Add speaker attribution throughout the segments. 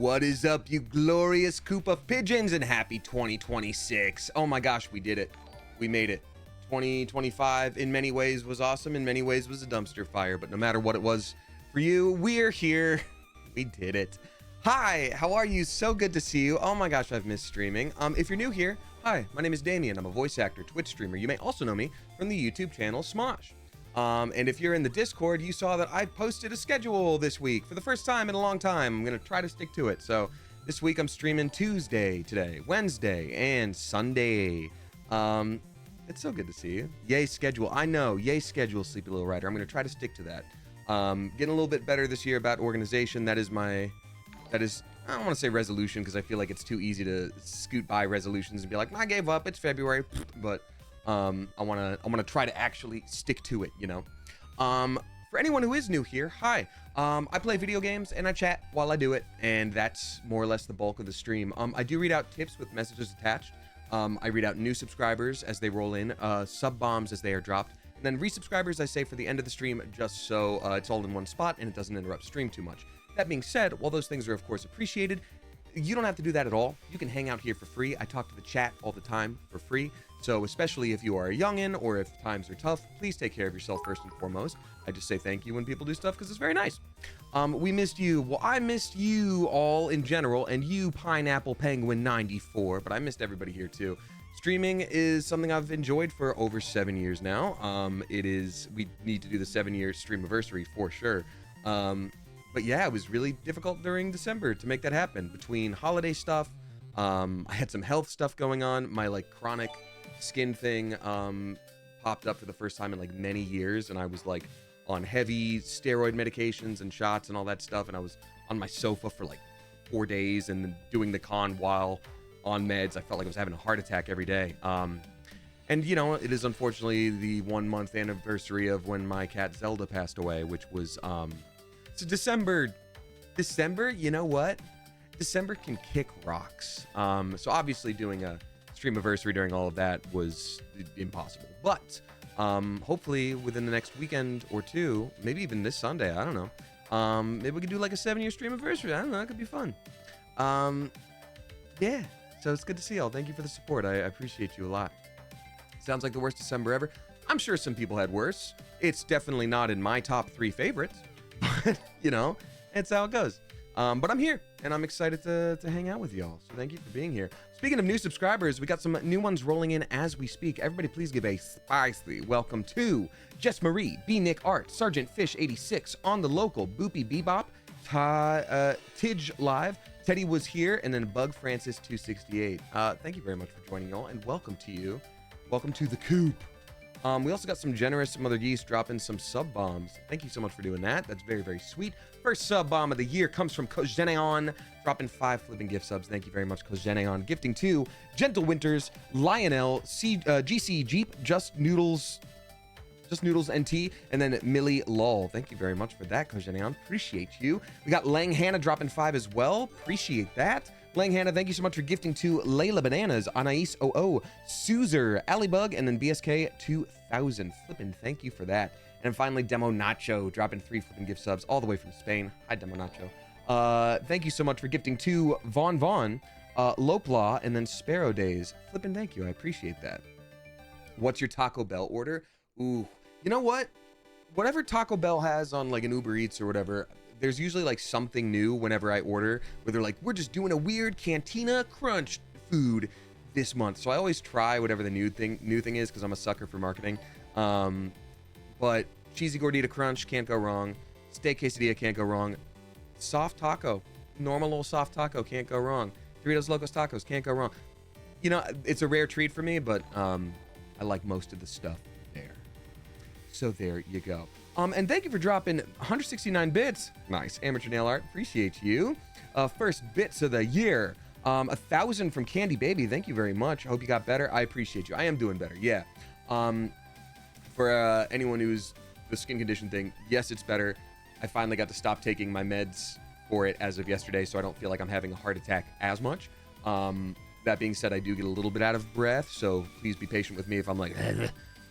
Speaker 1: What is up, you glorious coop of pigeons, and happy 2026. Oh my gosh, we did it. We made it. 2025 in many ways was awesome, in many ways was a dumpster fire, but no matter what it was for you, we're here. We did it. Hi, how are you? So good to see you. Oh my gosh, I've missed streaming. If you're new here, hi, my name is Damien. I'm a voice actor, Twitch streamer. You may also know me from the YouTube channel Smosh. And if you're in the Discord, you saw that I posted a schedule this week for the first time in a long time. I'm going to try to stick to it. So this week I'm streaming Tuesday today, Wednesday, and Sunday. It's so good to see you. Yay schedule. I know. Yay schedule, Sleepy Little Rider. I'm going to try to stick to that. Getting a little bit better this year about organization. That is, I don't want to say resolution because I feel like it's too easy to scoot by resolutions and be like, I gave up. It's February. But I want to try to actually stick to it, you know. For anyone who is new here, hi. I play video games and I chat while I do it, and that's more or less the bulk of the stream. I do read out tips with messages attached. I read out new subscribers as they roll in, sub bombs as they are dropped, and then resubscribers I say for the end of the stream, just so it's all in one spot and it doesn't interrupt stream too much. That being said, while those things are of course appreciated, you don't have to do that at all. You can hang out here for free. I talk to the chat all the time for free. So especially if you are a youngin' or if times are tough, please take care of yourself first and foremost. I just say thank you when people do stuff because it's very nice. We missed you. Well, I missed you all in general, and you Pineapple Penguin 94, but I missed everybody here too. Streaming is something I've enjoyed for over 7 years now. We need to do the 7-year streamiversary for sure. But yeah, it was really difficult during December to make that happen. Between holiday stuff, I had some health stuff going on. My like chronic skin thing popped up for the first time in like many years, and I was like on heavy steroid medications and shots and all that stuff, and I was on my sofa for like 4 days and then doing the con while on meds. I felt like I was having a heart attack every day. And you know, it is unfortunately the 1 month anniversary of when my cat Zelda passed away, which was so December, you know what? December can kick rocks. So obviously doing a streamiversary during all of that was impossible. But hopefully within the next weekend or two, maybe even this Sunday, I don't know. Maybe we could do like a 7-year streamiversary. I don't know, it could be fun. Yeah, so it's good to see y'all. Thank you for the support. I appreciate you a lot. Sounds like the worst December ever. I'm sure some people had worse. It's definitely not in my top 3 favorites. But, you know, it's how it goes. But I'm here, and I'm excited to hang out with y'all. So thank you for being here. Speaking of new subscribers, we got some new ones rolling in as we speak. Everybody please give a spicy welcome to Jess Marie, B. Nick Art, Sergeant Fish 86, On the Local, Boopy Bebop, Tidge Live, Teddy Was Here, and then Bug Francis 268. Thank you very much for joining y'all, and welcome to you. Welcome to the coop. We also got some generous Mother Geese dropping some sub bombs. Thank you so much for doing that. That's very, very sweet. First sub bomb of the year comes from Kogeneon, dropping 5 flipping gift subs. Thank you very much, Kogeneon. Gifting 2, Gentle Winters, Lionel, GC Jeep, Just Noodles NT, and then Millie Lol. Thank you very much for that, Kogeneon. Appreciate you. We got Lang Hannah dropping 5 as well. Appreciate that. Lang Hannah, thank you so much for gifting to Layla Bananas, Anais OO, Suzer, Allybug, and then BSK 2000. Flippin', thank you for that. And finally, Demo Nacho dropping 3 flipping gift subs all the way from Spain. Hi, Demo Nacho. Thank you so much for gifting to Vaughn, Lopla, and then Sparrow Days. Flippin', thank you. I appreciate that. What's your Taco Bell order? Ooh, you know what? Whatever Taco Bell has on like an Uber Eats or whatever, there's usually like something new whenever I order, where they're like, we're just doing a weird Cantina Crunch food this month. So I always try whatever the new thing is because I'm a sucker for marketing. But cheesy gordita crunch can't go wrong. Steak quesadilla can't go wrong. Soft taco, normal old soft taco can't go wrong. Doritos Locos Tacos can't go wrong. You know, it's a rare treat for me, but I like most of the stuff there. So there you go. And thank you for dropping 169 bits. Nice. Amateur Nail Art. Appreciate you. First bits of the year. 1,000 from Candy Baby. Thank you very much. I hope you got better. I appreciate you. I am doing better. Yeah. For anyone who's the skin condition thing, yes, it's better. I finally got to stop taking my meds for it as of yesterday, so I don't feel like I'm having a heart attack as much. That being said, I do get a little bit out of breath, so please be patient with me if I'm like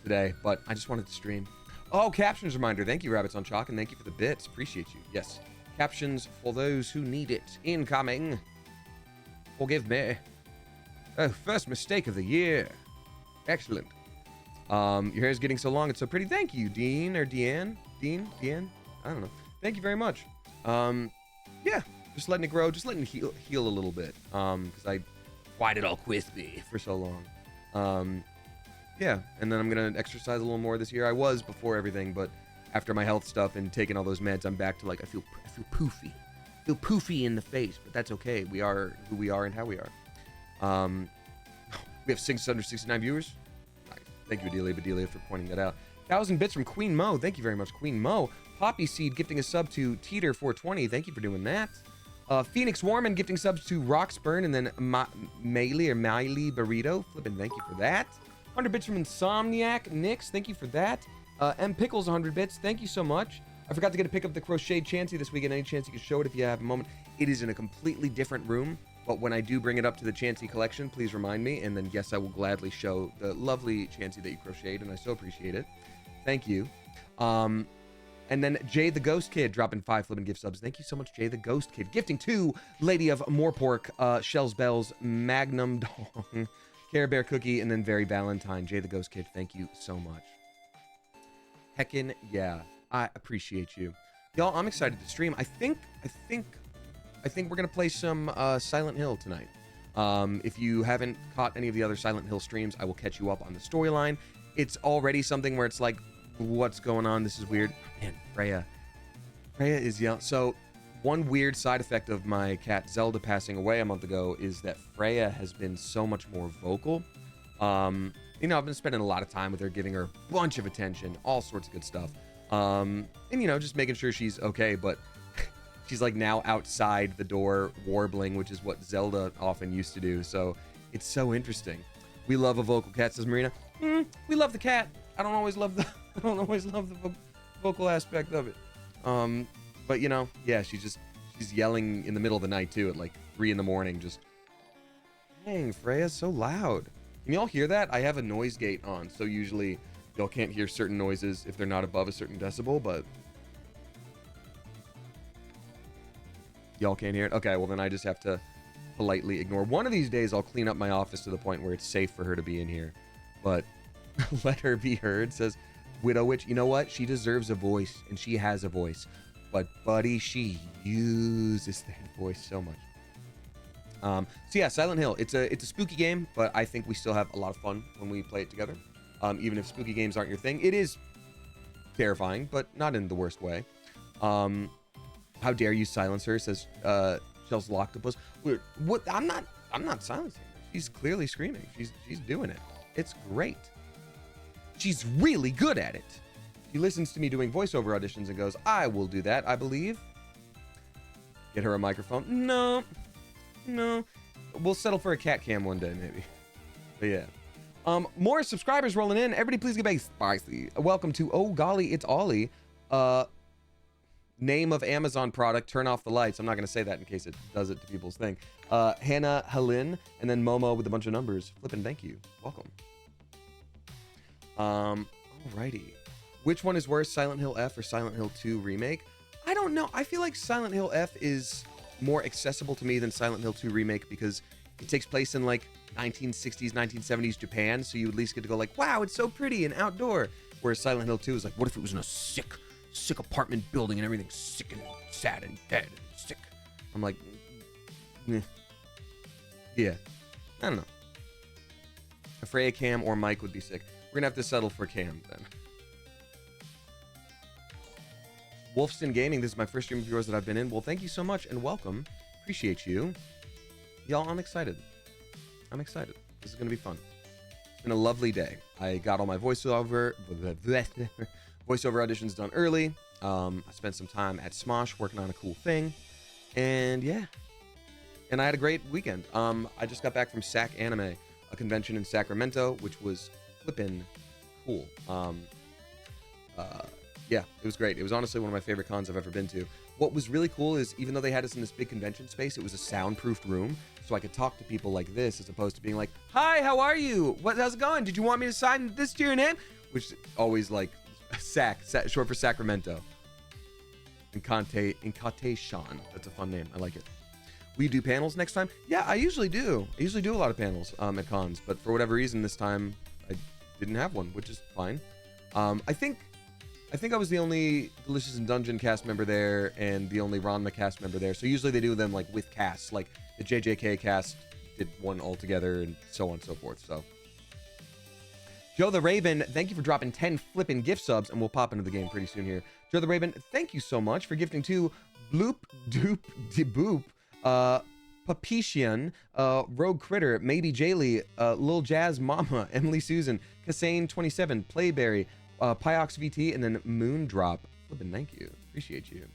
Speaker 1: today, but I just wanted to stream. Oh, captions reminder. Thank you, Rabbits on Chalk, and thank you for the bits. Appreciate you. Yes. Captions for those who need it. Incoming. Forgive me. Oh, first mistake of the year. Excellent. Your hair is getting so long, it's so pretty. Thank you, Dean or Deanne. Deanne? I don't know. Thank you very much. Yeah, just letting it grow, just letting it heal a little bit. Because why did all crispy for so long? Yeah, and then I'm gonna exercise a little more this year. I was before everything, but after my health stuff and taking all those meds, I'm back to like I feel poofy. I feel poofy in the face, but that's okay. We are who we are and how we are. We have 669 viewers. Nice. Thank you, Bedelia, for pointing that out. 1,000 bits from Queen Mo. Thank you very much, Queen Mo. Poppy Seed gifting a sub to Teeter420. Thank you for doing that. Phoenix Warman gifting subs to Roxburn and then Miley Burrito. Flippin' thank you for that. 100 bits from Insomniac. Nix, thank you for that. M Pickles, 100 bits. Thank you so much. I forgot to get a pick up the crocheted Chansey this weekend. Any chance you can show it if you have a moment? It is in a completely different room, but when I do bring it up to the Chansey collection, please remind me, and then yes, I will gladly show the lovely Chansey that you crocheted, and I so appreciate it. Thank you. And then Jay the Ghost Kid dropping 5 flipping gift subs. Thank you so much, Jay the Ghost Kid. Gifting to Lady of Moorpork, Shells Bells, Magnum Dong, Care Bear Cookie, and then Very Valentine. Jay the Ghost Kid, thank you so much. Heckin' yeah, I appreciate you. Y'all, I'm excited to stream. I think we're gonna play some Silent Hill tonight. If you haven't caught any of the other Silent Hill streams, I will catch you up on the storyline. It's already something where it's like, what's going on? This is weird. Man, Freya is yelling. So one weird side effect of my cat Zelda passing away a month ago is that Freya has been so much more vocal. You know, I've been spending a lot of time with her, giving her a bunch of attention, all sorts of good stuff. And you know, just making sure she's okay, but she's like now outside the door warbling, which is what Zelda often used to do. So it's so interesting. We love a vocal cat, says Marina. We love the cat. I don't always love the vocal aspect of it. But you know, yeah, she's yelling in the middle of the night too, at like 3 in the morning. Just, dang, Freya's so loud. Can y'all hear that? I have a noise gate on, so usually y'all can't hear certain noises if they're not above a certain decibel, but y'all can't hear it? Okay, well then I just have to politely ignore. One of these days I'll clean up my office to the point where it's safe for her to be in here, but let her be heard, says Widow Witch. You know what? She deserves a voice, and she has a voice, but buddy, she uses that voice so much. So yeah, Silent Hill. It's a spooky game, but I think we still have a lot of fun when we play it together. Even if spooky games aren't your thing, it is terrifying, but not in the worst way. How dare you silence her? Says Shells Loctopus. What? I'm not silencing her. She's clearly screaming. She's doing it. It's great. She's really good at it. She listens to me doing voiceover auditions and goes, I will do that, I believe. Get her a microphone. No. We'll settle for a cat cam one day, maybe. But yeah. More subscribers rolling in. Everybody please get back spicy. Welcome to Oh Golly, It's Ollie. Name of Amazon product, turn off the lights. I'm not going to say that in case it does it to people's thing. Hannah Helin, and then Momo with a bunch of numbers. Flippin' thank you. Welcome. Alrighty. Which one is worse, Silent Hill F or Silent Hill 2 Remake? I don't know. I feel like Silent Hill F is more accessible to me than Silent Hill 2 Remake because it takes place in like 1960s, 1970s Japan, so you at least get to go like, wow, it's so pretty and outdoor. Whereas Silent Hill 2 is like, what if it was in a sick apartment building and everything's sick and sad and dead and sick? I'm like, yeah, I don't know. A Freya cam or mic would be sick. We're gonna have to settle for cam then. Wolfston Gaming, this is my first stream of yours that I've been in. Well, thank you so much and welcome. Appreciate you. Y'all, I'm excited. This is gonna be fun. It's been a lovely day. I got all my voiceover auditions done early. I spent some time at Smosh working on a cool thing. And yeah. And I had a great weekend. I just got back from SAC Anime, a convention in Sacramento, which was flippin' cool. Yeah, it was great. It was honestly one of my favorite cons I've ever been to. What was really cool is even though they had us in this big convention space, it was a soundproofed room, so I could talk to people like this as opposed to being like, hi, how are you? How's it going? Did you want me to sign this to your name? Which is always like SAC, short for Sacramento. Incantation. That's a fun name. I like it. We do panels next time? Yeah, I usually do. I usually do a lot of panels at cons, but for whatever reason this time I didn't have one, which is fine. I think I was the only Delicious in Dungeon cast member there and the only Ranma cast member there. So usually they do them like with casts, like the JJK cast did one all together and so on and so forth. So Joe the Raven, thank you for dropping 10 flipping gift subs, and we'll pop into the game pretty soon here. Joe the Raven, thank you so much for gifting to Bloop Doop De Boop, Papician, Rogue Critter, Maybe Jaylee, Lil Jazz Mama, Emily Susan, Kassane 27, Playberry, Pyox VT, and then Moondrop. Flippin' thank you. Appreciate you.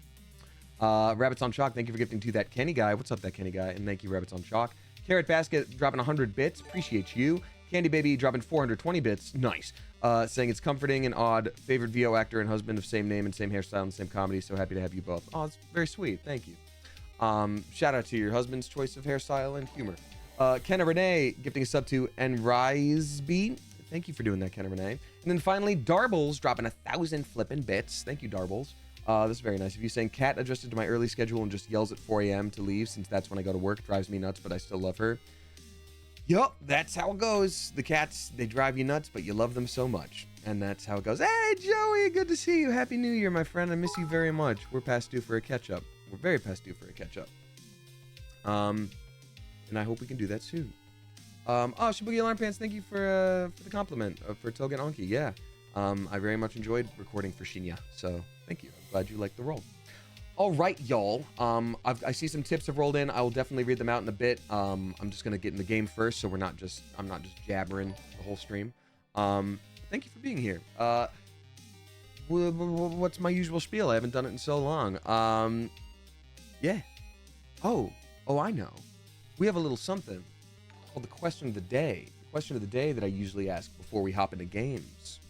Speaker 1: Rabbits on Chalk, thank you for gifting to that Kenny guy. What's up, that Kenny guy? And thank you, Rabbits on Chalk. Carrot Basket dropping 100 bits. Appreciate you. Candy Baby dropping 420 bits. Nice. Saying it's comforting and odd. Favorite VO actor and husband of same name and same hairstyle and same comedy. So happy to have you both. Oh, it's very sweet. Thank you. Shout out to your husband's choice of hairstyle and humor. Kenna Renee gifting a sub to Enrisby. Thank you for doing that, Kenna Renee. And then finally, Darbles dropping 1,000 flippin' bits. Thank you, Darbles. This is very nice of you, saying Kat adjusted to my early schedule and just yells at 4 a.m. to leave since that's when I go to work. Drives me nuts, but I still love her. Yup, that's how it goes. The cats, they drive you nuts, but you love them so much. And that's how it goes. Hey, Joey, good to see you. Happy New Year, my friend. I miss you very much. We're past due for a catch-up. We're very past due for a catch-up. And I hope we can do that soon. Shibuya Alarm Pants, thank you for the compliment for Togen Anki. Yeah, I very much enjoyed recording for Shinya, so thank you. I'm glad you liked the role. All right, y'all. I see some tips have rolled in. I will definitely read them out in a bit. I'm just gonna get in the game first, so I'm not just jabbering the whole stream. Thank you for being here. What's my usual spiel? I haven't done it in so long. Yeah. Oh, I know. We have a little something called the question of the day. The question of the day that I usually ask before we hop into games.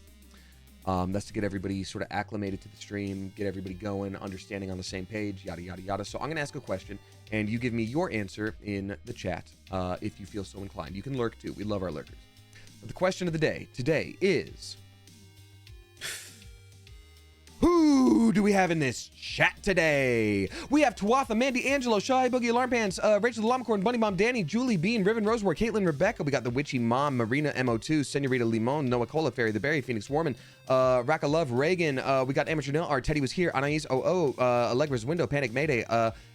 Speaker 1: That's to get everybody sort of acclimated to the stream, get everybody going, understanding on the same page, yada, yada, yada. So I'm going to ask a question, and you give me your answer in the chat if you feel so inclined. You can lurk, too. We love our lurkers. But the question of the day today is... Who do we have in this chat today? We have Tuatha, Mandy, Angelo, Shy, Boogie, Alarm Pants, Rachel the Llamacorn, Bunny Mom, Danny, Julie, Bean, Riven, Rosewar, Caitlin, Rebecca. We got the Witchy Mom, Marina, MO2, Senorita Limon, Noah Cola, Fairy the Berry, Phoenix Warman, Raka Love, Reagan. We got Amateur Nil, our Teddy was here, Anais, Allegra's Window, Panic Mayday,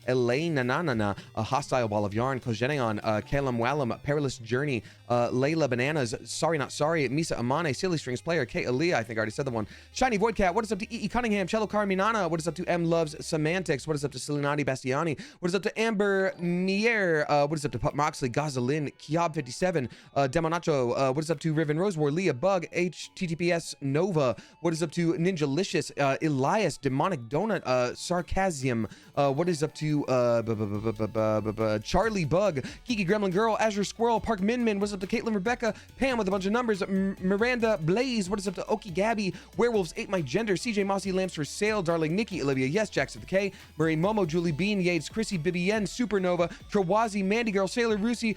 Speaker 1: Elaine Nanana, a Hostile Ball of Yarn, Kojeneon, Kalam Walam, Perilous Journey, Layla Bananas, Sorry Not Sorry, Misa Amane, Silly Strings Player, Kate Aaliyah, I think I already said the one, Shiny Void Cat, what is up to E.E. Cunningham, Cello Carminana, what is up to M Loves Semantics, what is up to Silinati Bastiani, what is up to Amber Mier, what is up to Pup Moxley, Gazalin, Kiob 57, Demonacho, what is up to Riven Rosewar, Leah Bug, HTTPS Nova, what is up to Ninjalicious, Elias, Demonic Donut, Sarcasm, what is up to Charlie Bug, Kiki Gremlin Girl, Azure Squirrel, Park Min Min, what's up to Caitlin Rebecca, Pam with a bunch of numbers, Miranda Blaze, what is up to Oki Gabby, Werewolves Ate My Gender, CJ Mossy Lamps for Sale, Darling Nikki, Olivia Yes, Jackson the K, Murray Momo, Julie Bean, Yates, Chrissy, Bibienne, Supernova, Trawazi, Mandy Girl, Sailor Rusi,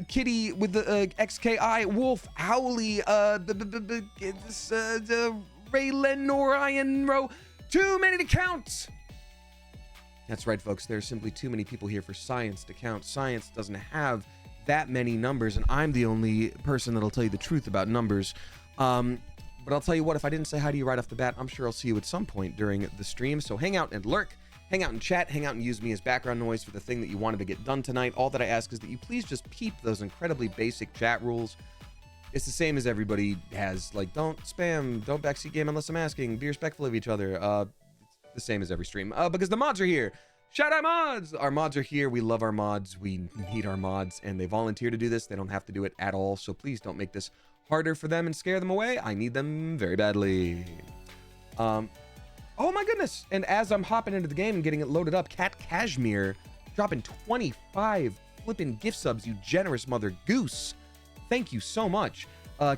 Speaker 1: Kitty with the XKI, Wolf, Howley, Raylen, Orion Row, too many to count. That's right, folks. There's simply too many people here for science to count. Science doesn't have that many numbers, and I'm the only person that'll tell you the truth about numbers. But I'll tell you what, if I didn't say hi to you right off the bat, I'm sure I'll see you at some point during the stream. So hang out and lurk, hang out and chat, hang out and use me as background noise for the thing that you wanted to get done tonight. All that I ask is that you please just peep those incredibly basic chat rules. It's the same as everybody has, like, don't spam, don't backseat game unless I'm asking, be respectful of each other. The same as every stream, because the mods are here. Shout out mods! Our mods are here. We love our mods. We need our mods, and they volunteer to do this. They don't have to do it at all, so please don't make this harder for them and scare them away. I need them very badly. Oh my goodness! And as I'm hopping into the game and getting it loaded up, Cat Cashmere dropping 25 flipping gift subs, you generous mother goose. Thank you so much.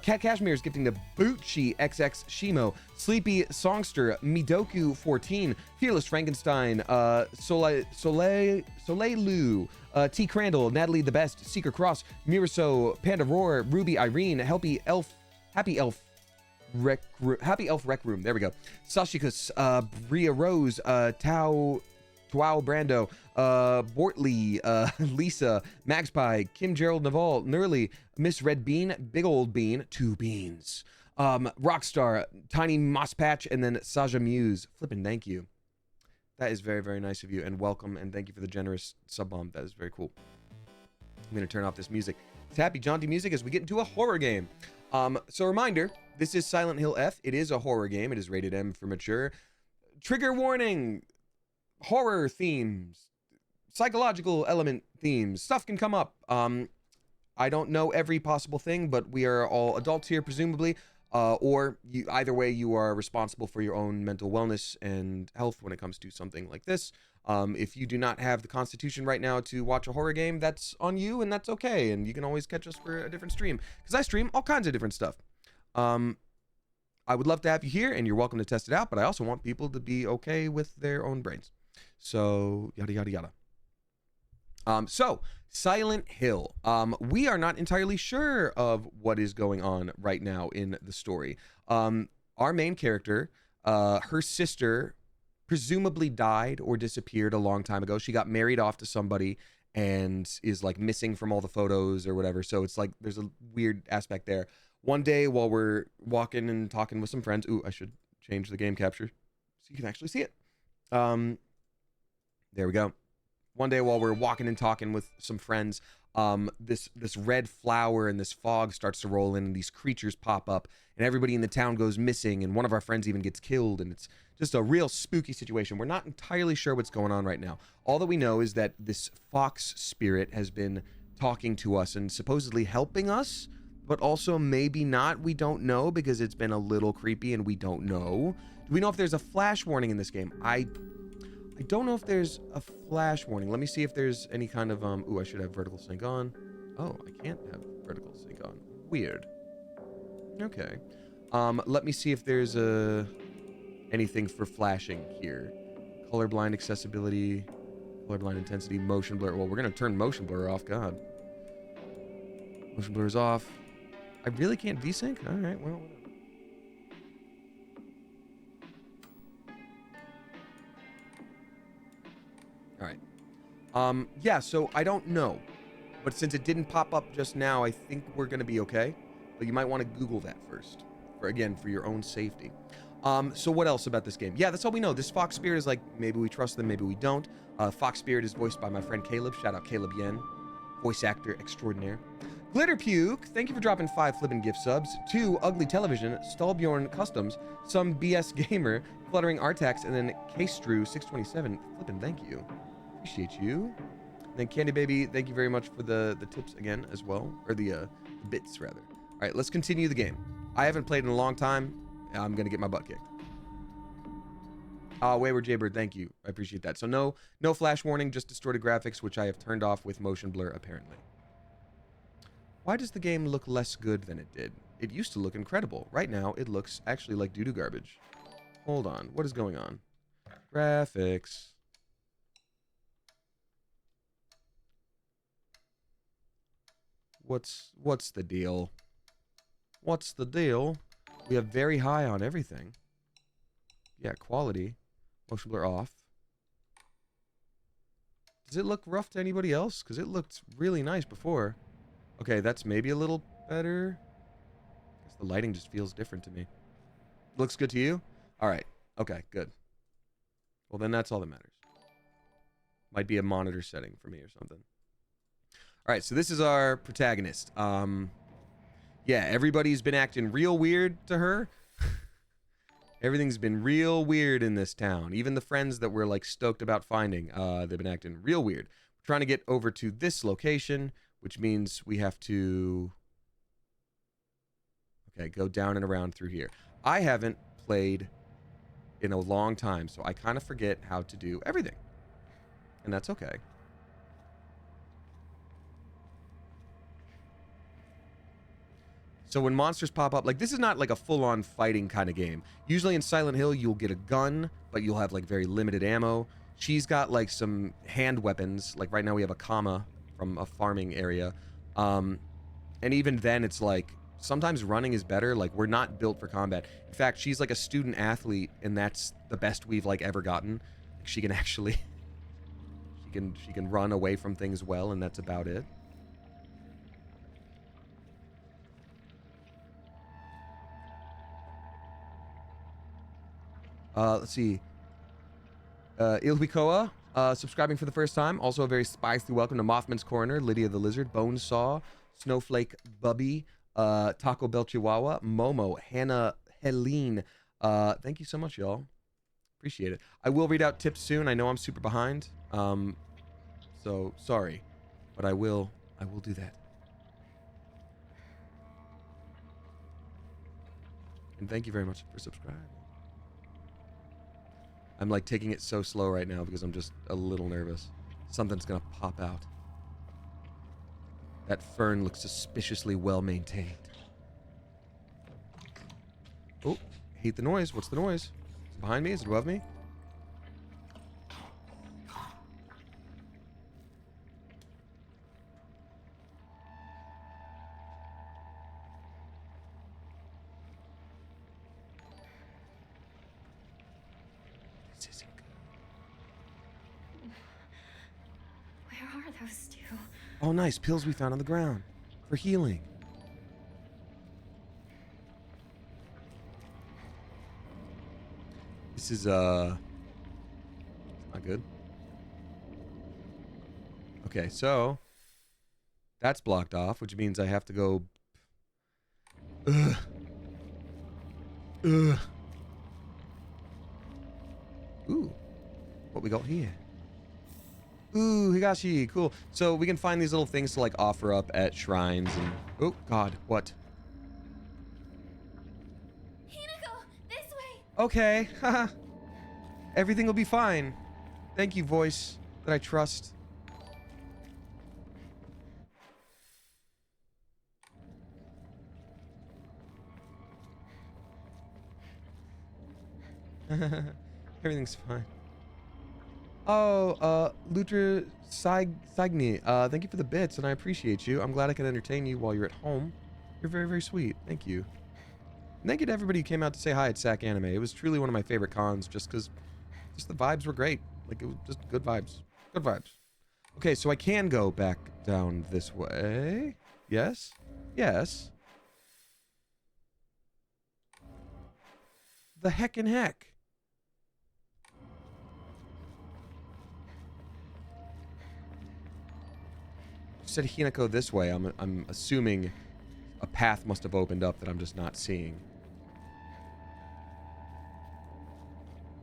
Speaker 1: Cat Cashmere is gifting to Boochie XX Shimo, Sleepy Songster, Midoku 14, Fearless Frankenstein, Soleil Lou, T Crandall, Natalie the Best, Seeker Cross, Miraso, Panda Roar, Ruby Irene, Happy Elf, Happy Elf Rec Room. There we go. Sashikus, Bria Rose, Tao Brando, Bortley, Lisa, Magpie, Kim Gerald Naval, Nurley, Miss Red Bean, Big Old Bean, 2 beans. Rockstar, Tiny Moss Patch, and then Saja Muse. Flippin' thank you. That is very, very nice of you, and welcome, and thank you for the generous sub bomb. That is very cool. I'm gonna turn off this music. It's happy, jaunty music as we get into a horror game. So reminder, this is Silent Hill F. It is a horror game. It is rated M for mature. Trigger warning, horror themes, psychological element themes. Stuff can come up. I don't know every possible thing, but we are all adults here, presumably. Or either way, you are responsible for your own mental wellness and health when it comes to something like this. If you do not have the constitution right now to watch a horror game, that's on you, and that's okay. And you can always catch us for a different stream, because I stream all kinds of different stuff. I would love to have you here, and you're welcome to test it out, but I also want people to be okay with their own brains. So, yada, yada, yada. So, Silent Hill. We are not entirely sure of what is going on right now in the story. Our main character, her sister, presumably died or disappeared a long time ago. She got married off to somebody and is like missing from all the photos or whatever. So it's like there's a weird aspect there. One day while we're walking and talking with some friends, ooh, I should change the game capture so you can actually see it. There we go. One day while we're walking and talking with some friends, this red flower and this fog starts to roll in, and these creatures pop up, and everybody in the town goes missing, and one of our friends even gets killed, and it's just a real spooky situation. We're not entirely sure what's going on right now. All that we know is that this fox spirit has been talking to us and supposedly helping us, but also maybe not. We don't know, because it's been a little creepy and we don't know. Do we know if there's a flash warning in this game? I don't know if there's a flash warning. Let me see if there's any kind of, ooh, I should have vertical sync on. Oh, I can't have vertical sync on. Weird. Okay. Let me see if there's anything for flashing here. Colorblind accessibility, colorblind intensity, motion blur. Well, we're gonna turn motion blur off, God. Motion blur is off. I really can't VSync? All right, well, whatever. All right. Yeah, so I don't know. But since it didn't pop up just now, I think we're going to be okay. But you might want to Google that first. For your own safety. So what else about this game? Yeah, that's all we know. This Fox Spirit is like, maybe we trust them, maybe we don't. Fox Spirit is voiced by my friend Caleb. Shout out Caleb Yen. Voice actor extraordinaire. Glitter Puke, thank you for dropping 5 flippin' gift subs. 2 Ugly Television, Stallbjorn Customs, Some BS Gamer, Fluttering Artax, and then Castrew 627. Flippin' thank you. Appreciate you. And then Candy Baby, thank you very much for the tips again as well. Or the bits, rather. All right, let's continue the game. I haven't played in a long time. I'm going to get my butt kicked. Wayward Jaybird, thank you. I appreciate that. So no flash warning, just distorted graphics, which I have turned off with motion blur, apparently. Why does the game look less good than it did? It used to look incredible. Right now, it looks actually like doo-doo garbage. Hold on. What is going on? Graphics. What's the deal? What's the deal? We have very high on everything. Yeah, quality. Motion blur off. Does it look rough to anybody else? Because it looked really nice before. Okay, that's maybe a little better. I guess the lighting just feels different to me. Looks good to you? All right. Okay, good. Well, then that's all that matters. Might be a monitor setting for me or something. All right, so this is our protagonist. Yeah, everybody's been acting real weird to her. Everything's been real weird in this town. Even the friends that we're like stoked about finding, they've been acting real weird. We're trying to get over to this location, which means we have to, okay, go down and around through here. I haven't played in a long time, so I kind of forget how to do everything. And that's okay. So when monsters pop up, like this is not like a full-on fighting kind of game. Usually in Silent Hill, you'll get a gun, but you'll have like very limited ammo. She's got like some hand weapons. Like right now we have a comma from a farming area. And even then it's like sometimes running is better. Like, we're not built for combat. In fact, she's like a student athlete, and that's the best we've like ever gotten. Like, she can actually she can run away from things well, and that's about it. Let's see. Ilwikoa, subscribing for the first time. Also a very spicy welcome to Mothman's Corner, Lydia the Lizard, Bonesaw, Snowflake Bubby, Taco Bell Chihuahua, Momo, Hannah Helene. Thank you so much, y'all. Appreciate it. I will read out tips soon. I know I'm super behind. So sorry, but I will do that. And thank you very much for subscribing. I'm like taking it so slow right now because I'm just a little nervous. Something's gonna pop out. That fern looks suspiciously well maintained. Oh, hate the noise. What's the noise? Is it behind me? Is it above me?
Speaker 2: Those two.
Speaker 1: Oh, nice. Pills we found on the ground. For healing. This is, not good. Okay, so... that's blocked off, which means I have to go... Ugh. Ugh. Ooh. What we got here? Ooh, Higashi, cool. So we can find these little things to like offer up at shrines and... oh, God, what?
Speaker 2: Hinako, this way.
Speaker 1: Okay, haha. Everything will be fine. Thank you, voice that I trust. Everything's fine. Oh, Lutra Sagni, thank you for the bits, and I appreciate you. I'm glad I can entertain you while you're at home. You're very, very sweet. Thank you. And thank you to everybody who came out to say hi at SAC Anime. It was truly one of my favorite cons, just because the vibes were great. Like, it was just good vibes. Good vibes. Okay, so I can go back down this way. Yes? Yes. The heckin' heck? Said Hinako this way. I'm assuming a path must have opened up that I'm just not seeing.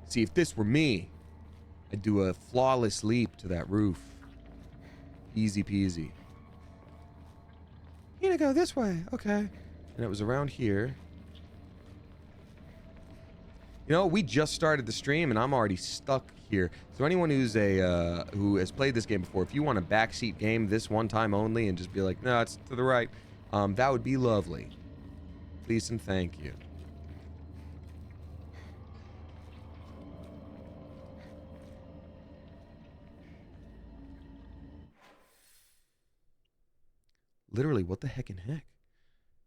Speaker 1: See, if this were me, I'd do a flawless leap to that roof. Easy peasy. Hinako this way. Okay. And it was around here. You know, we just started the stream and I'm already stuck here. So anyone who's who has played this game before, if you want a backseat game this one time only and just be like, no, it's to the right, that would be lovely. Please and thank you. Literally, what the heck in heck?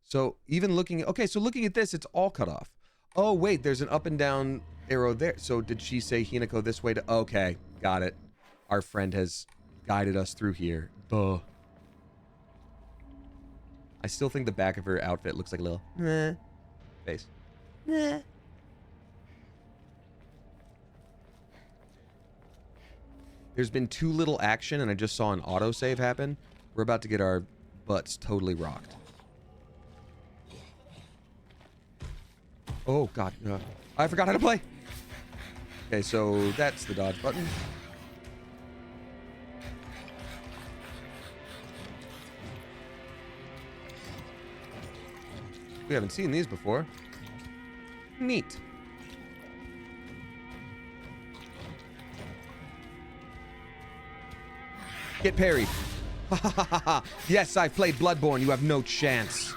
Speaker 1: So even looking, okay, so looking at this, it's all cut off. Oh, wait, there's an up and down arrow there. So did she say Hinako this way to... okay, got it. Our friend has guided us through here. Duh. I still think the back of her outfit looks like a little... meh face. Meh. There's been too little action, and I just saw an autosave happen. We're about to get our butts totally rocked. Oh, God. I forgot how to play. Okay, so that's the dodge button. We haven't seen these before. Neat. Get parried. Ha ha ha ha ha. Yes, I've played Bloodborne. You have no chance.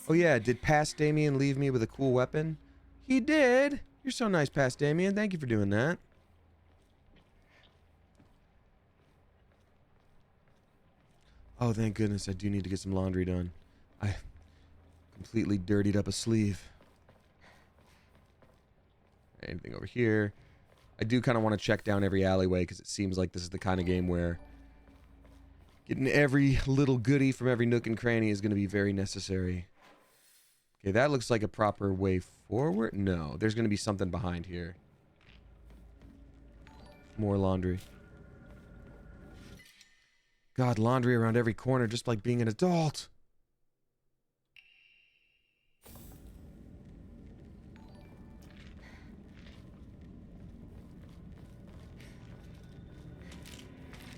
Speaker 1: Oh yeah, did past Damien leave me with a cool weapon? He did. You're so nice, past Damien. Thank you for doing that. Oh, thank goodness. I do need to get some laundry done. I completely dirtied up a sleeve. Anything over here? I do kind of want to check down every alleyway because it seems like this is the kind of game where getting every little goodie from every nook and cranny is going to be very necessary. Okay, that looks like a proper way forward. No, there's going to be something behind here. More laundry. God, laundry around every corner, just like being an adult.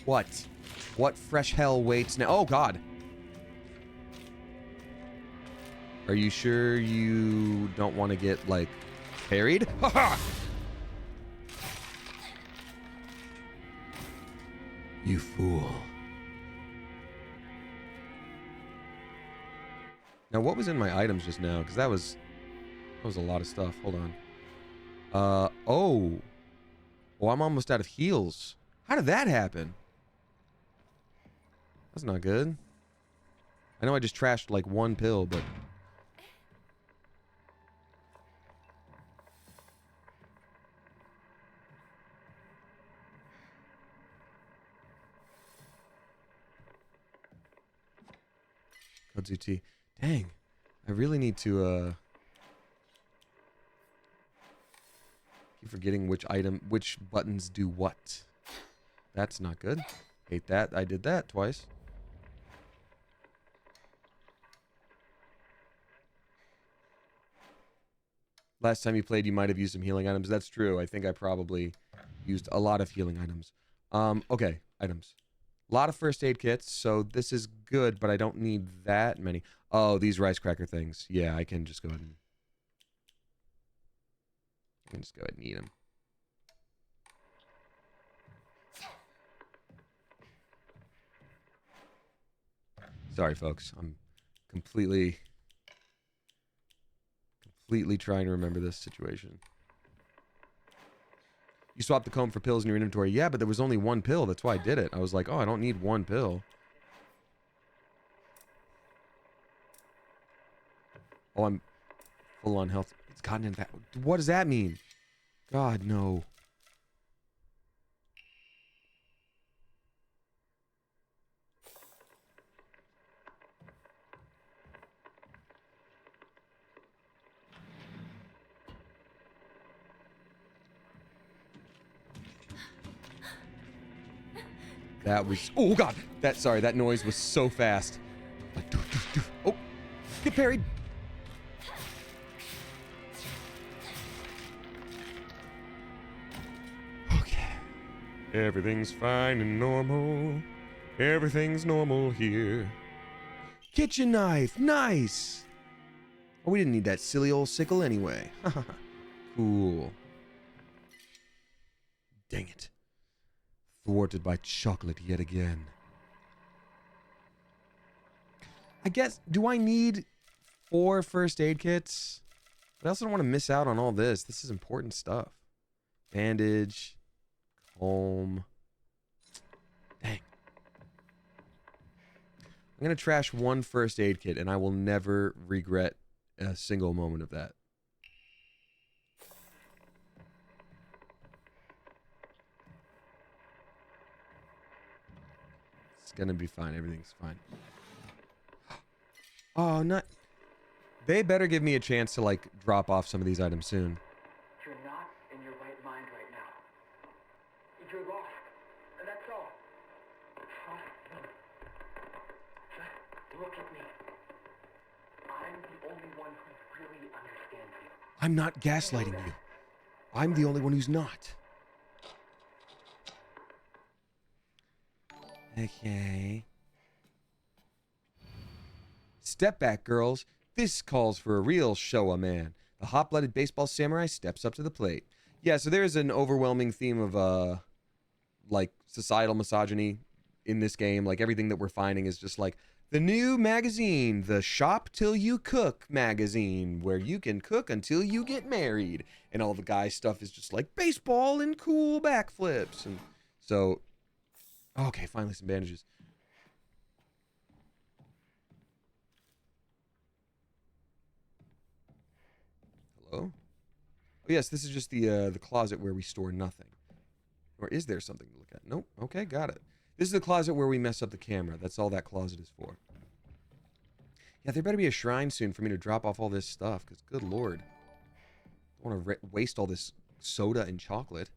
Speaker 1: What? What fresh hell waits now? Oh, God. Are you sure you don't want to get, like, parried? Ha-ha! You fool. Now, what was in my items just now? Because that was a lot of stuff. Hold on. Oh. Oh, I'm almost out of heals. How did that happen? That's not good. I know I just trashed, like, one pill, but... Kudzu tea. Dang. I really need to, keep forgetting which buttons do what. That's not good. Hate that. I did that twice. Last time you played, you might have used some healing items. That's true. I think I probably used a lot of healing items. Okay. Items. A lot of first aid kits, so this is good, but I don't need that many. Oh, these rice cracker things. Yeah, I can just go ahead and... eat them. Sorry, folks. I'm completely trying to remember this situation. You swapped the comb for pills in your inventory. Yeah, but there was only one pill. That's why I did it. I was like, oh, I don't need one pill. Oh, I'm full on health. It's gotten into that. What does that mean? God, no. That was... Oh, God. Sorry, that noise was so fast. Like, doof, doof, doof. Oh, get parried. Okay. Everything's fine and normal. Everything's normal here. Kitchen knife. Nice. Oh, we didn't need that silly old sickle anyway. Cool. Dang it. Thwarted by chocolate yet again. I guess, do I need 4 first aid kits? I also don't want to miss out on all this. This is important stuff. Bandage. Comb. Dang. I'm going to trash 1 first aid kit, and I will never regret a single moment of that. Gonna be fine. Everything's fine. Oh, not... They better give me a chance to, like, drop off some of these items soon.
Speaker 3: You're not in your right mind right now. You're lost. And that's all. Trust me. Just look at me. I'm the only one who really understands you.
Speaker 1: I'm not gaslighting you. I'm the only one who's not. Okay. Step back, girls. This calls for a real show-a-man. The hot-blooded baseball samurai steps up to the plate. Yeah, so there is an overwhelming theme of, like, societal misogyny in this game. Like, everything that we're finding is just like, The new magazine, the Shop Till You Cook magazine, where you can cook until you get married. And all the guy stuff is just like baseball and cool backflips. And so, okay, finally some bandages. Hello? Oh, yes, this is just the closet where we store nothing. Or is there something to look at? Nope. Okay, got it. This is the closet where we mess up the camera. That's all that closet is for. Yeah, there better be a shrine soon for me to drop off all this stuff, because good lord. I don't want to waste all this soda and chocolate.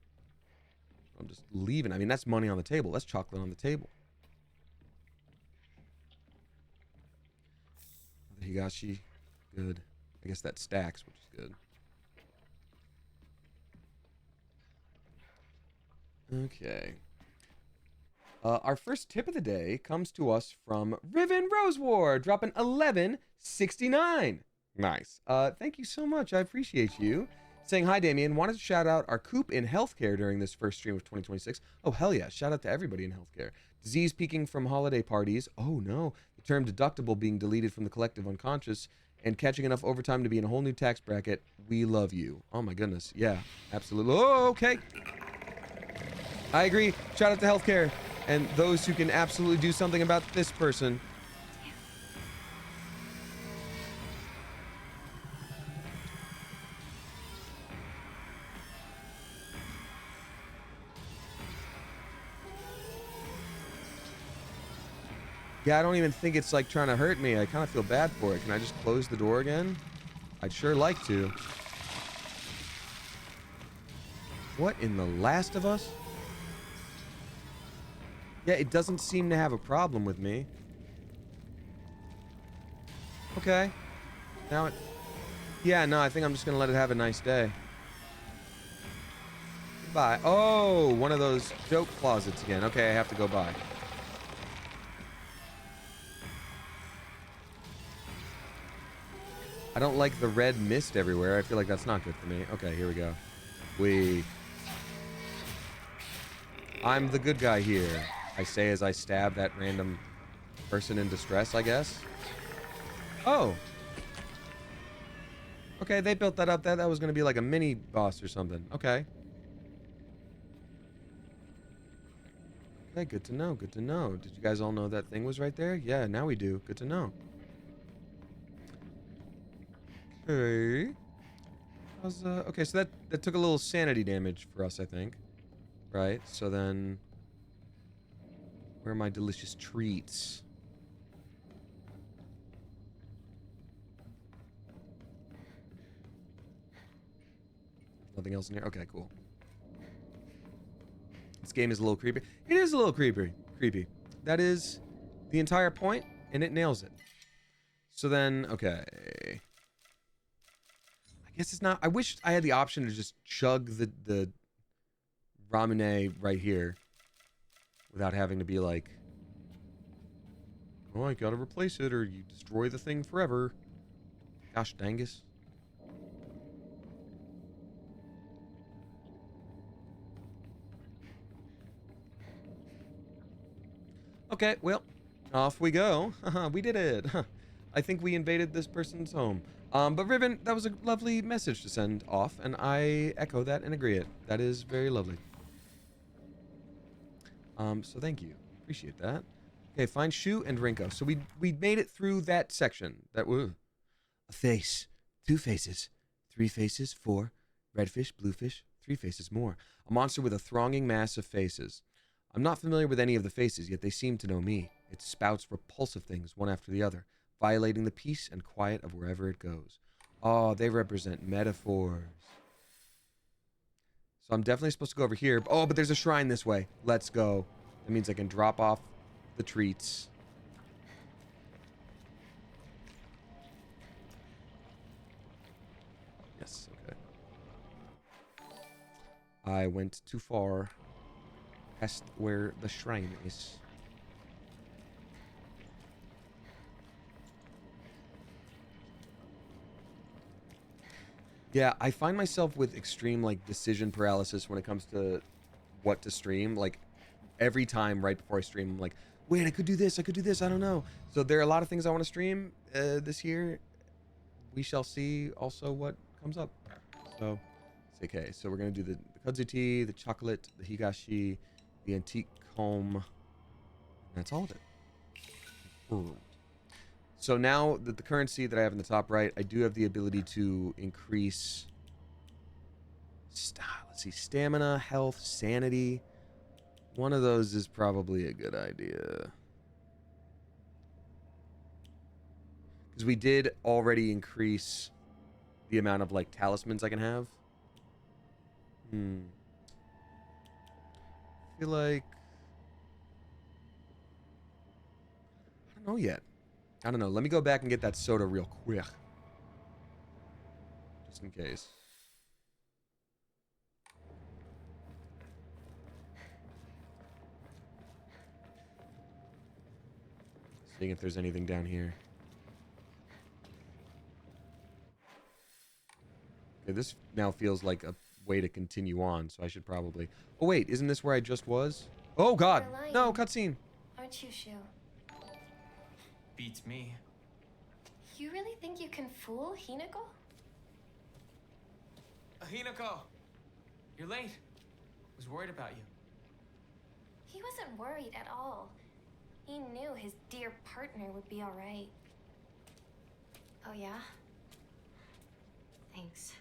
Speaker 1: I'm just leaving. I mean, that's money on the table. That's chocolate on the table. The Higashi. Good. I guess that stacks, which is good. Okay. Our first tip of the day comes to us from Riven Rosewar, dropping 1169. Nice. Thank you so much. I appreciate you. Saying, hi, Damien. Wanted to shout out our coop in healthcare during this first stream of 2026. Oh, hell yeah. Shout out to everybody in healthcare. Disease peaking from holiday parties. Oh, no. The term deductible being deleted from the collective unconscious and catching enough overtime to be in a whole new tax bracket. We love you. Oh, my goodness. Yeah, absolutely. Oh, okay. I agree. Shout out to healthcare and those who can absolutely do something about this person. Yeah, I don't even think it's like trying to hurt me. I kind of feel bad for it. Can I just close the door again? I'd sure like to. What in the Last of Us? Yeah, it doesn't seem to have a problem with me. Okay. Now it... Yeah, no, I think I'm just going to let it have a nice day. Goodbye. Oh, one of those joke closets again. Okay, I have to go by. I don't like the red mist everywhere. I feel like that's not good for me. Okay, here we go. I'm the good guy here. I say as I stab that random person in distress, I guess. Oh. Okay, they built that up. That was going to be like a mini boss or something. Okay. Okay, good to know. Good to know. Did you guys all know that thing was right there? Yeah, now we do. Good to know. Okay. Okay, so that took a little sanity damage for us, I think. Right? So then... Where are my delicious treats? Nothing else in here? Okay, cool. This game is a little creepy. It is a little creepy. That is the entire point, and it nails it. So then, okay. I guess it's not... I wish I had the option to just chug the ramune right here without having to be like, oh, I gotta replace it or you destroy the thing forever. Gosh dangus. Okay, well, off we go. We did it. I think we invaded this person's home. But Riven, that was a lovely message to send off, and I echo that and agree it. That is very lovely. So thank you. Appreciate that. Okay, find Shu and Rinko. So we made it through that section. That a face, 2 faces, 3 faces, 4 redfish, bluefish, 3 faces more. A monster with a thronging mass of faces. I'm not familiar with any of the faces, yet they seem to know me. It spouts repulsive things one after the other, violating the peace and quiet of wherever it goes. Oh, they represent metaphors. So I'm definitely supposed to go over here. Oh, but there's a shrine this way. Let's go. That means I can drop off the treats. Yes, okay. I went too far past where the shrine is. Yeah, I find myself with extreme, like, decision paralysis when it comes to what to stream. Like, every time right before I stream, I'm like, wait, I could do this, I don't know. So there are a lot of things I want to stream this year. We shall see also what comes up. So it's okay. So we're gonna do the kudzu tea, the chocolate, the higashi, the antique comb. That's all of it. So now that the currency that I have in the top right, I do have the ability to increase let's see, stamina, health, sanity. One of those is probably a good idea. Because we did already increase the amount of, like, talismans I can have. I feel like... I don't know yet. I don't know. Let me go back and get that soda real quick. Just in case. Seeing if there's anything down here. Okay, this now feels like a way to continue on, so I should probably... Oh, wait. Isn't this where I just was? Oh, God. No, cutscene.
Speaker 2: Aren't you, Shu?
Speaker 4: Beats me.
Speaker 2: You really think you can fool Hinako?
Speaker 4: Hinako! You're late. Was worried about you.
Speaker 2: He wasn't worried at all. He knew his dear partner would be all right. Oh, yeah? Thanks.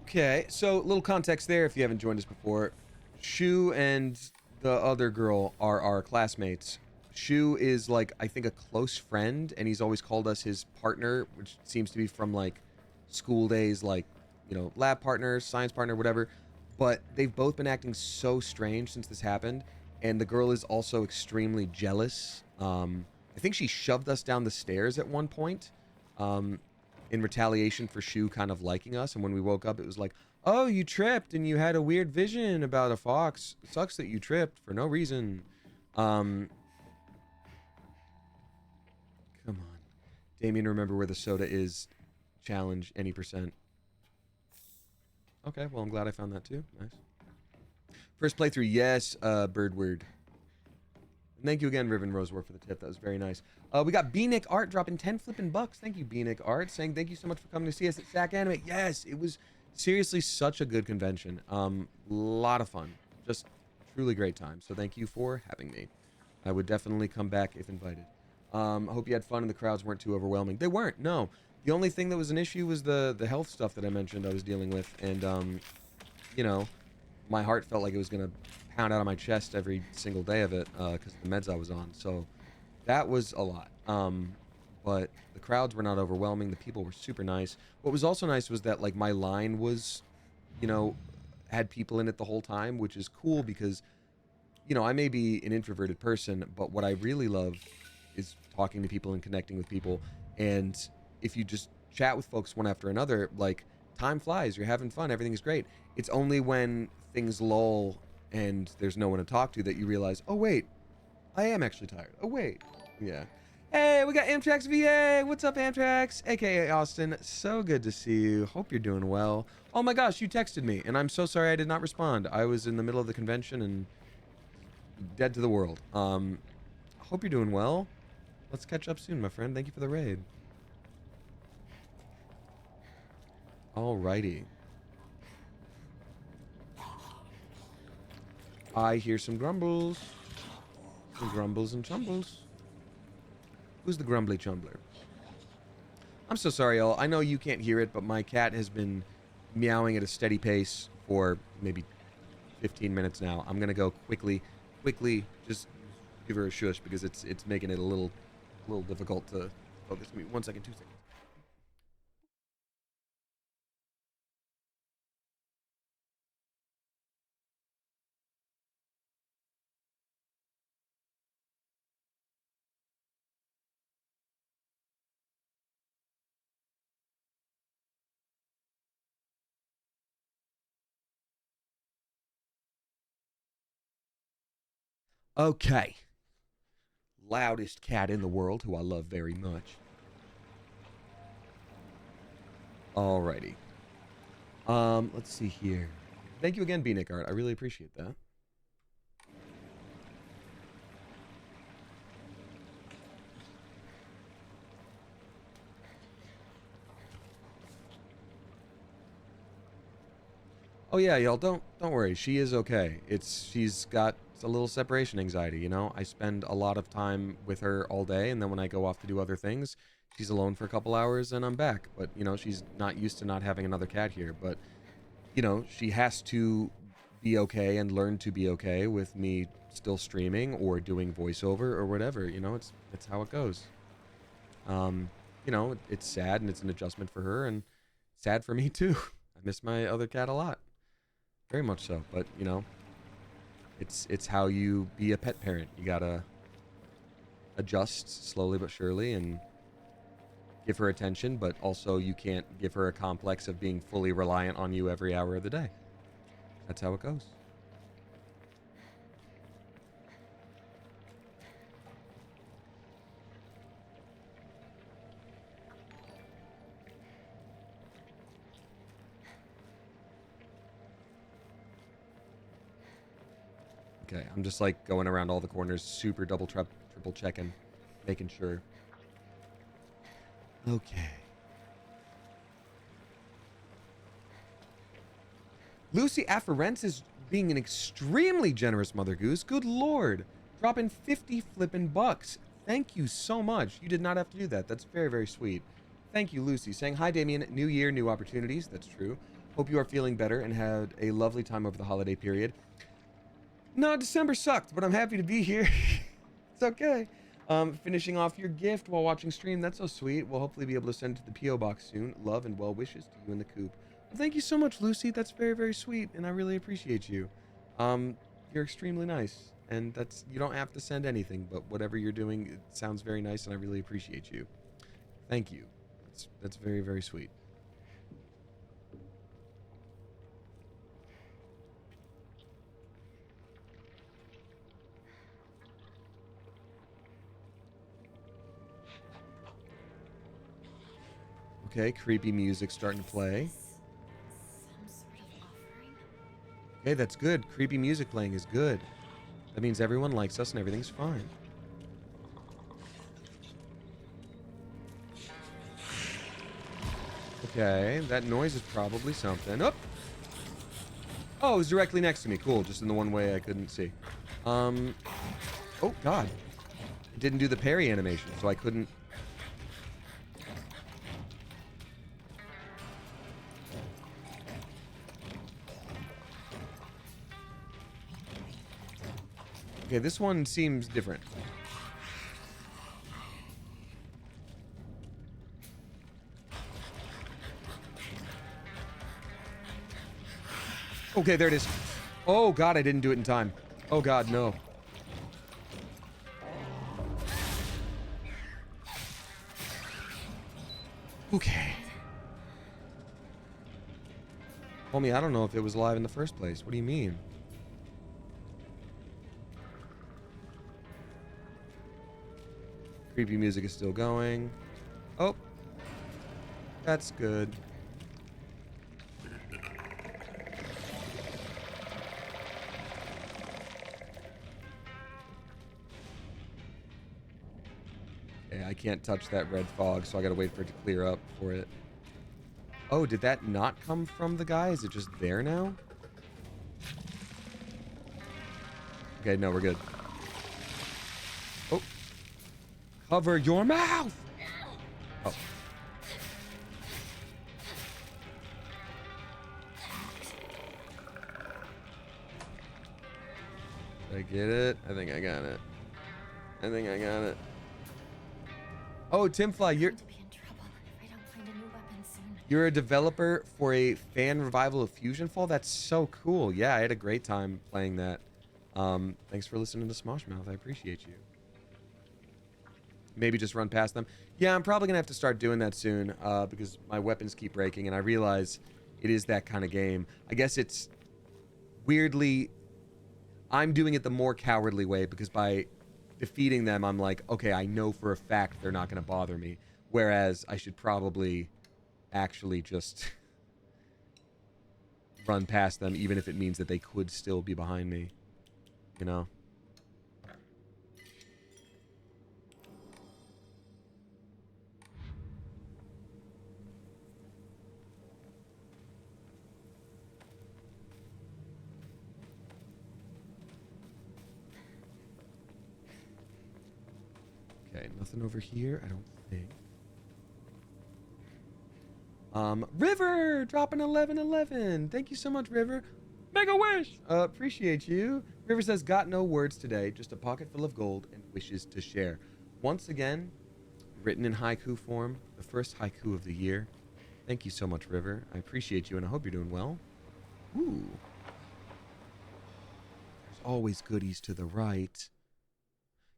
Speaker 1: Okay, so little context there if you haven't joined us before. Shu and the other girl are our classmates. Shu is, like, I think a close friend, and he's always called us his partner, which seems to be from, like, school days, like, you know, lab partner, science partner, whatever. But they've both been acting so strange since this happened, and the girl is also extremely jealous. I think she shoved us down the stairs at one point. In retaliation for Shu kind of liking us, and when we woke up it was like, oh, you tripped and you had a weird vision about a fox. It sucks that you tripped for no reason. Come on. Damien, remember where the soda is. Challenge any %. Okay, well, I'm glad I found that too. Nice. First playthrough, yes, Birdward. And thank you again, Riven Rosewar, for the tip. That was very nice. We got B-Nick Art dropping 10 flipping bucks. Thank you, B-Nick Art, saying thank you so much for coming to see us at SAC Anime. Yes, it was seriously such a good convention. Lot of fun. Just truly great time. So thank you for having me. I would definitely come back if invited. I hope you had fun and the crowds weren't too overwhelming. They weren't, no. The only thing that was an issue was the health stuff that I mentioned I was dealing with. And, you know, my heart felt like it was going to pound out of my chest every single day of it because of the meds I was on. So that was a lot. But the crowds were not overwhelming. The people were super nice. What was also nice was that, like, my line was, you know, had people in it the whole time, which is cool because, you know, I may be an introverted person, but what I really love is talking to people and connecting with people. And if you just chat with folks one after another, like, time flies. You're having fun. Everything's great. It's only when things lull and there's no one to talk to that you realize, oh, wait, I am actually tired. Oh, wait. Yeah. Hey, we got Amtrax VA. What's up, Amtrax? AKA Austin. So good to see you. Hope you're doing well. Oh my gosh, you texted me, and I'm so sorry I did not respond. I was in the middle of the convention and dead to the world. Hope you're doing well. Let's catch up soon, my friend. Thank you for the raid. Alrighty. I hear some grumbles. Some grumbles and chumbles. Who's the grumbly chumbler? I'm so sorry, y'all. I know you can't hear it, but my cat has been meowing at a steady pace for maybe 15 minutes now. I'm gonna go quickly just give her a shush because it's making it a little difficult to focus. Give me 1 second, 2 seconds. Okay. Loudest cat in the world, who I love very much. Alrighty. Let's see here. Thank you again, B-Nick Art. I really appreciate that. Oh yeah, y'all, don't worry. She is okay. She's got a little separation anxiety, you know? I spend a lot of time with her all day, and then when I go off to do other things, she's alone for a couple hours and I'm back. But, you know, she's not used to not having another cat here, but you know, she has to be okay and learn to be okay with me still streaming or doing voiceover or whatever, you know, it's how it goes. You know, it's sad and it's an adjustment for her and sad for me too. I miss my other cat a lot. Very much so, but you know, it's how you be a pet parent. You gotta adjust slowly but surely and give her attention, but also you can't give her a complex of being fully reliant on you every hour of the day. That's how it goes. Okay, I'm just like going around all the corners, super triple checking, making sure. Okay. Lucy Afference is being an extremely generous Mother Goose. Good lord. Dropping 50 flippin' bucks. Thank you so much. You did not have to do that. That's very, very sweet. Thank you, Lucy. Saying, hi, Damien. New year, new opportunities. That's true. Hope you are feeling better and had a lovely time over the holiday period. No, December sucked, but I'm happy to be here. It's okay. Finishing off your gift while watching stream. That's so sweet. We'll hopefully be able to send it to the P.O. Box soon. Love and well wishes to you and the coop. Well, thank you so much, Lucy. That's very, very sweet, and I really appreciate you. You're extremely nice, and you don't have to send anything, but whatever you're doing, it sounds very nice, and I really appreciate you. Thank you. That's very, very sweet. Okay, creepy music starting to play.
Speaker 2: Some sort of offering?
Speaker 1: Okay, that's good. Creepy music playing is good. That means everyone likes us and everything's fine. Okay, that noise is probably something. Oh! Oh, it was directly next to me. Cool, just in the one way I couldn't see. Oh, God. It didn't do the parry animation, so I couldn't... Okay, this one seems different. Okay, there it is. Oh, God, I didn't do it in time. Oh, God, no. Okay. Homie, I don't know if it was alive in the first place. What do you mean? Creepy music is still going. Oh. That's good. Okay, I can't touch that red fog, so I gotta wait for it to clear up for it. Oh, did that not come from the guy? Is it just there now? Okay, no, we're good. Oh. Cover your mouth! Oh. Did I get it? I think I got it. I think I got it. Oh, Timfly,
Speaker 2: To be in trouble if I don't find a new weapon soon.
Speaker 1: you're a developer for a fan revival of Fusion Fall? That's so cool. Yeah, I had a great time playing that. Thanks for listening to Smosh Mouth. I appreciate you. Maybe just run past them. Yeah, I'm probably gonna have to start doing that soon, because my weapons keep breaking, and I realize it is that kind of game. I guess it's weirdly, I'm doing it the more cowardly way, because by defeating them, I'm like, okay, I know for a fact they're not gonna bother me. Whereas I should probably actually just run past them, even if it means that they could still be behind me. You know? Okay, nothing over here, I don't think. River dropping 1111. Thank you so much, River. Make a wish. Appreciate you. River says, got no words today, just a pocket full of gold and wishes to share. Once again, written in haiku form, the first haiku of the year. Thank you so much, River. I appreciate you, and I hope you're doing well. Ooh. There's always goodies to the right.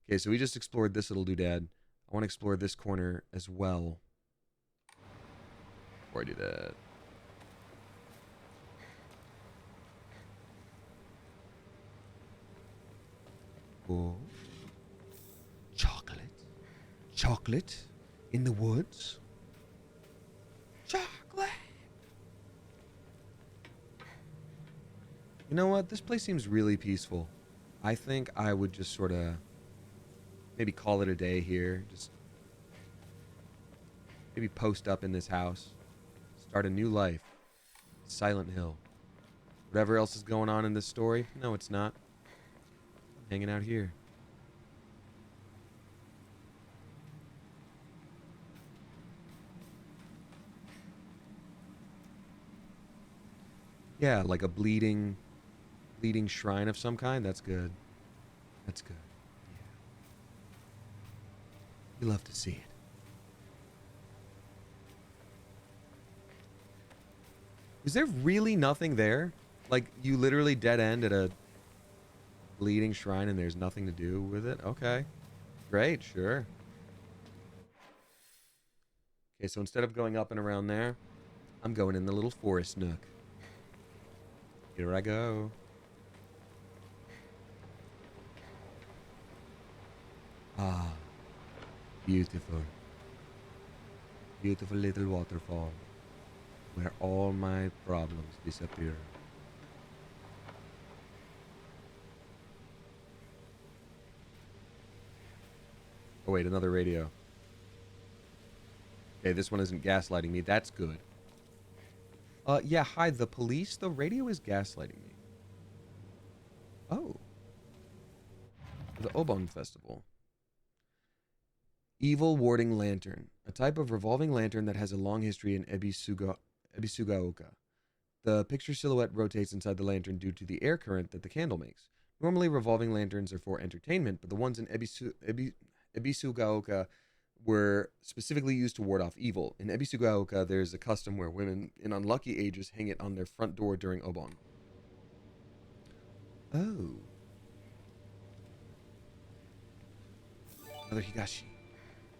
Speaker 1: Okay, so we just explored this little doodad. I want to explore this corner as well. Before I do that. Oh. Chocolate. Chocolate in the woods. Chocolate. You know what? This place seems really peaceful. I think I would just sort of maybe call it a day here. Just maybe post up in this house. Start a new life. Silent Hill. Whatever else is going on in this story, no, it's not. I'm hanging out here. Yeah, like a bleeding shrine of some kind. That's good. That's good. Yeah. You love to see it. Is there really nothing there? Like, you literally dead end at a bleeding shrine and there's nothing to do with it? Okay. Great, sure. Okay, so instead of going up and around there, I'm going in the little forest nook. Here I go. Ah. Beautiful. Beautiful little waterfall. Where all my problems disappear. Oh wait, another radio. Okay, this one isn't gaslighting me. That's good. Yeah, hi, the police. The radio is gaslighting me. Oh. The Obon Festival. Evil Warding Lantern. A type of revolving lantern that has a long history in Ebisugaoka. The picture silhouette rotates inside the lantern due to the air current that the candle makes. Normally, revolving lanterns are for entertainment, but the ones in Ebisugaoka were specifically used to ward off evil. In Ebisugaoka, there's a custom where women in unlucky ages hang it on their front door during Obon. Oh. Another Higashi.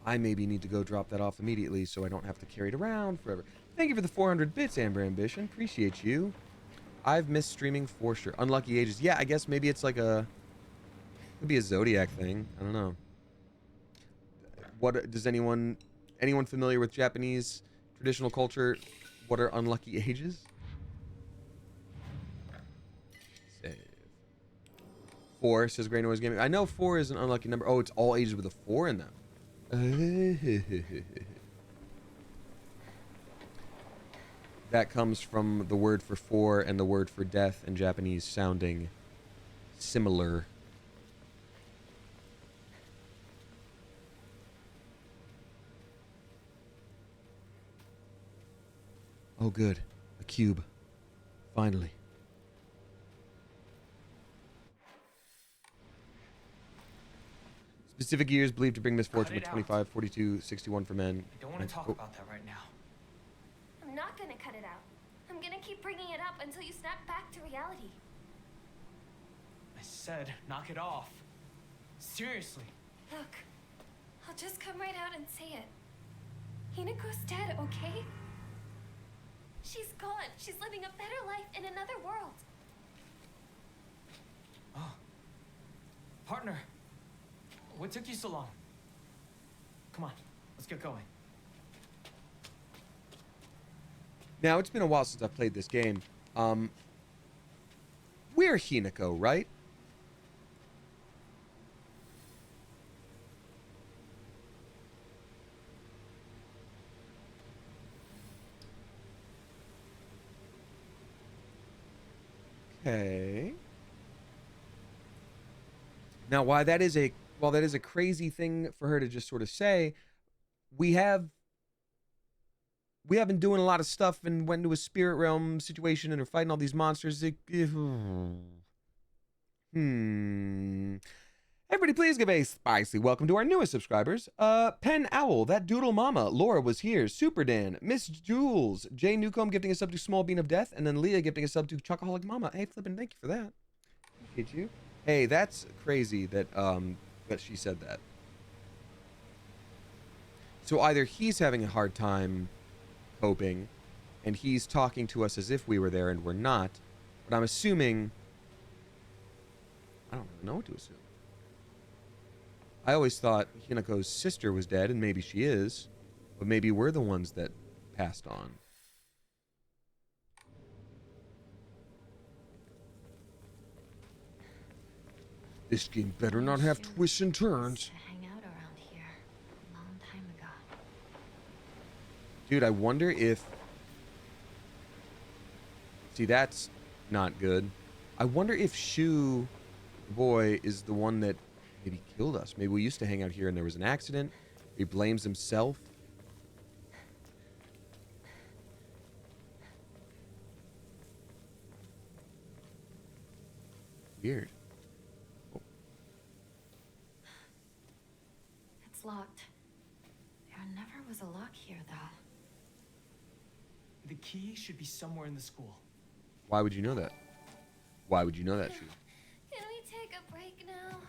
Speaker 1: I maybe need to go drop that off immediately so I don't have to carry it around forever. Thank you for the 400 bits, Amber Ambition. Appreciate you. I've missed streaming for sure. Unlucky ages. Yeah, I guess maybe it's like a... Could be a Zodiac thing. I don't know. What does anyone familiar with Japanese traditional culture? What are unlucky ages? Save. 4 says Grey Noise Gaming. I know 4 is an unlucky number. Oh, it's all ages with a 4 in them. That comes from the word for 4 and the word for death in Japanese sounding similar. Oh, good. A cube. Finally. Specific years believed to bring misfortune with 25, 42, 61 for men.
Speaker 4: I don't want to talk about that right now.
Speaker 2: I'm not gonna cut it out. I'm gonna keep bringing it up until you snap back to reality.
Speaker 4: I said, knock it off. Seriously.
Speaker 2: Look, I'll just come right out and say it. Hinako's dead, okay? She's gone. She's living a better life in another world.
Speaker 4: Oh. Partner. What took you so long? Come on, let's get going.
Speaker 1: Now, it's been a while since I've played this game. We're Hinako, right? Okay. Now, while that is a crazy thing for her to just sort of say, we have been doing a lot of stuff and went into a spirit realm situation and are fighting all these monsters. Everybody please give a spicy welcome to our newest subscribers. Pen Owl, that doodle mama, Laura was here, Super Dan, Miss Jules, Jay Newcomb gifting a sub to Small Bean of Death, and then Leah gifting a sub to Chocoholic Mama. Hey, flippin', thank you for that. Appreciate you. Hey, that's crazy that she said that. So either he's having a hard time coping, and he's talking to us as if we were there and we're not, but I'm assuming, I don't really know what to assume. I always thought Hinako's sister was dead, and maybe she is, but maybe we're the ones that passed on. This game better not have twists and turns.
Speaker 2: To hang out around here a long time ago.
Speaker 1: Dude, I wonder if... See, that's not good. I wonder if Shu, the boy, is the one that maybe killed us. Maybe we used to hang out here and there was an accident. He blames himself. Weird. Oh.
Speaker 2: It's locked. There never was a lock here, though.
Speaker 4: The key should be somewhere in the school.
Speaker 1: Why would you know that? Why would you know that, Shu?
Speaker 2: Can we take a break now?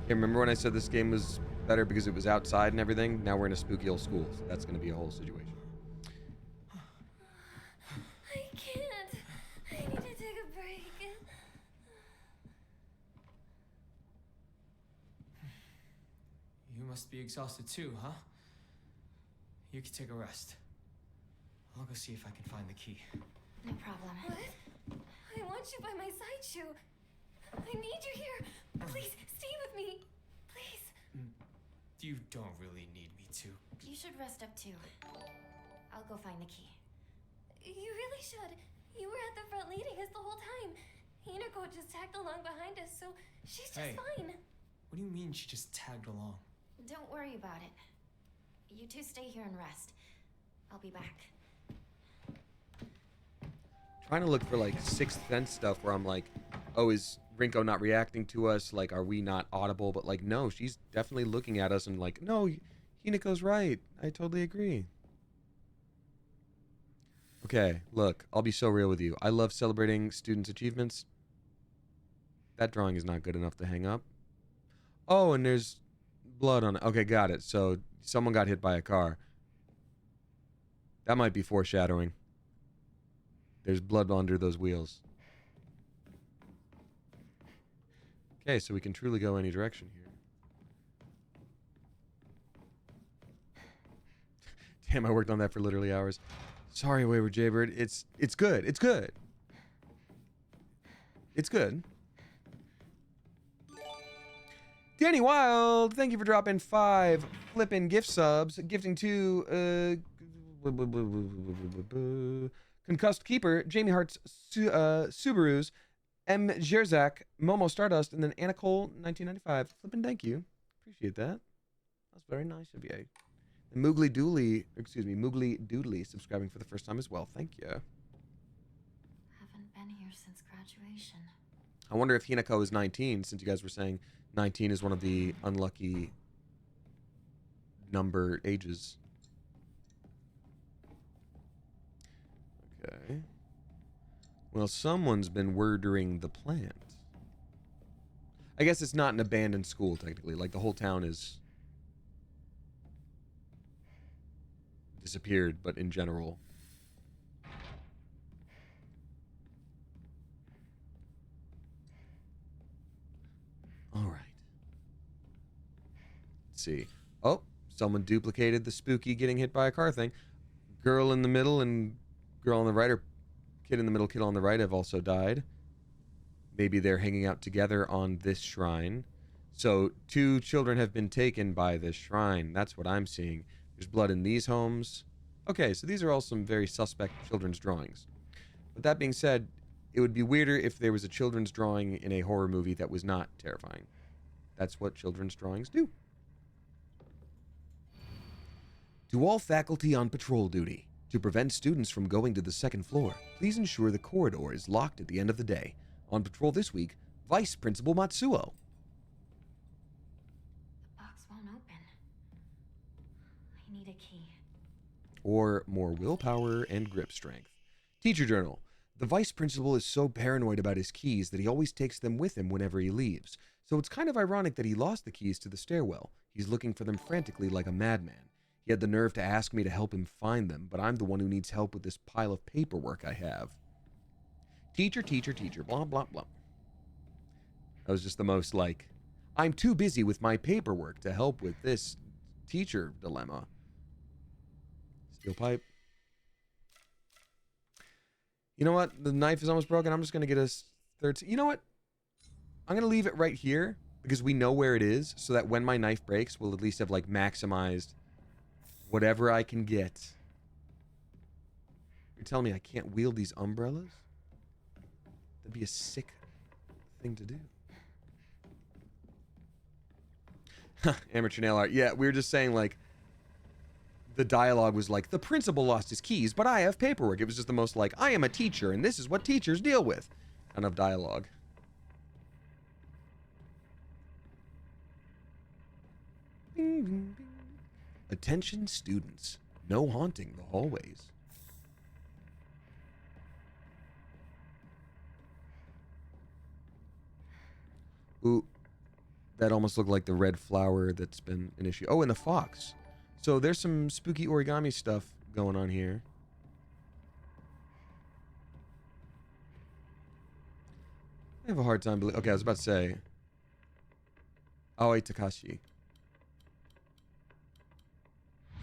Speaker 1: Yeah, remember when I said this game was better because it was outside and everything? Now we're in a spooky old school. So that's going to be a whole situation.
Speaker 2: I can't. I need to take a break.
Speaker 4: You must be exhausted too, huh? You can take a rest. I'll go see if I can find the key.
Speaker 2: No problem. What? I want you by my side, Shu. I need you here. Please, stay with me. Please.
Speaker 4: You don't really need me to.
Speaker 2: You should rest up too. I'll go find the key. You really should. You were at the front leading us the whole time. Hinako just tagged along behind us, so she's just
Speaker 4: Hey.
Speaker 2: fine.
Speaker 4: What do you mean she just tagged along?
Speaker 2: Don't worry about it. You two stay here and rest. I'll be back.
Speaker 1: Trying to look for like sixth sense stuff where I'm like, oh, is Rinko not reacting to us? Like, are we not audible? But like, no, she's definitely looking at us and like, no, Hinako's right. I totally agree. Okay, look, I'll be so real with you. I love celebrating students' achievements. That drawing is not good enough to hang up. Oh, and there's blood on it. Okay, got it. So someone got hit by a car. That might be foreshadowing. There's blood under those wheels. Okay, so we can truly go any direction here. Damn, I worked on that for literally hours. Sorry, Wayward Jaybird. It's good. It's good. It's good. Danny Wild, thank you for dropping 5 flippin' gift subs. Gifting to Concussed Keeper, Jamie Hart's Subarus, M. Jerzak, Momo Stardust, and then Anna Cole 1995. Flippin' thank you. Appreciate that. That's very nice of you. And Moogly Doodly subscribing for the first time as well. Thank you.
Speaker 2: Haven't been here since graduation.
Speaker 1: I wonder if Hinako is 19, since you guys were saying 19 is one of the unlucky number ages. Okay. Well, someone's been murdering the plant. I guess it's not an abandoned school, technically. Like, the whole town is disappeared, but in general. All right. Let's see. Oh, someone duplicated the spooky getting hit by a car thing. Girl in the middle and girl on the right, or kid in the middle, kid on the right have also died. Maybe they're hanging out together on this shrine. So 2 children have been taken by this shrine. That's what I'm seeing. There's blood in these homes. Okay, so these are all some very suspect children's drawings. But that being said, it would be weirder if there was a children's drawing in a horror movie that was not terrifying. That's what children's drawings do. To all faculty on patrol duty, to prevent students from going to the 2nd floor, please ensure the corridor is locked at the end of the day. On patrol this week, Vice Principal Matsuo.
Speaker 2: The box won't open. I need a key.
Speaker 1: Or more willpower and grip strength. Teacher journal. The vice principal is so paranoid about his keys that he always takes them with him whenever he leaves. So it's kind of ironic that he lost the keys to the stairwell. He's looking for them frantically like a madman. He had the nerve to ask me to help him find them, but I'm the one who needs help with this pile of paperwork I have. Teacher, teacher, teacher, blah, blah, blah. That was just the most like, I'm too busy with my paperwork to help with this teacher dilemma. Steel pipe. You know what? The knife is almost broken. I'm just going to get a third. You know what? I'm going to leave it right here because we know where it is so that when my knife breaks, we'll at least have like maximized whatever I can get. You're telling me I can't wield these umbrellas? That'd be a sick thing to do. Amateur nail art. Yeah, we were just saying like the dialogue was like, the principal lost his keys, but I have paperwork. It was just the most like, I am a teacher, and this is what teachers deal with kind of dialogue. Bing, bing, bing. Attention students. No haunting the hallways. Ooh, that almost looked like the red flower that's been an issue. Oh, and the fox. So there's some spooky origami stuff going on here. I have a hard time believing. Okay, I was about to say. Aoi Takashi.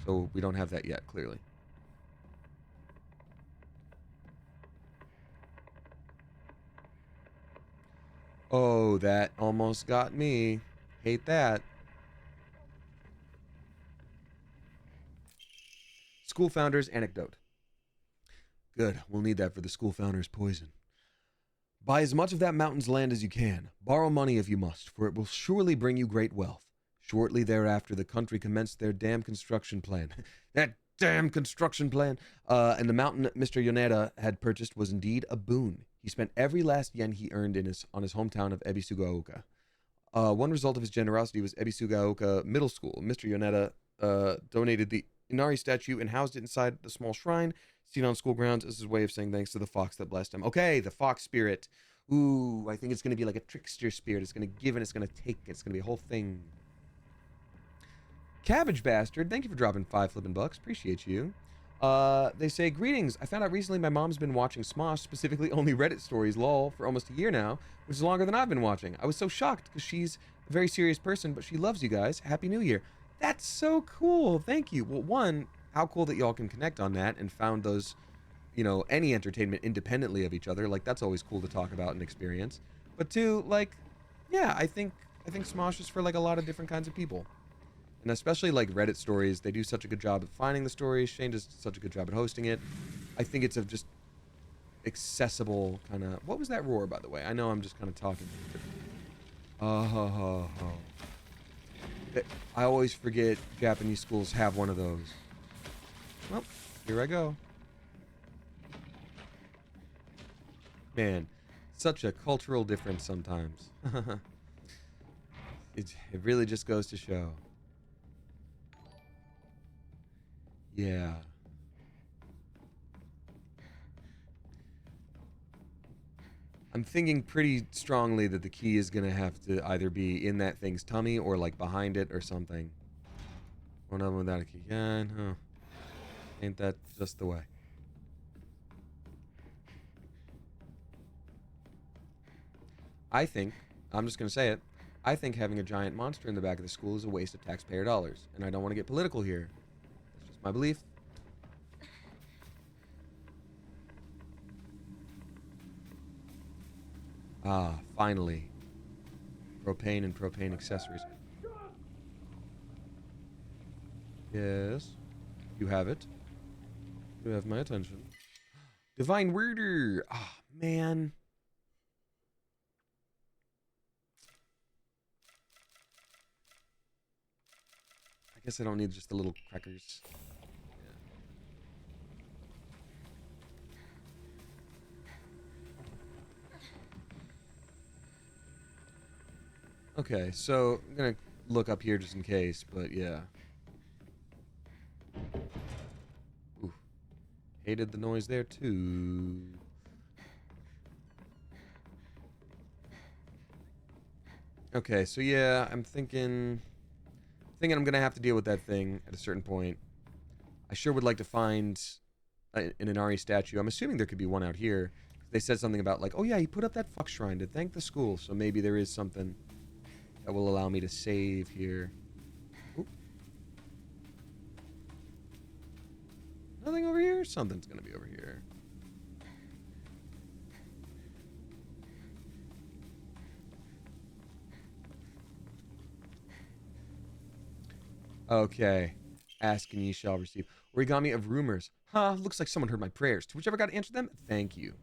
Speaker 1: So we don't have that yet, clearly. Oh, that almost got me. Hate that. School founder's anecdote. Good. We'll need that for the school founder's poison. Buy as much of that mountain's land as you can. Borrow money if you must, for it will surely bring you great wealth. Shortly thereafter, the country commenced their damn construction plan. That damn construction plan! And the mountain Mr. Yoneda had purchased was indeed a boon. He spent every last yen he earned on his hometown of Ebisugaoka. One result of his generosity was Ebisugaoka Middle School. Mr. Yoneda donated the Inari statue and housed it inside the small shrine seen on school grounds as his way of saying thanks to the fox that blessed him. Okay, the fox spirit. Ooh, I think it's going to be like a trickster spirit. It's going to give and it's going to take. It's going to be a whole thing. Cabbage Bastard, thank you for dropping 5 flippin' bucks. Appreciate you. They say, greetings. I found out recently my mom's been watching Smosh, specifically only Reddit stories, lol, for almost a year now, which is longer than I've been watching. I was so shocked because she's a very serious person, but she loves you guys. Happy New Year. That's so cool. Thank you. Well, one, how cool that y'all can connect on that and found those, you know, any entertainment independently of each other. Like, that's always cool to talk about and experience. But two, like, yeah, I think Smosh is for, like, a lot of different kinds of people. And especially, like, Reddit stories, they do such a good job at finding the stories. Shane does such a good job at hosting it. I think it's a just accessible kind of... What was that roar, by the way? I know I'm just kind of talking. I always forget Japanese schools have one of those. Well, here I go. Man, such a cultural difference sometimes. It really just goes to show. Yeah. I'm thinking pretty strongly that the key is going to have to either be in that thing's tummy or like behind it or something. One of them without a key. Yeah, no. Ain't that just the way? I think, I'm just going to say it, I think having a giant monster in the back of the school is a waste of taxpayer dollars. And I don't want to get political here. That's just my belief. Ah, finally. Propane and propane accessories. Yes. You have it. You have my attention. Divine Weirder. Ah, man. I guess I don't need just the little crackers. Okay, so I'm gonna look up here just in case, but yeah. Ooh. Hated the noise there too. Okay, so yeah, I'm thinking I'm gonna have to deal with that thing at a certain point. I sure would like to find an Inari statue. I'm assuming there could be one out here. They said something about like, oh yeah, he put up that fuck shrine to thank the school, so maybe there is something that will allow me to save here. Oop. Nothing over here? Something's gonna be over here. Okay. Ask and ye shall receive. Origami of rumors. Huh, looks like someone heard my prayers. To whichever got to answer them, thank you.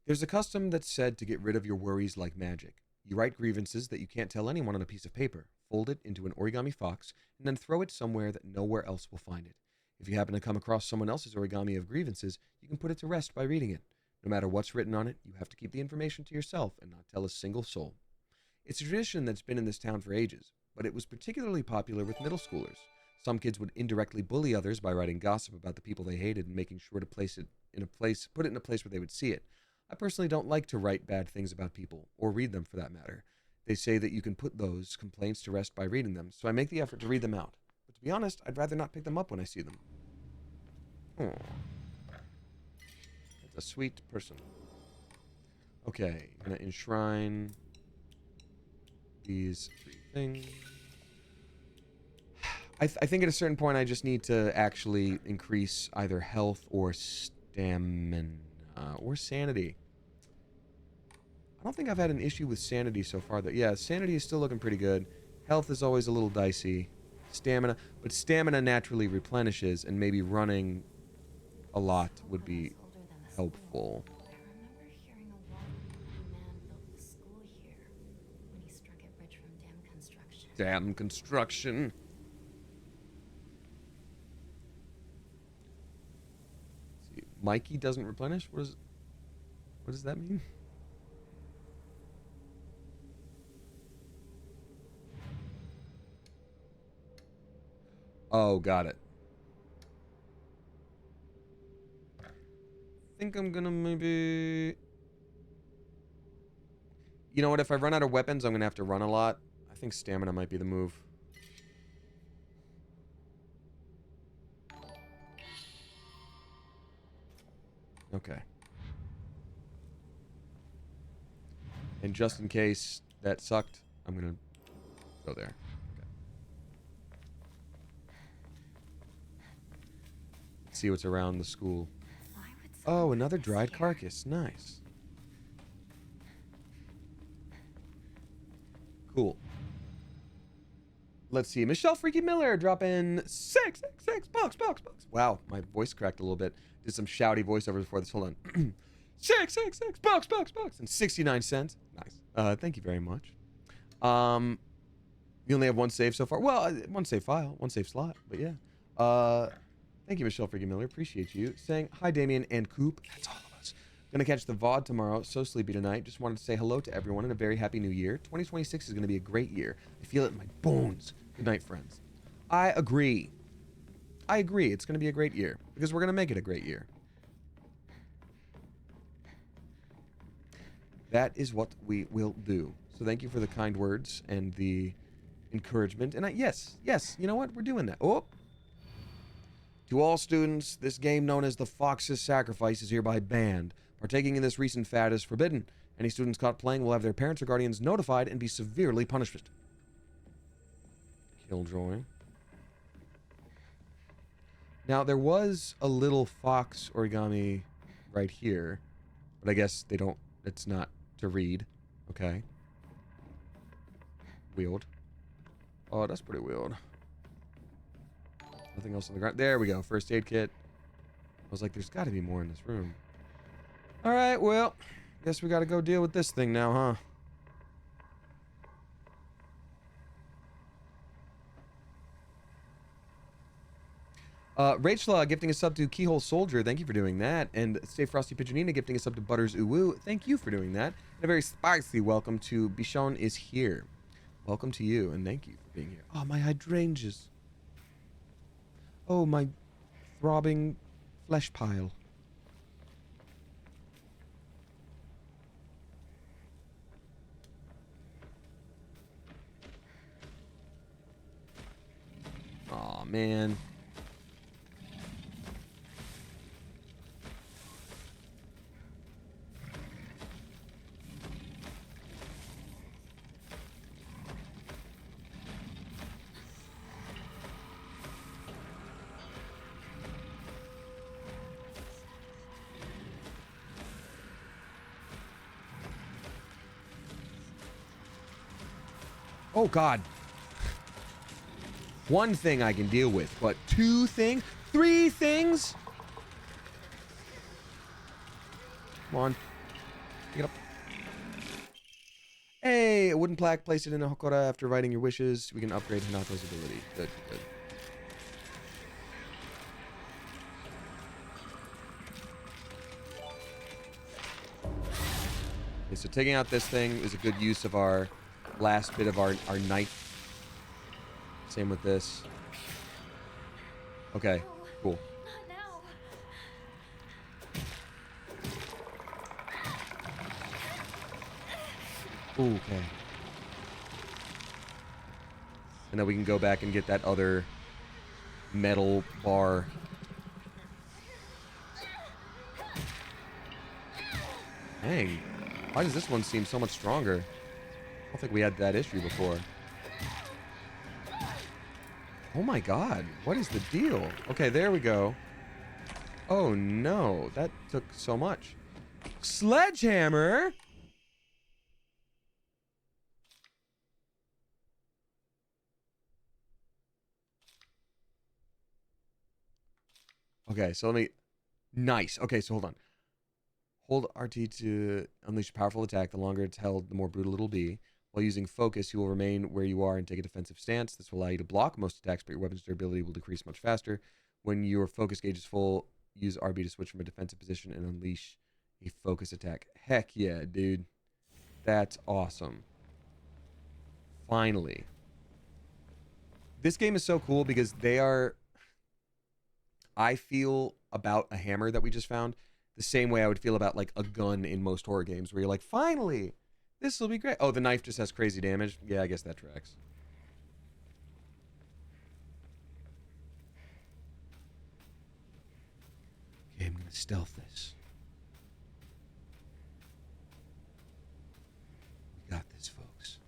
Speaker 1: There's a custom that's said to get rid of your worries like magic. You write grievances that you can't tell anyone on a piece of paper, fold it into an origami fox, and then throw it somewhere that nowhere else will find it. If you happen to come across someone else's origami of grievances, you can put it to rest by reading it. No matter what's written on it, you have to keep the information to yourself and not tell a single soul. It's a tradition that's been in this town for ages, but it was particularly popular with middle schoolers. Some kids would indirectly bully others by writing gossip about the people they hated and making sure to put it in a place where they would see it. I personally don't like to write bad things about people, or read them for that matter. They say that you can put those complaints to rest by reading them, so I make the effort to read them out. But to be honest, I'd rather not pick them up when I see them. Oh, that's a sweet person. Okay, I'm gonna enshrine these 3 things. I think at a certain point I just need to actually increase either health or stamina or sanity. I don't think I've had an issue with sanity so far. Yeah, sanity is still looking pretty good. Health is always a little dicey. Stamina, but stamina naturally replenishes, and maybe running a lot would be helpful.
Speaker 2: I remember hearing a Walden man built the school here when he struck it rich from dam construction.
Speaker 1: Dam construction. Let's see, Mikey doesn't replenish? What does that mean? Oh, got it. I think I'm gonna maybe... You know what? If I run out of weapons, I'm gonna have to run a lot. I think stamina might be the move. Okay. And just in case that sucked, I'm gonna go there. Okay. Let's see what's around the school. Oh, another dried carcass. Nice. Cool. Let's see. Michelle Freaky Miller dropping 666 bucks. Wow, my voice cracked a little bit. Did some shouty voiceovers before this. Hold on. 666 bucks and 69 cents. Nice. Thank you very much. You only have one save so far. Well, one save file, one save slot. But yeah. Thank you, Michelle Freaky Miller. Appreciate you. Saying hi, Damien and Coop. That's all of us. Gonna catch the VOD tomorrow. So sleepy tonight. Just wanted to say hello to everyone and a very happy new year. 2026 is gonna be a great year. I feel it in my bones. Good night, friends. I agree. It's gonna be a great year because we're gonna make it a great year. That is what we will do. So thank you for the kind words and the encouragement. And yes, you know what? We're doing that. Oh. To all students, this game known as the Fox's Sacrifice is hereby banned. Partaking in this recent fad is forbidden. Any students caught playing will have their parents or guardians notified and be severely punished. Killjoy. Now, there was a little fox origami right here, but I guess they don't, it's not to read. Okay. Weird. Oh, that's pretty weird. Nothing else on the ground. There we go. First aid kit. I was like, there's got to be more in this room. All right, well, guess we got to go deal with this thing now, huh? Rachel gifting a sub to Keyhole Soldier. Thank you for doing that. And Stay Frosty Pigeonina gifting a sub to Butters Uwu. Thank you for doing that. And a very spicy welcome to Bichon is here. Welcome to you, and thank you for being here. Oh, my hydrangeas. Oh, my throbbing flesh pile. Aw, man. Oh, God. One thing I can deal with, but two things? Three things? Come on. Get up. Hey, a wooden plaque. Place it in a Hokora after writing your wishes. We can upgrade Hanako's ability. Good, good. Okay, so taking out this thing is a good use of our last bit of our knife. Same with this. Okay, cool.
Speaker 2: Not now.
Speaker 1: Ooh, okay. And then we can go back and get that other metal bar. Dang. Why does this one seem so much stronger? I don't think we had that issue before. Oh my God, what is the deal? Okay, there we go. Oh no, that took so much. Sledgehammer? Okay, so let me... Nice. Okay, so hold on. Hold RT to unleash a powerful attack. The longer it's held, the more brutal it'll be. While using focus, you will remain where you are and take a defensive stance. This will allow you to block most attacks, but your weapon's durability will decrease much faster. When your focus gauge is full, use RB to switch from a defensive position and unleash a focus attack. Heck yeah, dude. That's awesome. Finally. This game is so cool because they are... I feel about a hammer that we just found the same way I would feel about like a gun in most horror games, where you're like, finally, this will be great. Oh, the knife just has crazy damage. Yeah, I guess that tracks. Okay, I'm gonna stealth this. We got this, folks.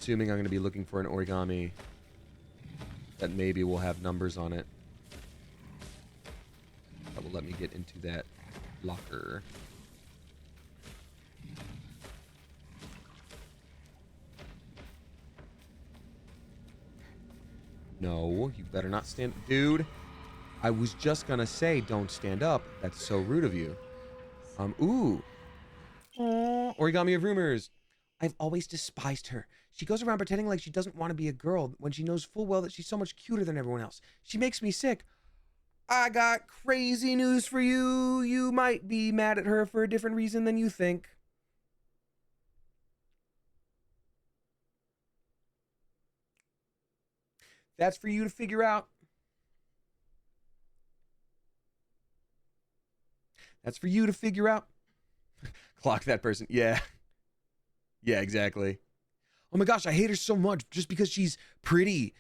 Speaker 1: Assuming I'm going to be looking for an origami that maybe will have numbers on it. That will let me get into that locker. No, you better not stand... Dude, I was just going to say don't stand up. That's so rude of you. Ooh. Aww, origami of rumors. I've always despised her. She goes around pretending like she doesn't want to be a girl when she knows full well that she's so much cuter than everyone else. She makes me sick. I got crazy news for you. You might be mad at her for a different reason than you think. That's for you to figure out. That's for you to figure out. Clock that person. Yeah. Yeah, exactly. Oh my gosh, I hate her so much just because she's pretty.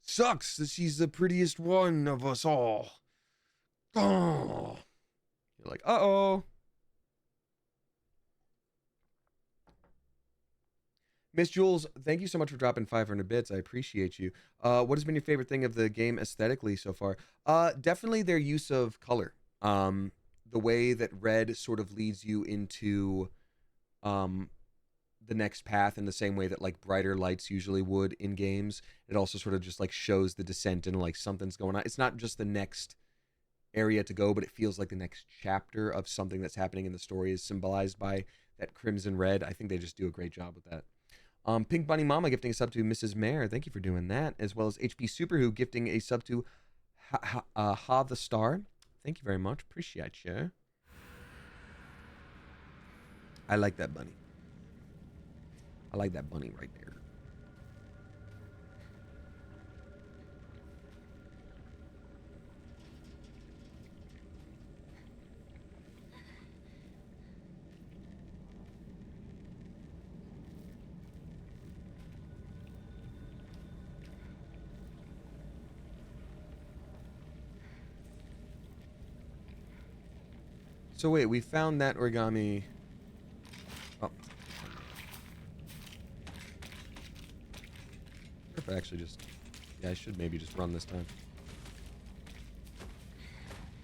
Speaker 1: Sucks that she's the prettiest one of us all. Oh. You're like, uh-oh. Miss Jules, thank you so much for dropping 500 bits. I appreciate you. What has been your favorite thing of the game aesthetically so far? Definitely their use of color. The way that red sort of leads you into the next path in the same way that like brighter lights usually would in games. It also sort of just like shows the descent and like something's going on. It's not just the next area to go, but it feels like the next chapter of something that's happening in the story is symbolized by that crimson red. I think they just do a great job with that. Pink Bunny Mama gifting a sub to Mrs. Mayor. Thank you for doing that. As well as HP Superwho gifting a sub to Ha the Star. Thank you very much. Appreciate you. I like that bunny. I like that bunny right there. So wait, we found that origami. Oh. If I actually just... Yeah, I should maybe just run this time.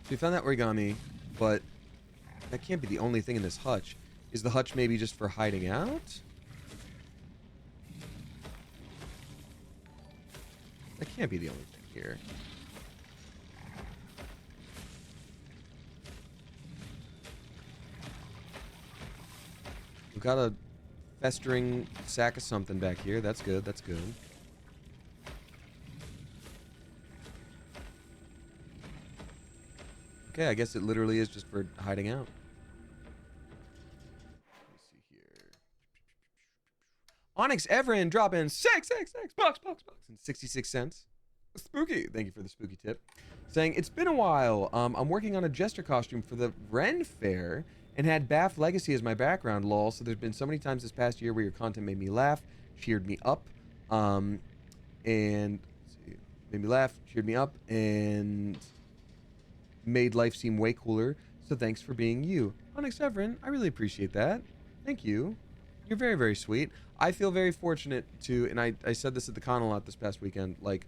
Speaker 1: So we found that origami, but that can't be the only thing in this hutch. Is the hutch maybe just for hiding out? That can't be the only thing here. We've got a festering sack of something back here. That's good. That's good. Okay, I guess it literally is just for hiding out. Let me see here. Onyx Everin dropping 666 bucks and 66 cents. Spooky. Thank you for the spooky tip. Saying, it's been a while. I'm working on a jester costume for the Ren Fair and had Bath Legacy as my background, lol. So there's been so many times this past year where your content made me laugh, cheered me up, and made me laugh, cheered me up, and made life seem way cooler. So thanks for being you. Onyx Everin, I really appreciate that. Thank you. You're very, very sweet. I feel very fortunate to, and I said this at the con a lot this past weekend, like,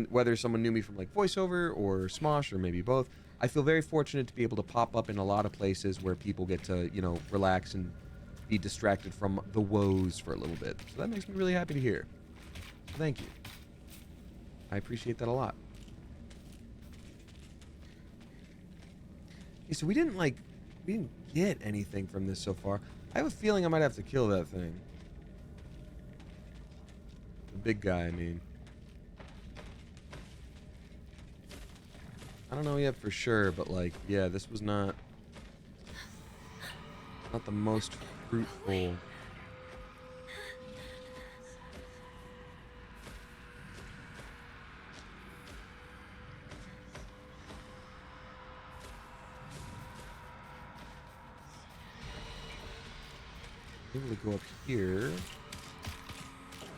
Speaker 1: whether someone knew me from like voiceover or Smosh or maybe both, I feel very fortunate to be able to pop up in a lot of places where people get to, you know, relax and be distracted from the woes for a little bit. So that makes me really happy to hear. So thank you. I appreciate that a lot. Okay, so we didn't get anything from this so far. I have a feeling I might have to kill that thing. The big guy, I mean. I don't know yet for sure, but like, yeah, this was not the most fruitful. Able to go up here.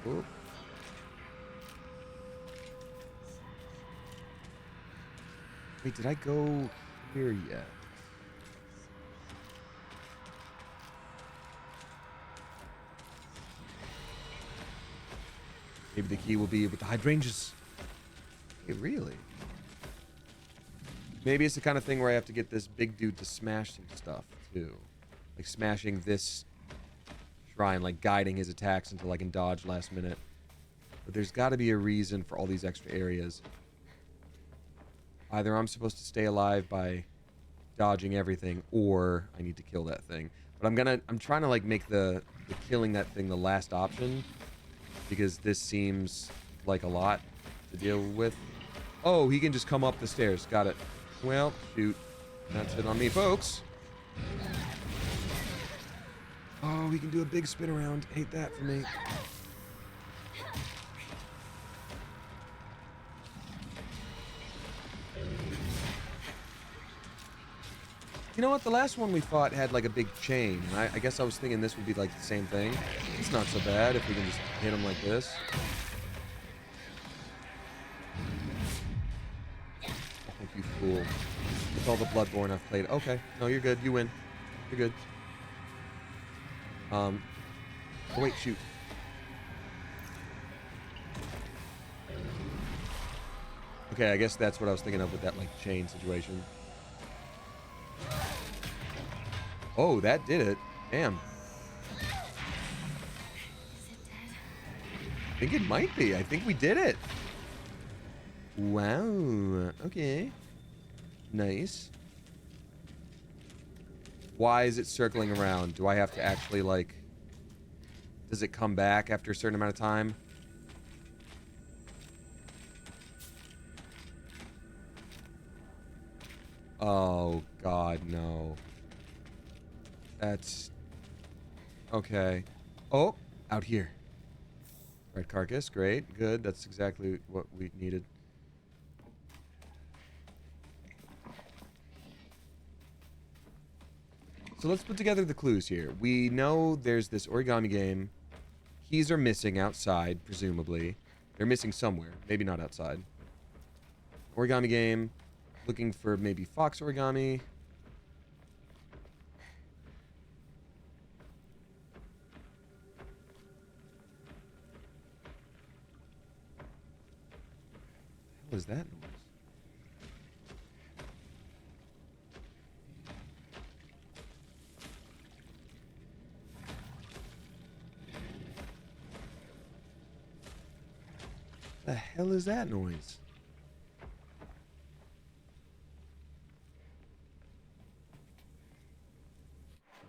Speaker 1: Oh. Wait, did I go here yet? Maybe the key will be with the hydrangeas. Hey, really? Maybe it's the kind of thing where I have to get this big dude to smash some stuff, too. Like smashing this shrine, like guiding his attacks until I can dodge last minute. But there's got to be a reason for all these extra areas. Either I'm supposed to stay alive by dodging everything, or I need to kill that thing. But I'm trying to like make the killing that thing the last option, because this seems like a lot to deal with. Oh, he can just come up the stairs. Got it. Well, shoot. That's it on me, folks. Oh, he can do a big spin around. Hate that for me. You know what? The last one we fought had like a big chain. And I guess I was thinking this would be like the same thing. It's not so bad if we can just hit him like this. Oh, you fool. With all the Bloodborne I've played. Okay. No, you're good. You win. You're good. Oh, wait, shoot. Okay, I guess that's what I was thinking of with that, like, chain situation. Oh, that did it. Damn.
Speaker 2: Is it dead?
Speaker 1: I think it might be. I think we did it. Wow. Okay. Nice. Why is it circling around? Do I have to actually, like... Does it come back after a certain amount of time? Oh, God, no. That's... Okay. Oh, out here. Red carcass, great, good. That's exactly what we needed. So let's put together the clues here. We know there's this origami game. Keys are missing outside, presumably. They're missing somewhere. Maybe not outside. Origami game. Looking for maybe fox origami. What was that noise? The hell is that noise?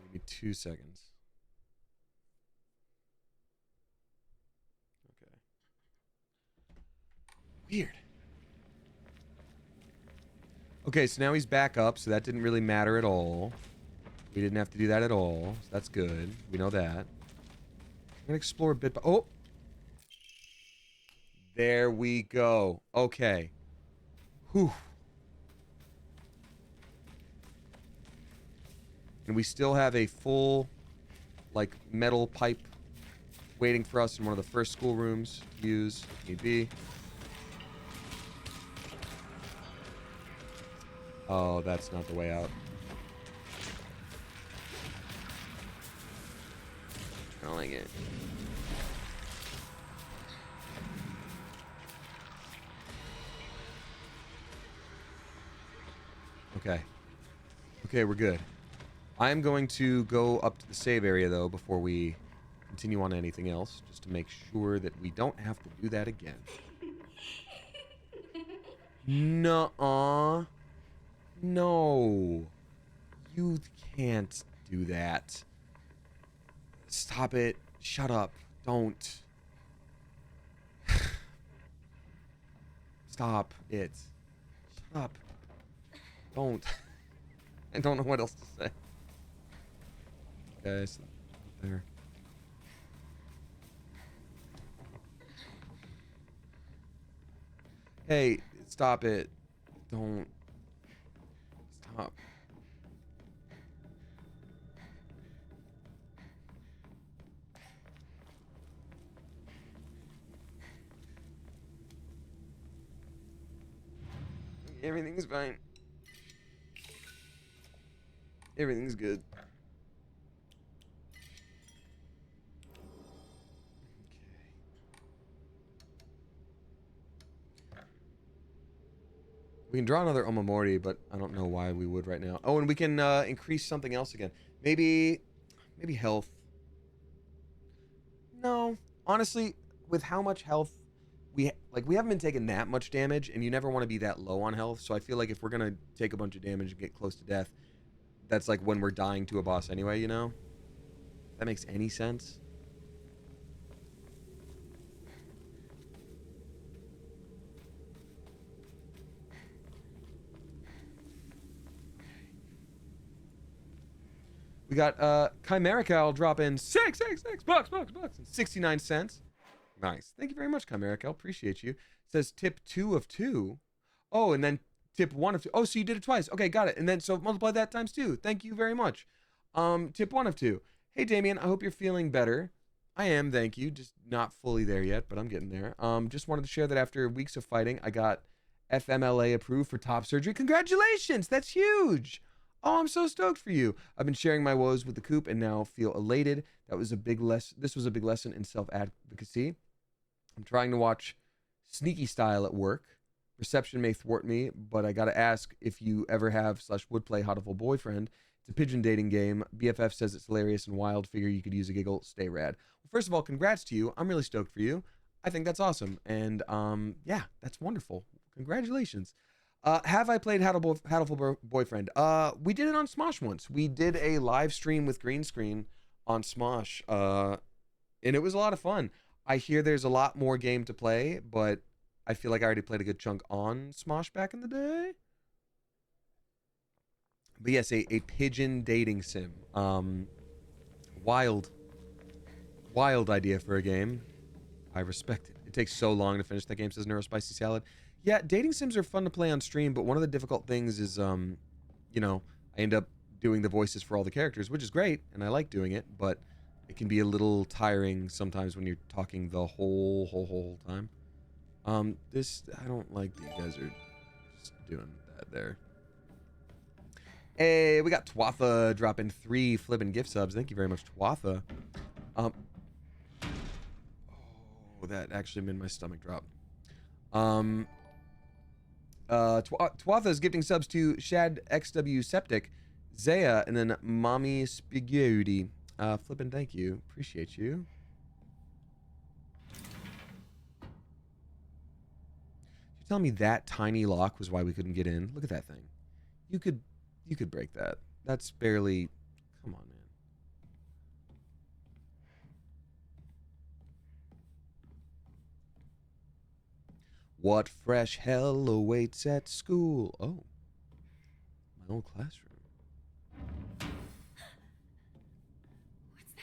Speaker 1: Give me 2 seconds. Okay. Weird. Okay, so now he's back up, so that didn't really matter at all. We didn't have to do that at all, so that's good. We know that. I'm gonna explore a bit, but oh! There we go. Okay. Whew. And we still have a full, like, metal pipe waiting for us in one of the first schoolrooms to use, if need be. Oh, that's not the way out. I don't like it. Okay. Okay, we're good. I'm going to go up to the save area, though, before we continue on to anything else, just to make sure that we don't have to do that again. Nuh-uh. No. You can't do that. Stop it. Shut up. Don't. Stop it. Shut up. Don't. I don't know what else to say. Okay, so there. Hey, stop it. Don't. Stop. Everything's fine. Everything's good. We can draw another Omamori, but I don't know why we would right now. Oh, and we can increase something else again. Maybe health. No, honestly, with how much health we haven't been taking that much damage, and you never want to be that low on health. So I feel like if we're gonna take a bunch of damage and get close to death, that's like when we're dying to a boss anyway. You know? If that makes any sense? We got Chimerica. I'll drop in $6 and 69 cents. Nice. Thank you very much, Chimerica. Appreciate you. It says tip 2 of 2. Oh, and then tip 1 of 2. Oh, so you did it twice. Okay, got it. And then so multiply that times 2. Thank you very much. Tip 1 of 2. Hey, Damien, I hope you're feeling better. I am, thank you. Just not fully there yet, but I'm getting there. Just wanted to share that after weeks of fighting, I got FMLA approved for top surgery. Congratulations! That's huge! Oh, I'm so stoked for you. I've been sharing my woes with the coop and now feel elated. This was a big lesson in self-advocacy. I'm trying to watch Sneaky Style at work. Reception may thwart me, but I gotta ask if you ever have / would play Hotful Boyfriend. It's a pigeon dating game. BFF says it's hilarious and wild. Figure you could use a giggle. Stay rad. Well, first of all, congrats to you. I'm really stoked for you. I think that's awesome. And yeah, that's wonderful. Congratulations. Have I played Hotful Boyfriend? We did it on Smosh once. We did a live stream with green screen on Smosh. And it was a lot of fun. I hear there's a lot more game to play, but I feel like I already played a good chunk on Smosh back in the day. But yes, a pigeon dating sim. Wild idea for a game. I respect it. It takes so long to finish that game, says Neurospicy Salad. Yeah, dating sims are fun to play on stream, but one of the difficult things is, you know, I end up doing the voices for all the characters, which is great, and I like doing it, but it can be a little tiring sometimes when you're talking the whole time. I don't like that you guys are just doing that there. Hey, we got Twatha dropping 3 flipping gift subs. Thank you very much, Twatha. Oh, that actually made my stomach drop. Twatha is gifting subs to Shad XW Septic, Zaya, and then Mommy Spaghetti. Flippin' thank you. Appreciate you. You tell me that tiny lock was why we couldn't get in? Look at that thing. You could break that. That's barely. Come on, man. What fresh hell awaits at school? Oh, my old classroom.
Speaker 2: What's that?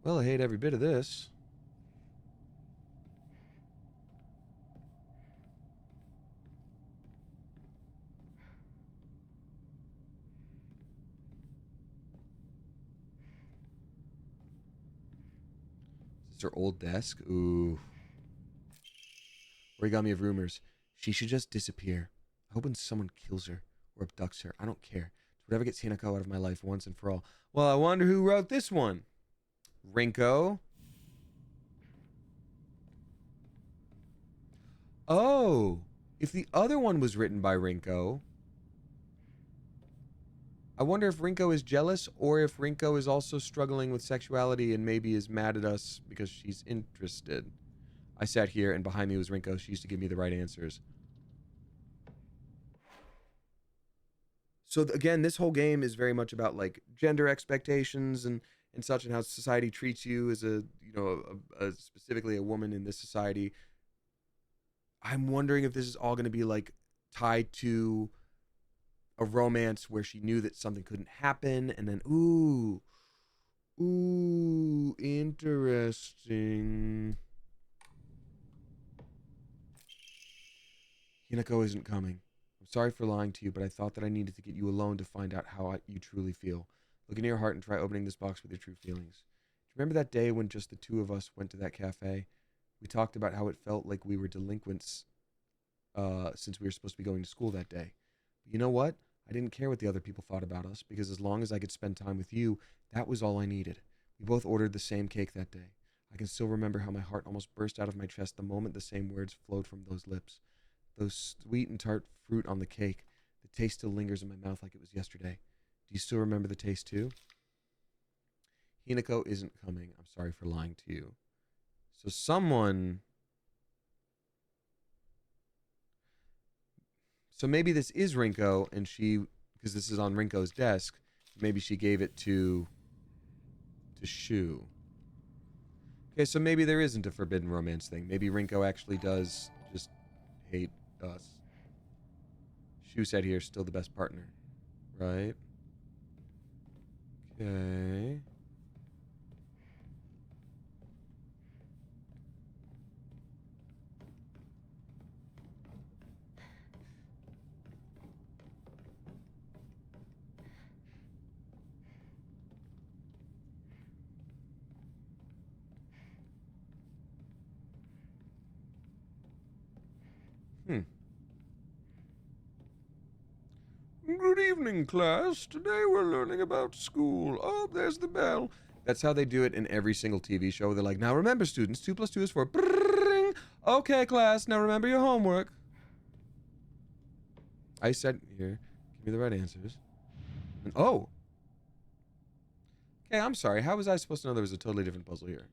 Speaker 1: Well, I hate every bit of this. Is her old desk? Ooh. Origami of rumors. She should just disappear. I hope when someone kills her or abducts her, I don't care. It's whatever gets Hinako out of my life once and for all. Well, I wonder who wrote this one. Rinko. Oh, if the other one was written by Rinko, I wonder if Rinko is jealous or if Rinko is also struggling with sexuality and maybe is mad at us because she's interested. I sat here and behind me was Rinko. She used to give me the right answers. So again, this whole game is very much about like gender expectations and such, and how society treats you as a, you know, specifically a woman in this society. I'm wondering if this is all going to be like tied to a romance where she knew that something couldn't happen, and then ooh, interesting. Hinako isn't coming. I'm sorry for lying to you, but I thought that I needed to get you alone to find out how you truly feel. Look into your heart and try opening this box with your true feelings. Do you remember that day when just the two of us went to that cafe? We talked about how it felt like we were delinquents since we were supposed to be going to school that day. But you know what? I didn't care what the other people thought about us, because as long as I could spend time with you, that was all I needed. We both ordered the same cake that day. I can still remember how my heart almost burst out of my chest the moment the same words flowed from those lips. Those sweet and tart fruit on the cake. The taste still lingers in my mouth like it was yesterday. Do you still remember the taste too? Hinako isn't coming. I'm sorry for lying to you. So someone... So maybe this is Rinko, and she, because this is on Rinko's desk, maybe she gave it to Shu. Okay, so maybe there isn't a forbidden romance thing. Maybe Rinko actually does just hate us. Shu said here, still the best partner. Right? Okay. Hmm. Good evening, class. Today we're learning about school. Oh, there's the bell. That's how they do it in every single TV show. They're like, now remember, students, 2 plus 2 is 4. Brrrring. Okay, class, now remember your homework. I said, here, give me the right answers. And, oh. Okay, I'm sorry. How was I supposed to know there was a totally different puzzle here?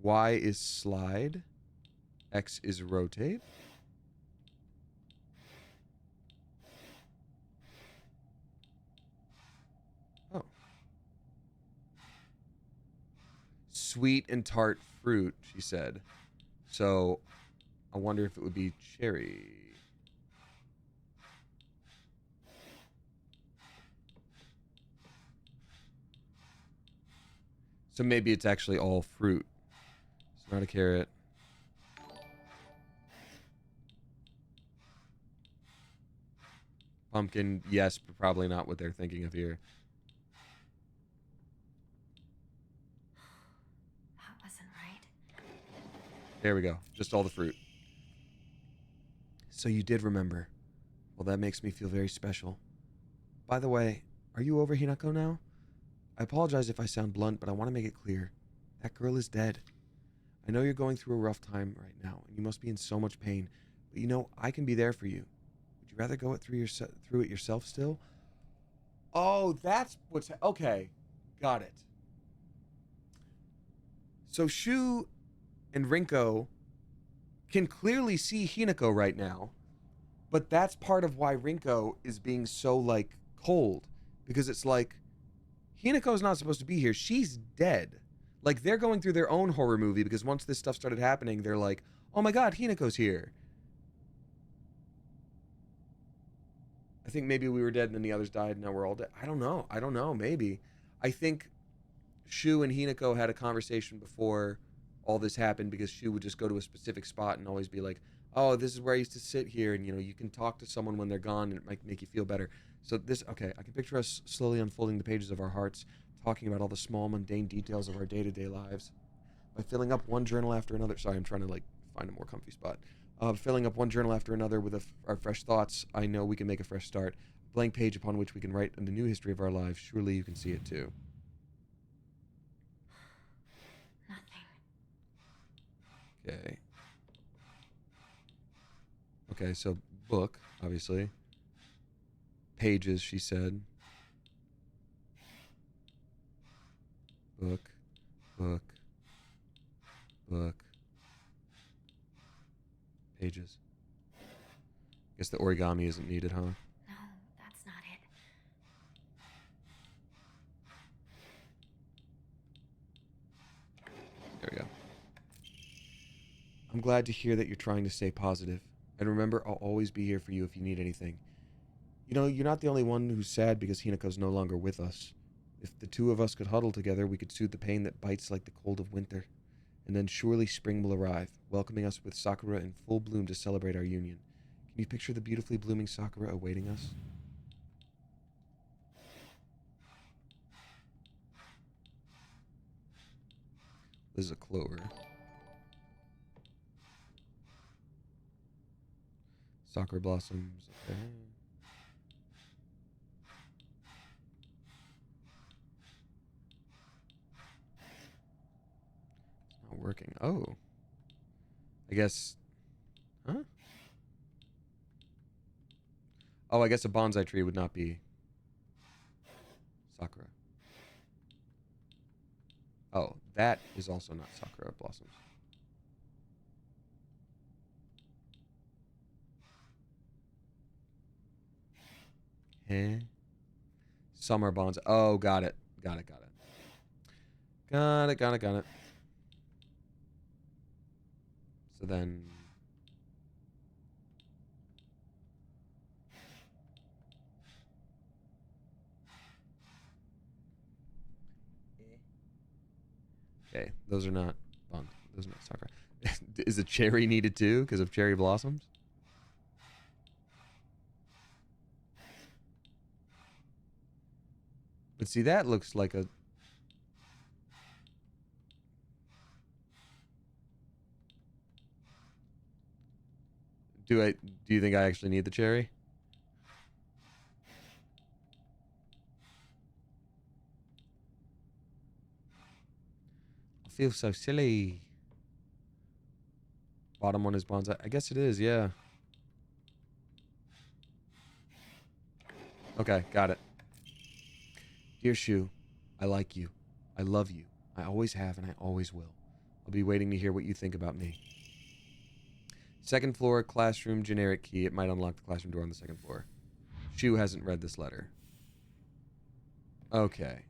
Speaker 1: Y is slide. X is rotate. Oh. Sweet and tart fruit, she said. So, I wonder if it would be cherry. So maybe it's actually all fruit. It's not a carrot. Pumpkin, yes, but probably not what they're thinking of here.
Speaker 2: That wasn't right.
Speaker 1: There we go. Just all the fruit. So you did remember. Well, that makes me feel very special. By the way, are you over Hinako now? I apologize if I sound blunt, but I want to make it clear. That girl is dead. I know you're going through a rough time right now, and you must be in so much pain. But you know, I can be there for you. Would you rather go through it yourself still? Oh, that's what's... Okay. Got it. So Shu and Rinko can clearly see Hinako right now, but that's part of why Rinko is being so, like, cold. Because it's like, Hinako's not supposed to be here. She's dead. Like, they're going through their own horror movie because once this stuff started happening, they're like, oh my god, Hinako's here. I think maybe we were dead and then the others died and now we're all dead. I don't know. Maybe. I think Shu and Hinako had a conversation before all this happened because Shu would just go to a specific spot and always be like, oh, this is where I used to sit here, and, you know, you can talk to someone when they're gone and it might make you feel better. So this, okay, I can picture us slowly unfolding the pages of our hearts, talking about all the small, mundane details of our day-to-day lives. By filling up one journal after another, sorry, I'm trying to, like, find a more comfy spot. Filling up one journal after another with our fresh thoughts, I know we can make a fresh start. A blank page upon which we can write the new history of our lives. Surely you can see it too.
Speaker 2: Nothing.
Speaker 1: Okay. Okay, so book, obviously. Pages, she said. Book. Pages. Guess the origami isn't needed, huh?
Speaker 2: No, that's not it.
Speaker 1: There we go. I'm glad to hear that you're trying to stay positive. And remember, I'll always be here for you if you need anything. You know, you're not the only one who's sad because Hinako's no longer with us. If the two of us could huddle together, we could soothe the pain that bites like the cold of winter. And then surely spring will arrive, welcoming us with sakura in full bloom to celebrate our union. Can you picture the beautifully blooming sakura awaiting us? This is a clover. Sakura blossoms. Okay. It's not working. Oh. I guess... Huh? Oh, I guess a bonsai tree would not be sakura. Oh, that is also not sakura blossoms. Eh? Summer bonsai. Oh, got it. Got it. So then... Okay, those are not those are not sakura. Is a cherry needed too because of cherry blossoms? But see, that looks like a... Do you think I actually need the cherry? I feel so silly. Bottom one is bonsai. I guess it is, yeah. Okay, got it. Dear Shu, I like you. I love you. I always have and I always will. I'll be waiting to hear what you think about me. Second floor, classroom, generic key. It might unlock the classroom door on the second floor. Shu hasn't read this letter. Okay.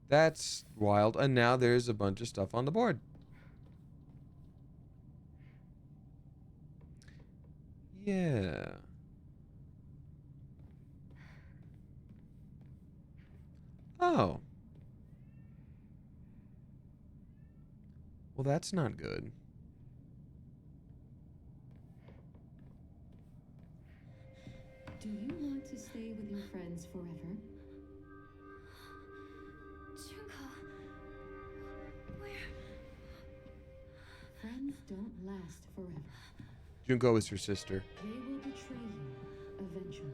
Speaker 1: That's wild. And now there's a bunch of stuff on the board. Yeah. Oh. Well, that's not good.
Speaker 5: Do you want to stay with your friends forever?
Speaker 2: Junko, where?
Speaker 5: Friends don't last forever.
Speaker 1: Junko is her sister.
Speaker 5: They will betray you eventually.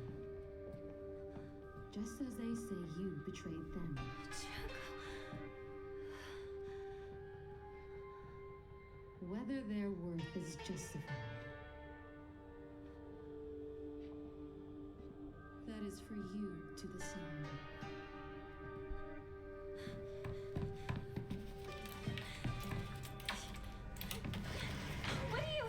Speaker 5: Just as they say you betrayed them.
Speaker 2: Junko.
Speaker 5: Whether their worth is justified. That is for you to decide.
Speaker 2: What are you?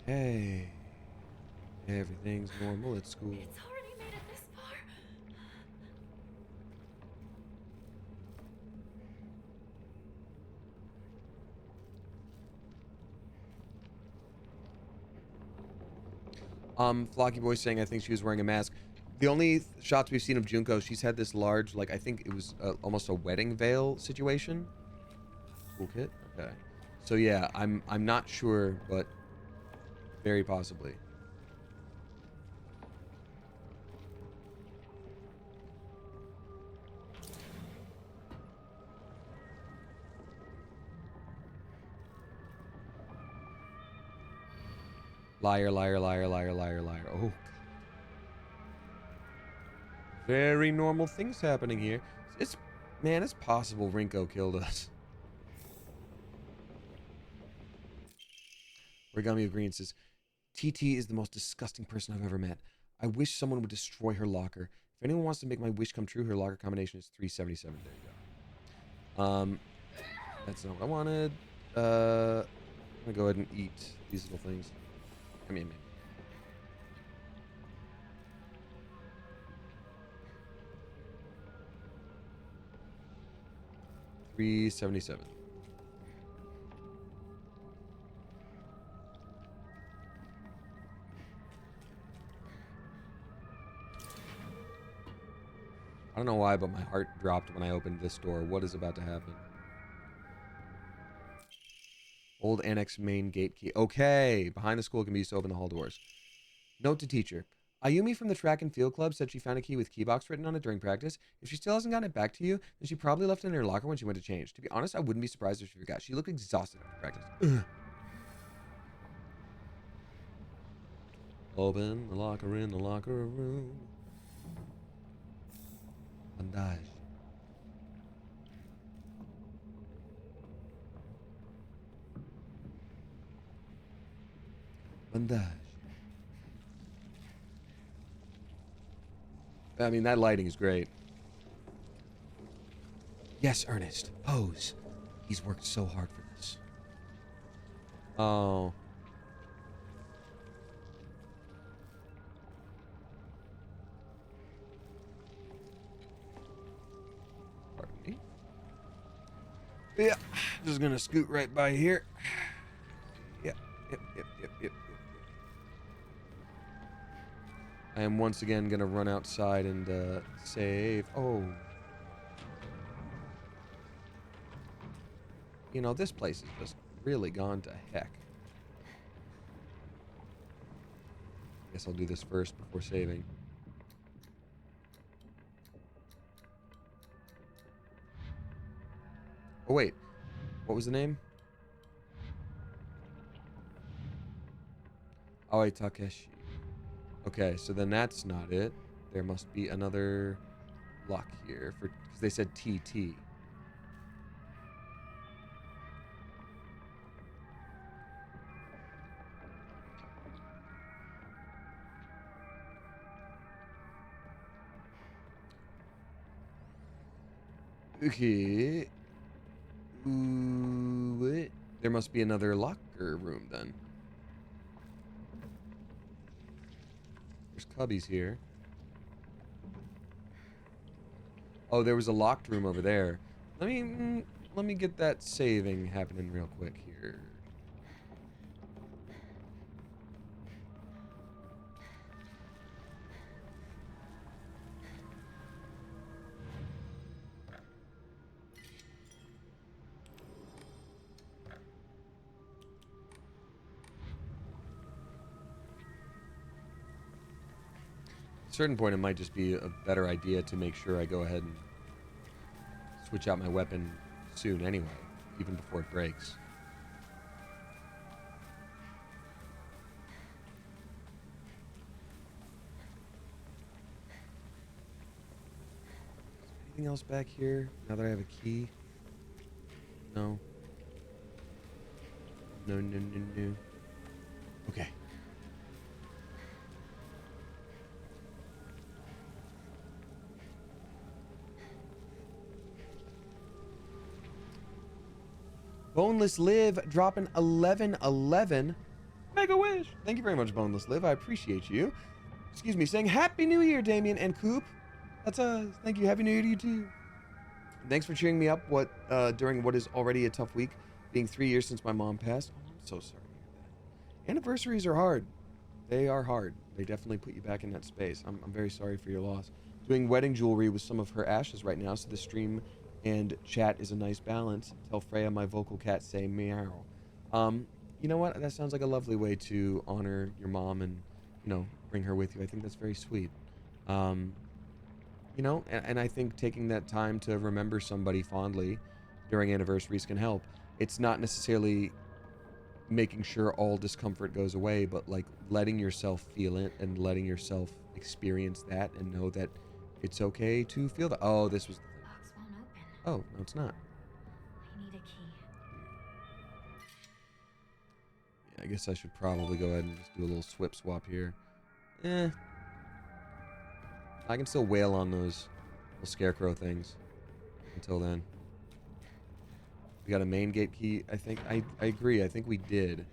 Speaker 1: Okay. Everything's normal at school.
Speaker 2: It's already made it this far.
Speaker 1: Flocky Boy saying I think she was wearing a mask. The only shots we've seen of Junko, she's had this large, like, I think it was almost a wedding veil situation. Cool kit? Okay. So yeah, I'm not sure, but very possibly. Liar, liar, liar, liar, liar, liar. Oh. Very normal things happening here. Man, it's possible Rinko killed us. Origami of Green says, TT is the most disgusting person I've ever met. I wish someone would destroy her locker. If anyone wants to make my wish come true, her locker combination is 377. There you go. That's not what I wanted. I'm gonna go ahead and eat these little things. Come here, man. $377. I don't know why, but my heart dropped when I opened this door. What is about to happen? Old annex main gate key. Okay. Behind the school can be used to open the hall doors. Note to teacher. Ayumi from the track and field club said she found a key with keybox written on it during practice. If she still hasn't gotten it back to you, then she probably left it in her locker when she went to change. To be honest, I wouldn't be surprised if she forgot. She looked exhausted after practice. Ugh. Open the locker in the locker room. Bandage. Bandage. I mean, that lighting is great. Yes, Ernest. Pose. He's worked so hard for this. Oh. Pardon me. Yeah. Just gonna scoot right by here. Yep. Yep. I am once again gonna run outside and save. Oh. You know, this place has just really gone to heck. Guess I'll do this first before saving. Oh, wait. What was the name? Aoi Takeshi. Okay, so then that's not it. There must be another lock here for because they said TT. Okay. Ooh, what? There must be another locker room then. There's cubbies here. Oh, there was a locked room over there. Let me get that saving happening real quick here. At a certain point, it might just be a better idea to make sure I go ahead and switch out my weapon soon anyway, even before it breaks. Anything else back here now that I have a key? No. No. Okay. Boneless Live dropping 1111. Mega Wish. Thank you very much, Boneless Live. I appreciate you. Excuse me, saying Happy New Year, Damien and Coop. That's us. Thank you. Happy New Year to you too. Thanks for cheering me up during what is already a tough week, being 3 years since my mom passed. Oh, I'm so sorry to hear that. Anniversaries are hard. They are hard. They definitely put you back in that space. I'm very sorry for your loss. Doing wedding jewelry with some of her ashes right now, so the stream and chat is a nice balance. Tell Freya my vocal cat say meow. You know what? That sounds like a lovely way to honor your mom and, you know, bring her with you. I think that's very sweet. You know, and I think taking that time to remember somebody fondly during anniversaries can help. It's not necessarily making sure all discomfort goes away, but like letting yourself feel it and letting yourself experience that and know that it's okay to feel that. Oh, this was...
Speaker 2: Box won't open.
Speaker 1: Oh, no, it's not.
Speaker 2: I need a key.
Speaker 1: Yeah, I guess I should probably go ahead and just do a little swip swap here. I can still wail on those little scarecrow things until then. We got a main gate key, I think. I agree. I think we did.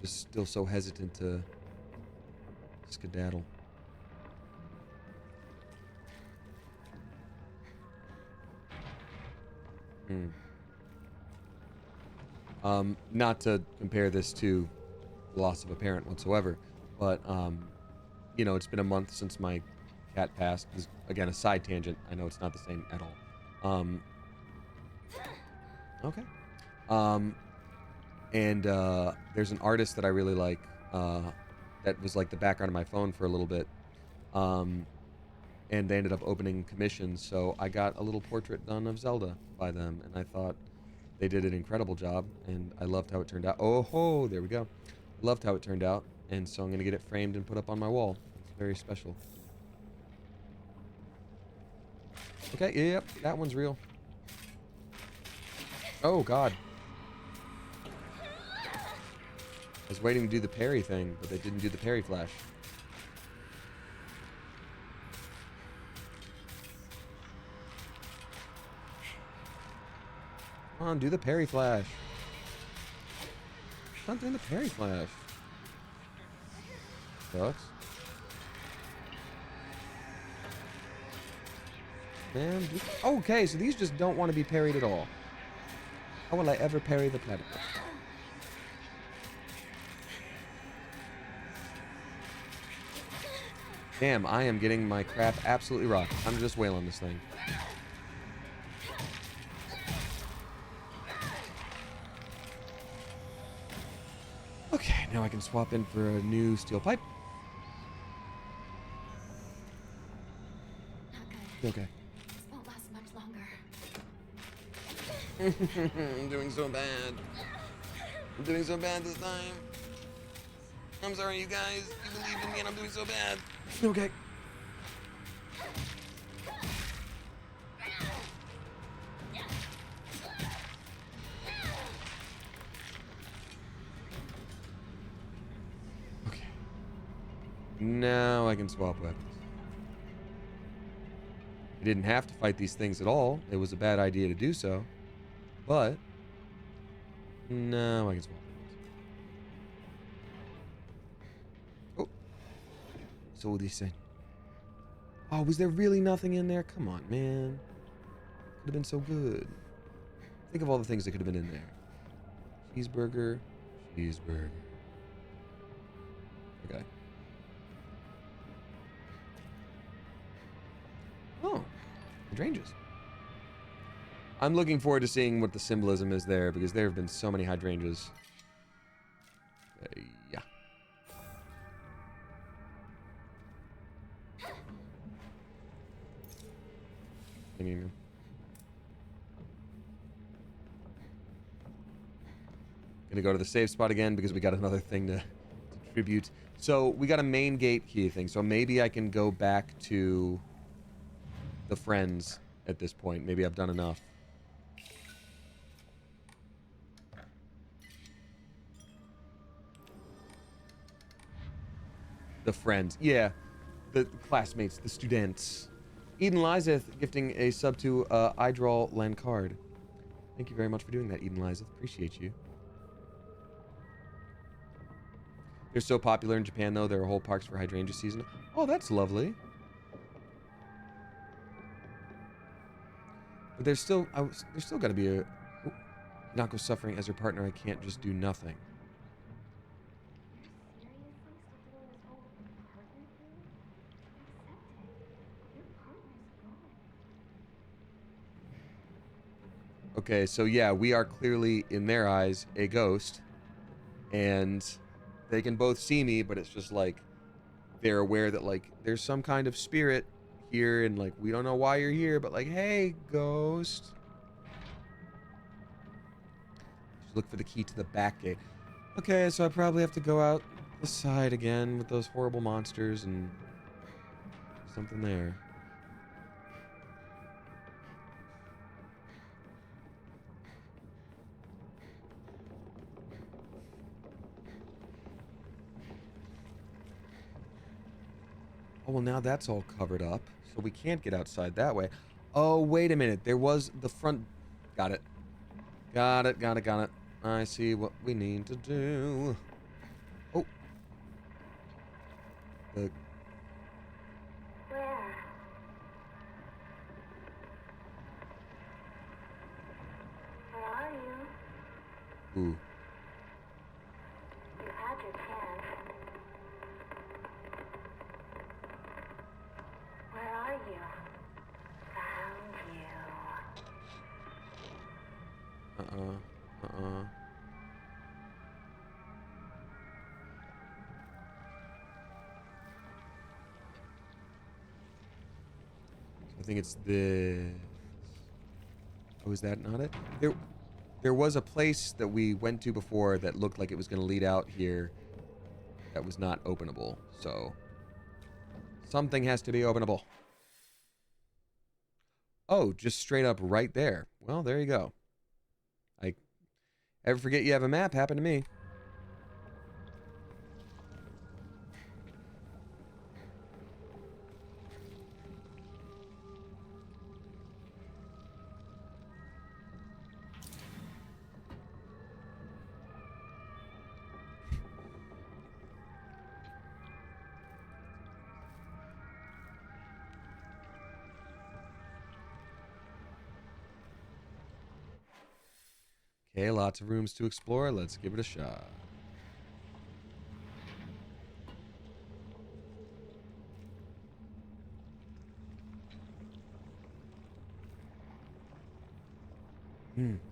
Speaker 1: Just still so hesitant to skedaddle. Not to compare this to the loss of a parent whatsoever, but, you know, it's been a month since my cat passed. This is, again, a side tangent. I know it's not the same at all. Okay. And there's an artist that I really like that was like the background of my phone for a little bit. And they ended up opening commissions, so I got a little portrait done of Zelda by them, and I thought they did an incredible job, and I loved how it turned out. Oh ho, there we go. Loved how it turned out, and so I'm going to get it framed and put up on my wall. It's very special. Okay, yep, that one's real. Oh, God. I was waiting to do the parry thing, but they didn't do the parry flash. Come on, do the parry flash. Not doing the parry flash. Sucks. Man, okay, so these just don't want to be parried at all. How will I ever parry the platypus? Damn, I am getting my crap absolutely rocked. I'm just wailing this thing. Okay, now I can swap in for a new steel pipe.
Speaker 2: Not good.
Speaker 1: Okay.
Speaker 2: This won't last much longer.
Speaker 1: I'm doing so bad. I'm doing so bad this time. I'm sorry, you guys. You believed in me and I'm doing so bad. Okay. Okay. Now I can swap weapons. I didn't have to fight these things at all. It was a bad idea to do so. But now I can swap weapons. Oh. So what he said. Oh, was there really nothing in there? Come on, man. Could have been so good. Think of all the things that could have been in there. Cheeseburger. Cheeseburger. Okay. Oh, hydrangeas. I'm looking forward to seeing what the symbolism is there because there have been so many hydrangeas. Yeah. Gonna go to the save spot again because we got another thing to tribute. So we got a main gate key thing. So maybe I can go back to the friends at this point. Maybe I've done enough. The friends. Yeah. The classmates. The students. Eden Lizeth gifting a sub to Idral Lancard. Thank you very much for doing that, Eden Lizeth. Appreciate you. They're so popular in Japan, though. There are whole parks for hydrangea season. Oh, that's lovely. But there's still got to be a... Oh, Nako's suffering as her partner. I can't just do nothing. Okay, so yeah, we are clearly, in their eyes, a ghost. And they can both see me, but it's just like, they're aware that, like, there's some kind of spirit here, and, like, we don't know why you're here, but, like, hey, ghost. Just look for the key to the back gate. Okay, so I probably have to go out the side again with those horrible monsters and something there. Oh, well, now that's all covered up, so we can't get outside that way. Oh, wait a minute. There was the front... Got it. Got it. I see what we need to do. Oh.
Speaker 2: Where? Where are you?
Speaker 1: Ooh.
Speaker 2: You had your chance. Where are you? Found you.
Speaker 1: I think it's this. Oh, is that not it? There was a place that we went to before that looked like it was going to lead out here that was not openable. So something has to be openable. Oh, just straight up right there. Well, there you go. I ever forget you have a map? Happened to me. Okay, lots of rooms to explore. Let's give it a shot.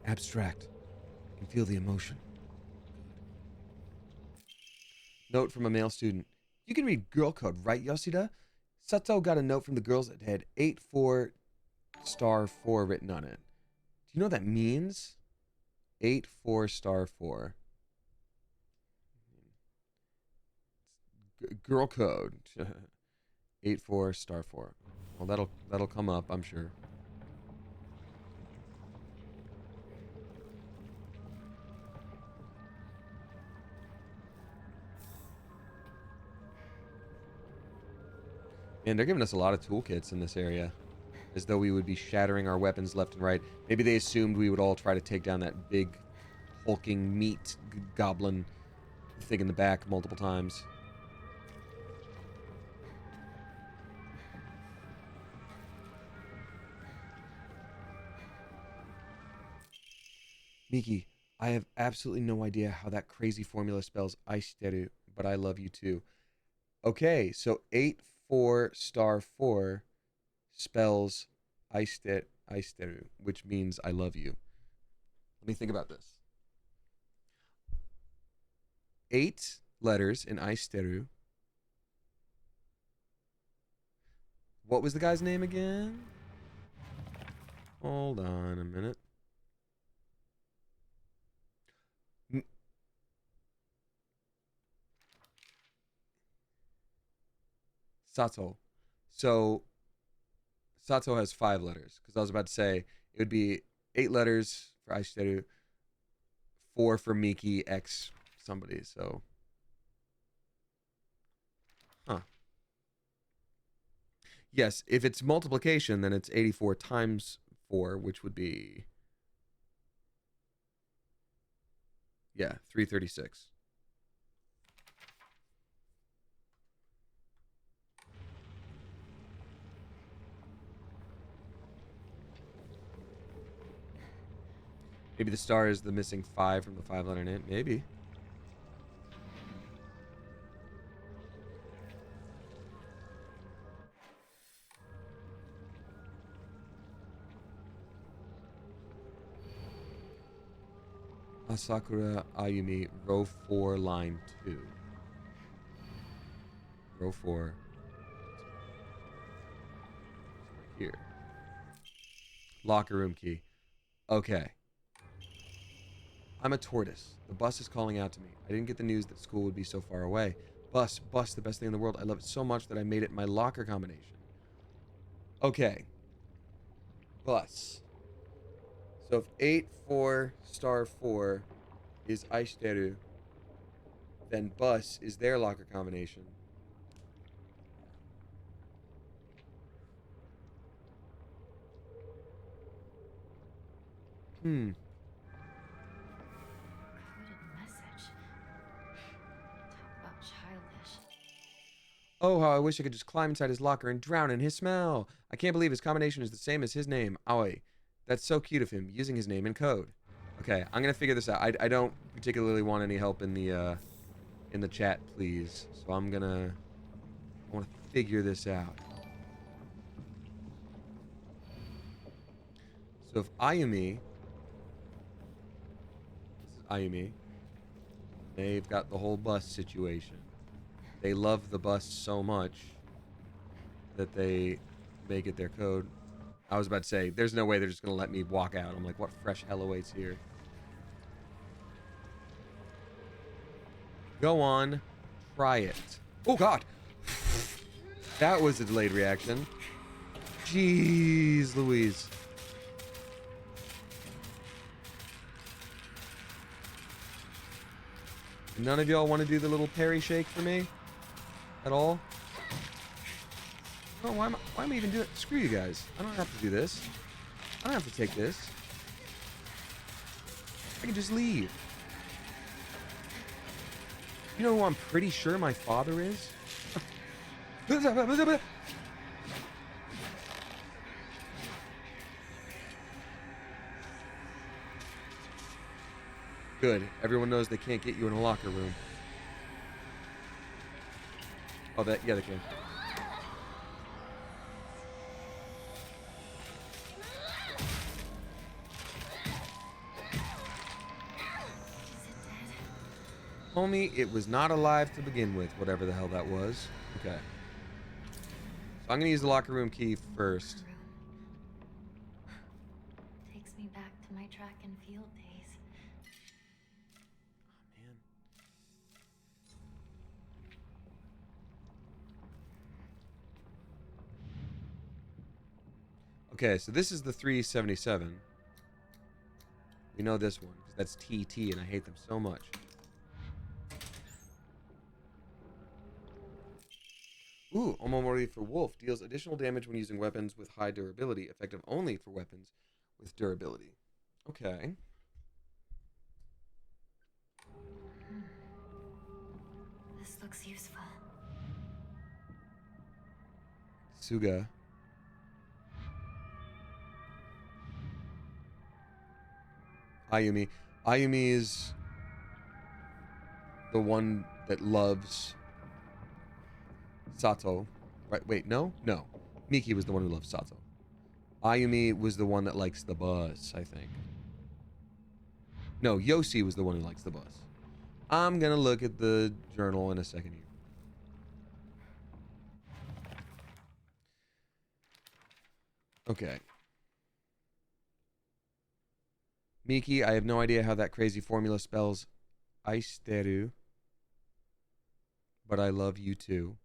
Speaker 1: Abstract. I can feel the emotion. Note from a male student. You can read girl code, right, Yoshida? Sato got a note from the girls that had 84*4 written on it. you know what that means? 8-4 star 4. Girl code. 8-4 star 4. Well, that'll come up, I'm sure. And they're giving us a lot of toolkits in this area, as though we would be shattering our weapons left and right. Maybe they assumed we would all try to take down that big hulking meat goblin thing in the back multiple times. Miki, I have absolutely no idea how that crazy formula spells Aishiteru, but I love you too. Okay, so 8-4 star 4 spells Aishiteru, which means I love you. Let me think about this. 8 letters in Aishiteru. What was the guy's name again? Hold on a minute. Sato. So Sato has 5 letters, because I was about to say it would be 8 letters for Aishiteru, 4 for Miki, X somebody. So, yes, if it's multiplication, then it's 84 times 4, which would be 336. Maybe the star is the missing 5 from the 5-letter name. Maybe. Asakura Ayumi, row 4, line 2. Row 4. Here. Locker room key. Okay. I'm a tortoise. The bus is calling out to me. I didn't get the news that school would be so far away. Bus, the best thing in the world. I love it so much that I made it my locker combination. Okay. Bus. So if 8-4 star 4 is Aishiteru, then bus is their locker combination.
Speaker 2: Coded message. Talk about childish.
Speaker 1: Oh, how I wish I could just climb inside his locker and drown in his smell. I can't believe his combination is the same as his name, Aoi. That's so cute of him, using his name in code. Okay, I'm gonna figure this out. I don't particularly want any help in the chat, please. So I want to figure this out. So if Ayumi, this is Ayumi, they've got the whole bus situation. They love the bus so much that they make it their code. I was about to say, there's no way they're just going to let me walk out. I'm like, what fresh hell awaits here? Go on. Try it. Oh, God. That was a delayed reaction. Jeez Louise. None of y'all want to do the little parry shake for me? At all? Oh, why am I even doing it? Screw you guys. I don't have to do this. I don't have to take this. I can just leave. You know who I'm pretty sure my father is? Good. Everyone knows they can't get you in a locker room. Oh, yeah, they can. Homie, it was not alive to begin with, whatever the hell that was. Okay. So I'm going to use the locker room key first.
Speaker 2: Takes me back to my track and field days.
Speaker 1: Man. Okay, so this is the 377. We know this one because that's TT, and I hate them so much. Ooh, Omamori for Wolf deals additional damage when using weapons with high durability, effective only for weapons with durability. Okay.
Speaker 2: This looks useful.
Speaker 1: Suga. Ayumi. Ayumi is the one that loves Sato. Right, wait, no? No. Miki was the one who loves Sato. Ayumi was the one that likes the bus, I think. No, Yoshi was the one who likes the bus. I'm gonna look at the journal in a second here. Okay. Miki, I have no idea how that crazy formula spells Aishiteru, but I love you too.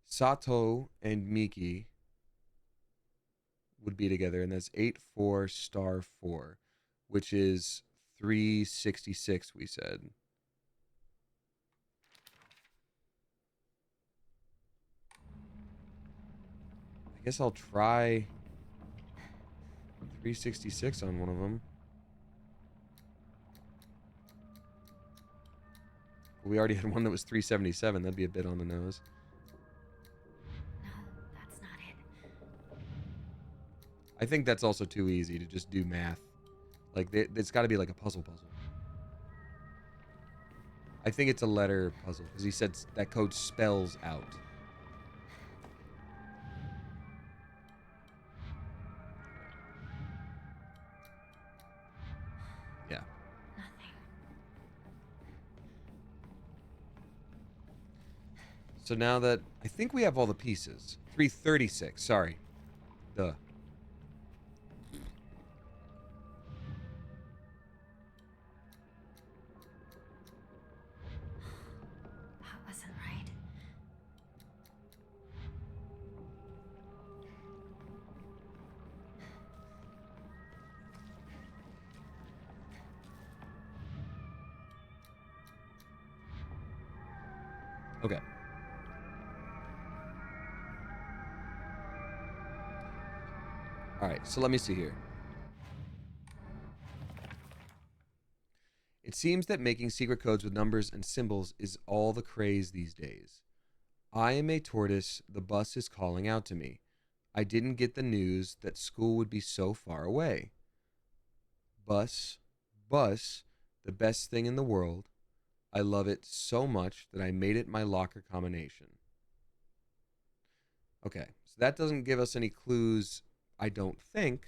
Speaker 1: Sato and Miki would be together, and that's 84 star 4, which is 366, we said. I guess I'll try 366 on one of them. We already had one that was 377. That'd be a bit on the nose.
Speaker 2: No, that's not it.
Speaker 1: I think that's also too easy to just do math. Like, it's got to be like a puzzle. I think it's a letter puzzle, because he said that code spells out. Yeah.
Speaker 2: Nothing.
Speaker 1: So now that I think we have all the pieces. 336, sorry. Duh.
Speaker 2: That wasn't right.
Speaker 1: Okay. All right, so let me see here. It seems that making secret codes with numbers and symbols is all the craze these days. I am a tortoise. The bus is calling out to me. I didn't get the news that school would be so far away. Bus, the best thing in the world. I love it so much that I made it my locker combination. Okay, so that doesn't give us any clues, I don't think.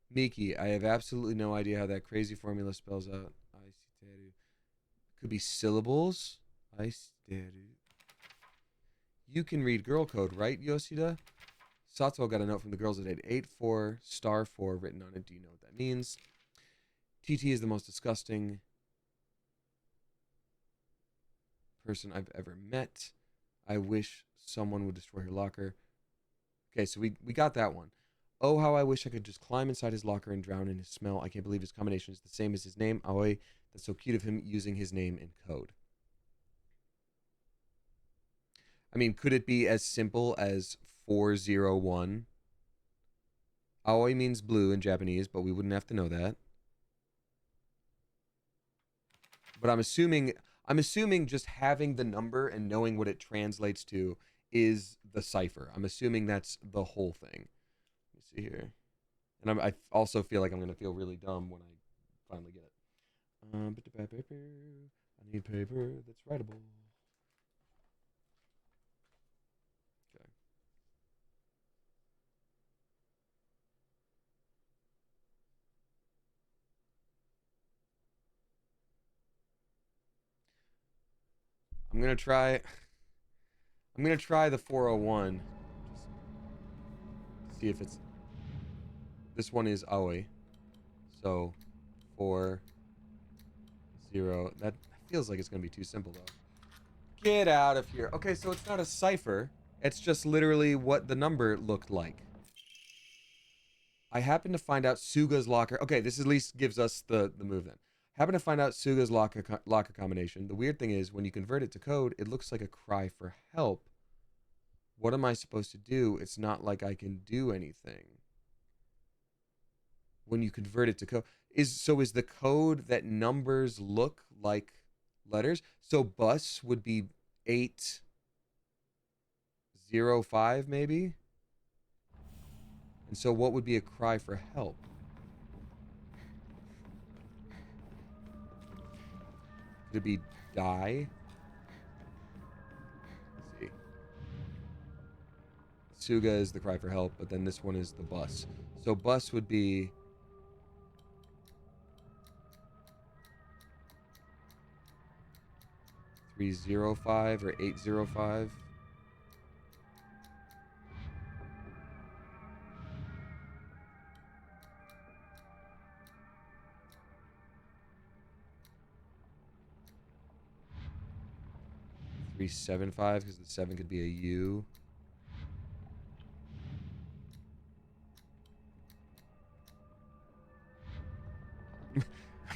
Speaker 1: Miki, I have absolutely no idea how that crazy formula spells out. Aishiteru. Could be syllables. Aishiteru. You can read girl code, right, Yoshida? Sato got a note from the girls that had 84 star 4 written on it. Do you know what that means? TT is the most disgusting person I've ever met. I wish someone would destroy her locker. Okay, so we got that one. Oh, how I wish I could just climb inside his locker and drown in his smell. I can't believe his combination is the same as his name. Aoi, that's so cute of him using his name in code. I mean, could it be as simple as 401? Aoi means blue in Japanese, but we wouldn't have to know that. But I'm assuming just having the number and knowing what it translates to is the cipher. I'm assuming that's the whole thing. Let me see here. And I also feel like I'm going to feel really dumb when I finally get it. I need paper that's writable. Okay. I'm going to try I'm gonna try the 401. Just see if it's... This one is Aoi. So, 4, 0. That feels like it's gonna be too simple, though. Get out of here. Okay, so it's not a cipher. It's just literally what the number looked like. I happen to find out Suga's locker. Okay, this at least gives us the move then. Happen to find out Suga's locker combination. The weird thing is, when you convert it to code, it looks like a cry for help. What am I supposed to do? It's not like I can do anything. When you convert it to code. Is the code that numbers look like letters? So bus would be 805 maybe? And so what would be a cry for help? Could it be die? Let's see. Suga is the cry for help, but then this one is the bus. So bus would be 305 or 805. $375 because the 7 could be a U.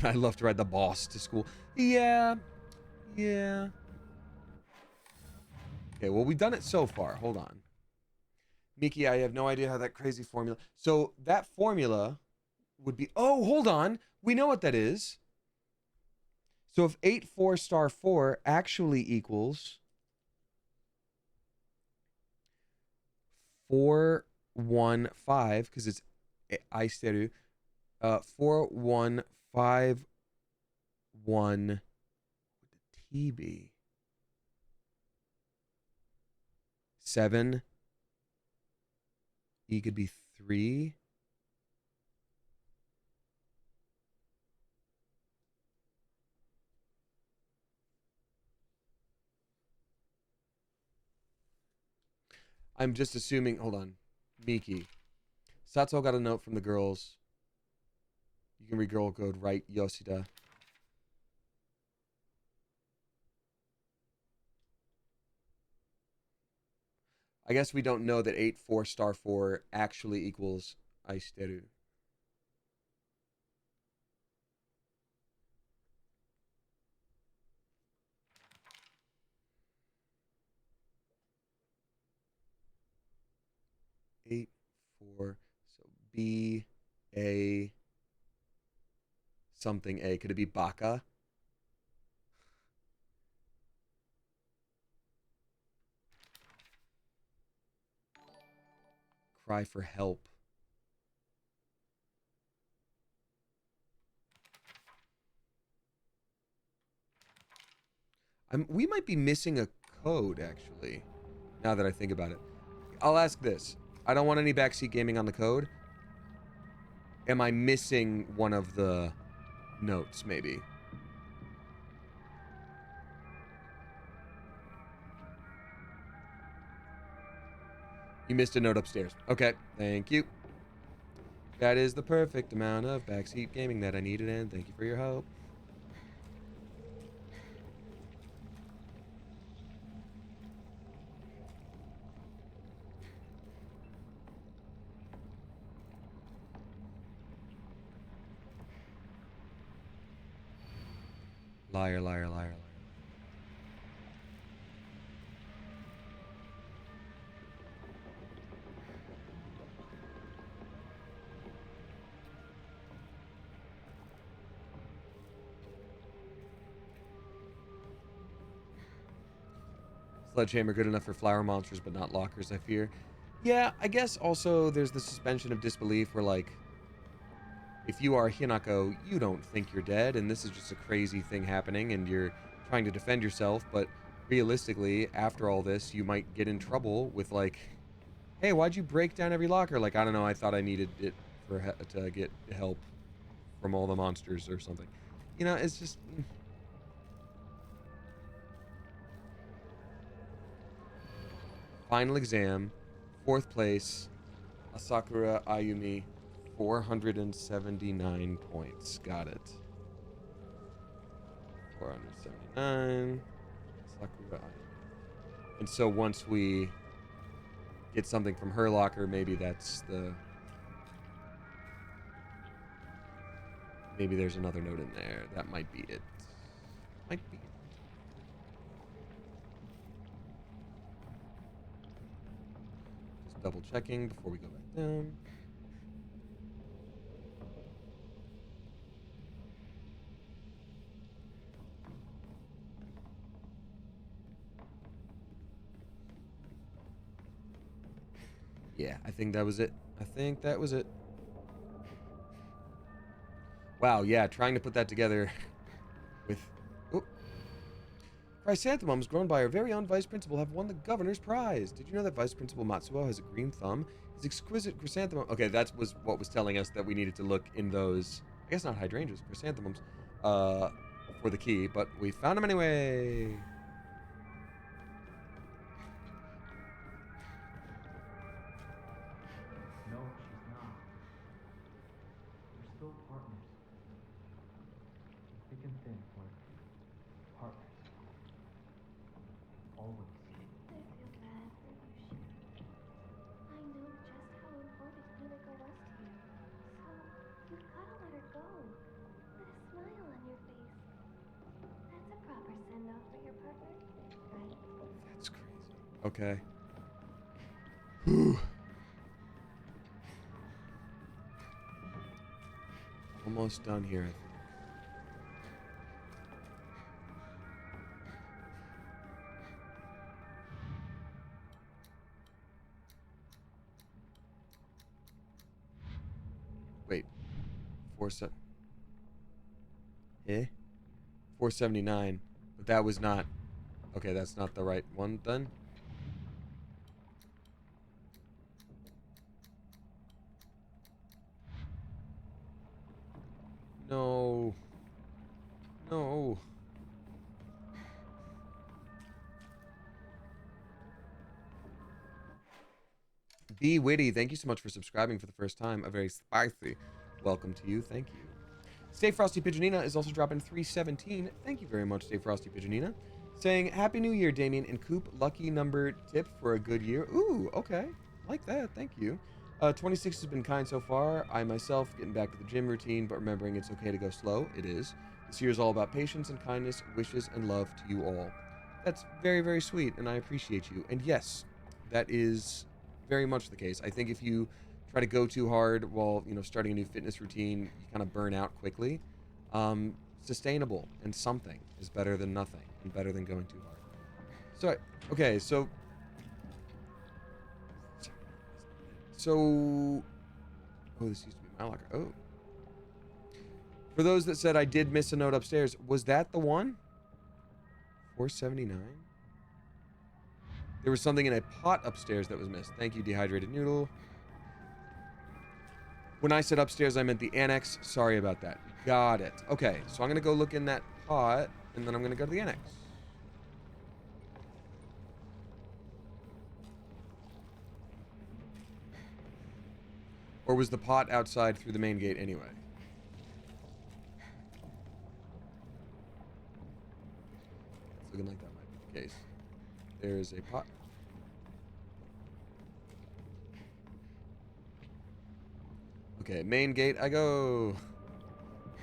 Speaker 1: I love to ride the boss to school. Yeah. Okay, well, we've done it so far. Hold on. Miki, I have no idea how that crazy formula... So that formula would be... Oh, hold on. We know what that is. So if 84 star 4 actually equals 415, because it's Aisteru, 4151 would the T be? 7. E could be 3. I'm just assuming, hold on. Miki. Sato got a note from the girls. You can read girl code, right, Yoshida. I guess we don't know that 84 star 4 actually equals Aisteru. Eight, 4, so B, A, something A. Could it be Baka? Cry for help. We might be missing a code, actually, now that I think about it. I'll ask this. I don't want any backseat gaming on the code. Am I missing one of the notes, maybe? You missed a note upstairs. Okay, thank you. That is the perfect amount of backseat gaming that I needed, and thank you for your help. Liar, liar, liar, liar. Sledgehammer good enough for flower monsters, but not lockers, I fear. Yeah, I guess also there's the suspension of disbelief where, like, if you are Hinako, you don't think you're dead, and this is just a crazy thing happening, and you're trying to defend yourself, but realistically, after all this, you might get in trouble with, like, hey, why'd you break down every locker? Like, I don't know, I thought I needed it to get help from all the monsters or something. You know, it's just... Final exam, 4th place, Asakura Ayumi, 479 points. Got it. 479, Sakura Ayumi. And so once we get something from her locker, maybe that's the... Maybe there's another note in there. That might be it. Might be it. Just double checking before we go back down. Yeah, I think that was it. I think that was it. Wow, yeah, trying to put that together with... Oh. Chrysanthemums grown by our very own Vice Principal have won the Governor's Prize. Did you know that Vice Principal Matsuo has a green thumb? His exquisite chrysanthemum... Okay, that was what was telling us that we needed to look in those... I guess not hydrangeas, chrysanthemums, for the key, but we found them anyway.
Speaker 4: No, she's not. We're still partners. Thick and thin, we're partners. Always.
Speaker 2: I feel bad for you, Shin. I know just how important Rinko was to you. So, you've gotta let her go. Put a smile on your face. That's a proper send-off for your partner, right?
Speaker 1: That's crazy. Okay. Whew. Almost done here, I think. Wait. 479. But that was not... Okay, that's not the right one then. No. No. B Witty, thank you so much for subscribing for the first time. A very spicy welcome to you. Thank you. Stay Frosty Pigeonina is also dropping 317. Thank you very much, Stay Frosty Pigeonina. Saying, Happy New Year, Damien and Coop. Lucky number tip for a good year. Ooh, okay. Like that. Thank you. 26 has been kind so far. I myself getting back to the gym routine, but remembering it's okay to go slow. It is. This year is all about patience and kindness, wishes and love to you all. That's very, very sweet, and I appreciate you. And yes, that is very much the case. I think if you try to go too hard while, starting a new fitness routine, you kind of burn out quickly. Sustainable and something is better than nothing and better than going too hard. So, okay, so... Oh, this used to be my locker. Oh. For those that said I did miss a note upstairs, was that the one? 479? There was something in a pot upstairs that was missed. Thank you, Dehydrated Noodle. When I said upstairs, I meant the annex. Sorry about that. Got it. Okay, so I'm going to go look in that pot, and then I'm going to go to the annex. Or was the pot outside through the main gate anyway? It's looking like that might be the case. There's a pot. Okay, main gate, I go.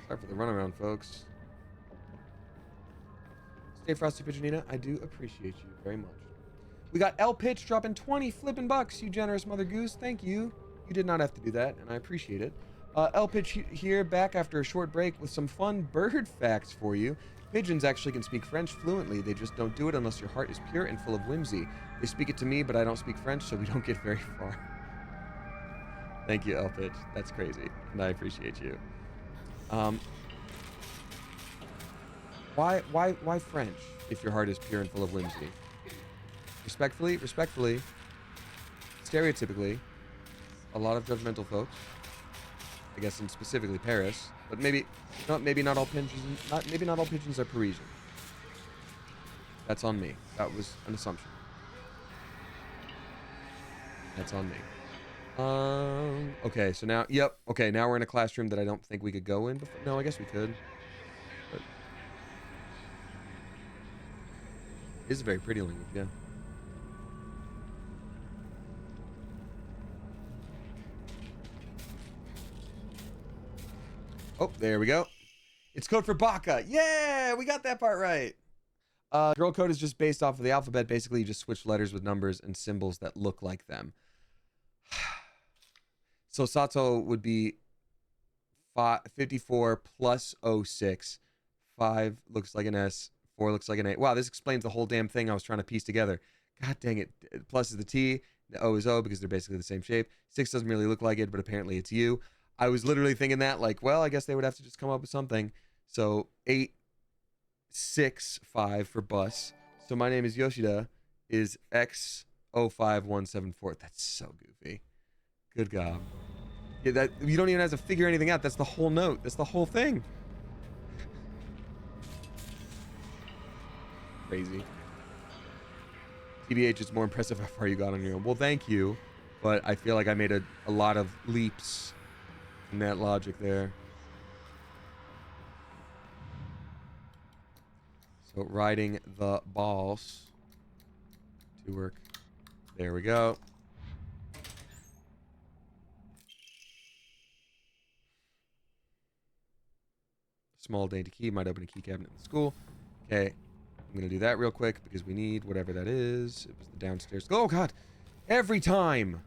Speaker 1: Sorry for the runaround, folks. Stay Frosty Pigeonina, I do appreciate you very much. We got L Pitch dropping 20 flippin' bucks, you generous mother goose. Thank you. You did not have to do that, and I appreciate it. L Pitch here, back after a short break with some fun bird facts for you. Pigeons actually can speak French fluently. They just don't do it unless your heart is pure and full of whimsy. They speak it to me, but I don't speak French, so we don't get very far. Thank you, L Pitch. That's crazy, and I appreciate you. Why French if your heart is pure and full of whimsy? Respectfully, stereotypically, a lot of judgmental folks, I guess, in specifically Paris, but maybe not all pigeons are Parisian. That's on me. That was an assumption. That's on me. Okay, so now, yep. Okay, now we're in a classroom that I don't think we could go in before. No, I guess we could. But it is a very pretty language, yeah. Oh, there we go. It's code for Baka. Yeah, we got that part right. Girl code is just based off of the alphabet. Basically, you just switch letters with numbers and symbols that look like them. So Sato would be 54 plus 06. 5 looks like an S. 4 looks like an A. Wow, this explains the whole damn thing I was trying to piece together. God dang it. Plus is the T. The O is O because they're basically the same shape. 6 doesn't really look like it, but apparently it's U. I was literally thinking that, like, well, I guess they would have to just come up with something. So 8, 6, 5 for bus. So my name is Yoshida is X05174. That's so goofy. Good God. Yeah, that you don't even have to figure anything out. That's the whole note. That's the whole thing. Crazy. TBH, it's more impressive how far you got on your own. Well, thank you. But I feel like I made a lot of leaps in that logic there. So riding the balls to work. There we go. Small dainty key might open a key cabinet in the school. Okay, I'm gonna do that real quick because we need whatever that is. It was the downstairs. Oh God, every time.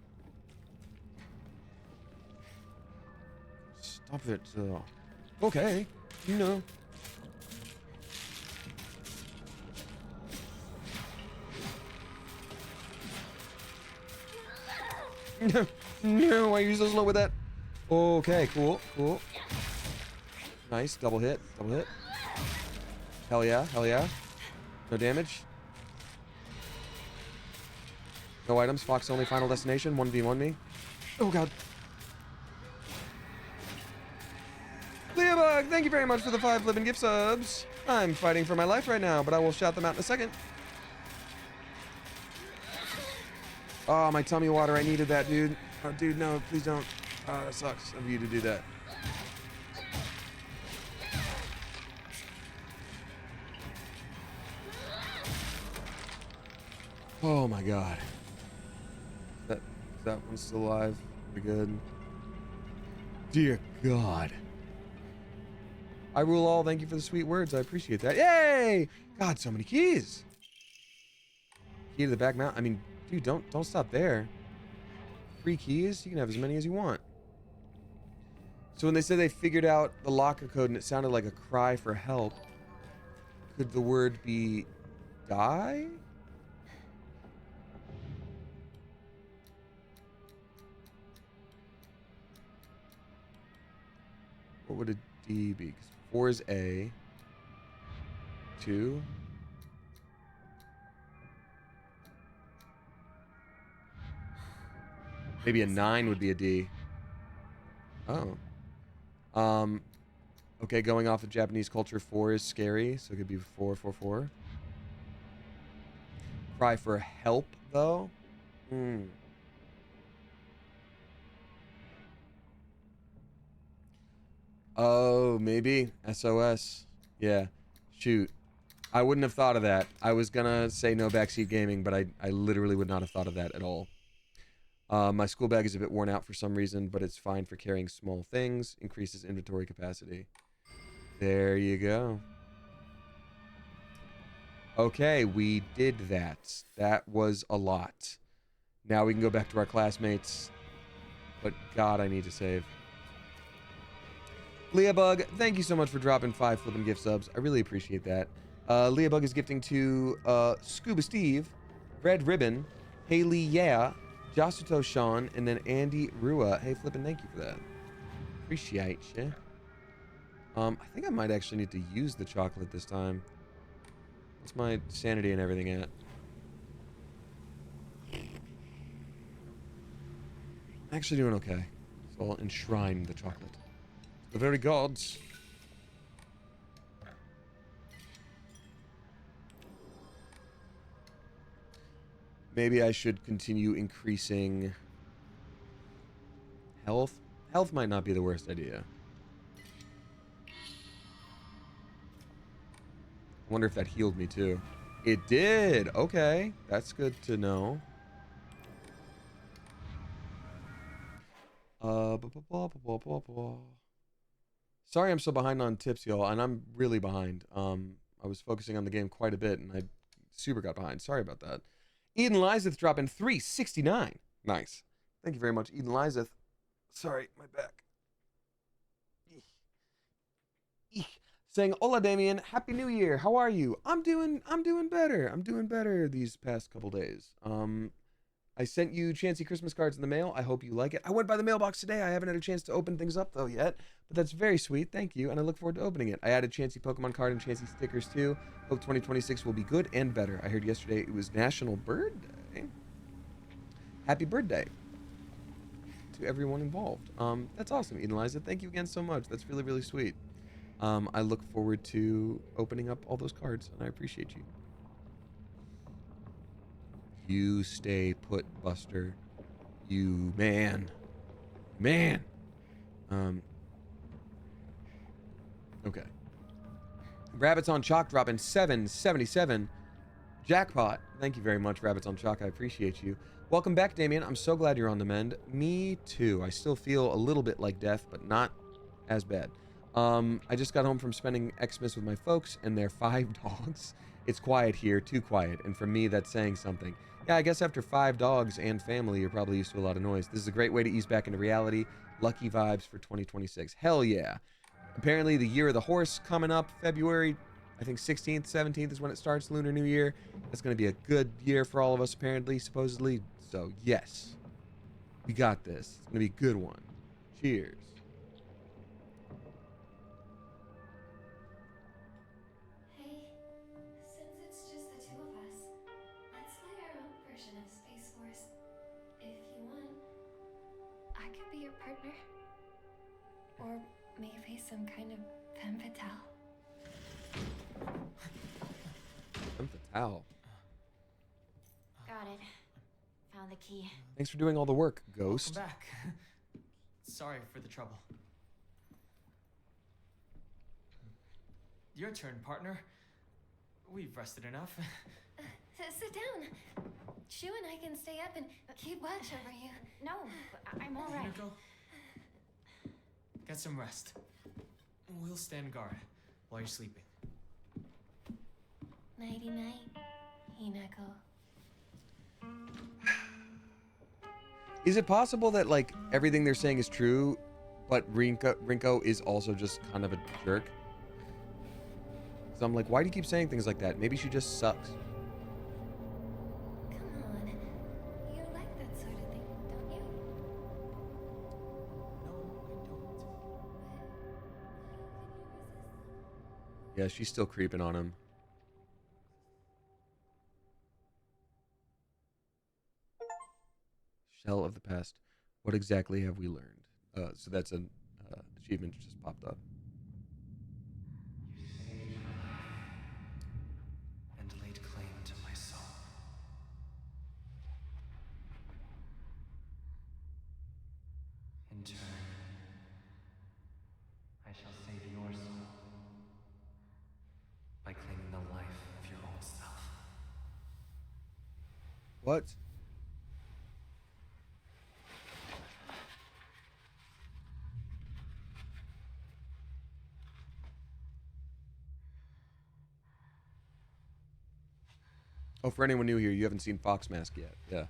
Speaker 1: Stop it. Okay, you know. No, no, why are you so slow with that? Okay, cool, cool. Nice, double hit, double hit. Hell yeah, hell yeah. No damage. No items, Fox only, final destination, 1v1 me. Oh God. Leobug, thank you very much for the 5 flippin' gift subs. I'm fighting for my life right now, but I will shout them out in a second. Oh, my tummy water, I needed that, dude. Oh, dude, no, please don't. Oh, that sucks of you to do that. Oh my God. That one's still alive. Pretty good. Dear God. I rule all. Thank you for the sweet words. I appreciate that. Yay! God, so many keys. Key to the back mount. I mean, dude, don't stop there. 3 keys. You can have as many as you want. So when they said they figured out the locker code and it sounded like a cry for help, could the word be die? What would a D be? 'Cause 4 is A. 2. Maybe a 9 would be a D. Oh. Okay, going off of Japanese culture, 4 is scary, so it could be 444. Cry for help, though? Oh, maybe. SOS. Yeah. Shoot. I wouldn't have thought of that. I was gonna say no backseat gaming, but I literally would not have thought of that at all. My school bag is a bit worn out for some reason, but it's fine for carrying small things. Increases inventory capacity. There you go. Okay, we did that. That was a lot. Now we can go back to our classmates. But God, I need to save. Leabug, thank you so much for dropping 5 flipping gift subs. I really appreciate that. Leabug is gifting to Scuba Steve, Red Ribbon, Haley Yeah, Jasuto Sean, and then Andy Rua. Hey, flippin', thank you for that. Appreciate you. I think I might actually need to use the chocolate this time. What's my sanity and everything at? I'm actually doing okay. So I'll enshrine the chocolate. The very gods. Maybe I should continue increasing health. Health might not be the worst idea. I wonder if that healed me too. It did. Okay, that's good to know. Sorry I'm so behind on tips, y'all, and I'm really behind. I was focusing on the game quite a bit, and I super got behind. Sorry about that. Eden Lizeth dropping 369. Nice. Thank you very much, Eden Lizeth. Sorry, my back. Saying, "Hola, Damien. Happy New Year. How are you?" I'm doing better. I'm doing better these past couple days. I sent you Chansey Christmas cards in the mail. I hope you like it. I went by the mailbox today. I haven't had a chance to open things up though yet, but that's very sweet. Thank you, and I look forward to opening it. I added Chansey Pokemon card and Chansey stickers too. Hope 2026 will be good and better. I heard yesterday it was National Bird Day. Happy birthday to everyone involved. That's awesome, Eden Liza. Thank you again so much. That's really, really sweet. I look forward to opening up all those cards, and I appreciate you. You stay put, Buster. You man. Okay. Rabbits on Chalk dropping 777. Jackpot. Thank you very much, Rabbits on Chalk. I appreciate you. Welcome back, Damien. I'm so glad you're on the mend. Me too. I still feel a little bit like death, but not as bad. I just got home from spending Xmas with my folks and their 5 dogs. It's quiet here, too quiet, and for me, that's saying something. Yeah, I guess after 5 dogs and family, you're probably used to a lot of noise. This is a great way to ease back into reality. Lucky vibes for 2026. Hell yeah. Apparently, the Year of the Horse coming up February, I think 16th, 17th is when it starts, Lunar New Year. That's going to be a good year for all of us, apparently, supposedly. So, yes. We got this. It's going to be a good one. Cheers.
Speaker 2: Hey, since it's just the two of us, let's play our own version of Space Force. If you want, I could be your partner. Or maybe some kind of femme fatale.
Speaker 1: Femme fatale.
Speaker 2: Got it. Found the key.
Speaker 1: Thanks for doing all the work, Ghost.
Speaker 4: Welcome back. Sorry for the trouble. Your turn, partner. We've rested enough.
Speaker 2: Sit down. Shu and I can stay up and keep watch over you. No, I'm all right.
Speaker 4: Rinko, get some rest. We'll stand guard while you're sleeping.
Speaker 2: Nighty-night, Hinako.
Speaker 1: Is it possible that, like, everything they're saying is true, but Rinko is also just kind of a jerk? So I'm like, why do you keep saying things like that? Maybe she just sucks.
Speaker 2: Come on. You like that sort of thing, don't you?
Speaker 1: Yeah, she's still creeping on him. Shell of the past. What exactly have we learned? So that's an achievement just popped up.
Speaker 6: And laid claim to my soul. In turn, I shall save your soul by claiming the life of your old self.
Speaker 1: What? Oh, for anyone new here, you haven't seen Fox Mask yet. Yeah.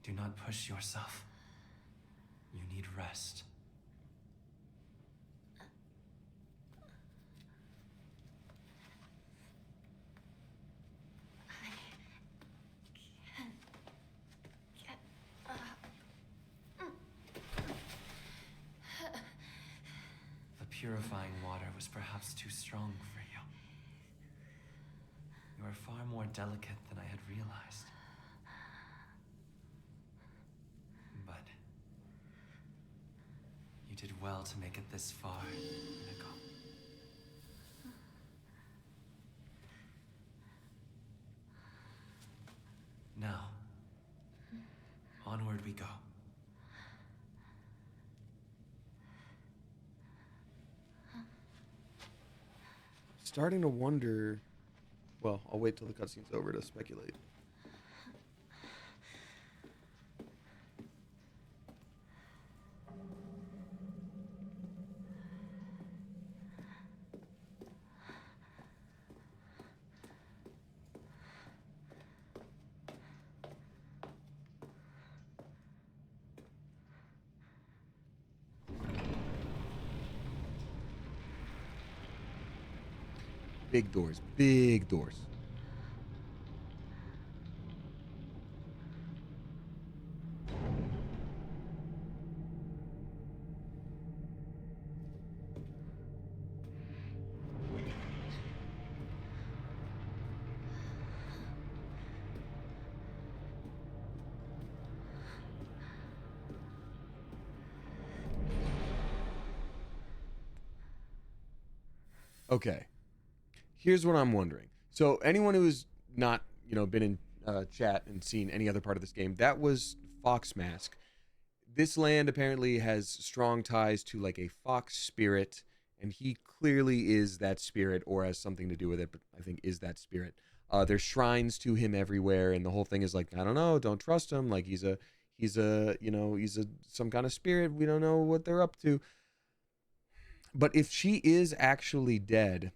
Speaker 6: Do not push yourself. You need rest. The purifying water was perhaps too strong for you. You are are far more delicate than I had realized. But you did well to make it this far, Rinko. Now, onward we go.
Speaker 1: Starting to wonder. Well, I'll wait till the cutscene's over to speculate. Big doors, big doors. Okay. Here's what I'm wondering. So anyone who's not, been in chat and seen any other part of this game, that was Fox Mask. This land apparently has strong ties to like a fox spirit, and he clearly is that spirit or has something to do with it, but I think is that spirit. There's shrines to him everywhere, and the whole thing is like, I don't know, don't trust him. Like he's some kind of spirit. We don't know what they're up to. But if she is actually dead,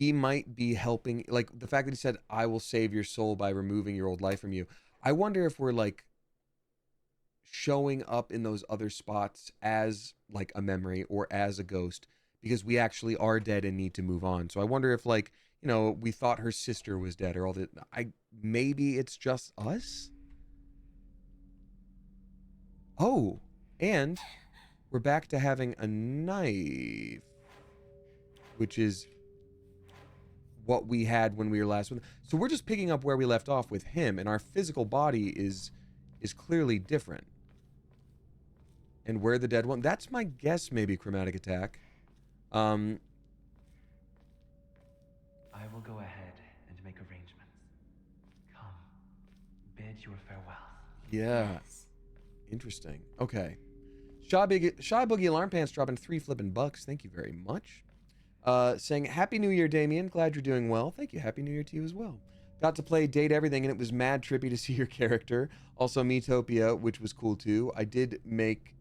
Speaker 1: he might be helping, like the fact that he said, I will save your soul by removing your old life from you. I wonder if we're like showing up in those other spots as like a memory or as a ghost because we actually are dead and need to move on. So I wonder if like, we thought her sister was dead or all that. Maybe it's just us. Oh, and we're back to having a knife, which is what we had when we were last with. So we're just picking up where we left off with him, and our physical body is clearly different. And where the dead one, that's my guess, maybe Chromatic Attack.
Speaker 6: I will go ahead and make arrangements. Come, bid your farewell.
Speaker 1: Yeah. Yes. Interesting. Okay. Shy Boogie Alarm Pants dropping 3 flipping bucks. Thank you very much. Saying, Happy New Year, Damien. Glad you're doing well. Thank you. Happy New Year to you as well. Got to play Date Everything, and it was mad trippy to see your character. Also, Metopia, which was cool, too. I did make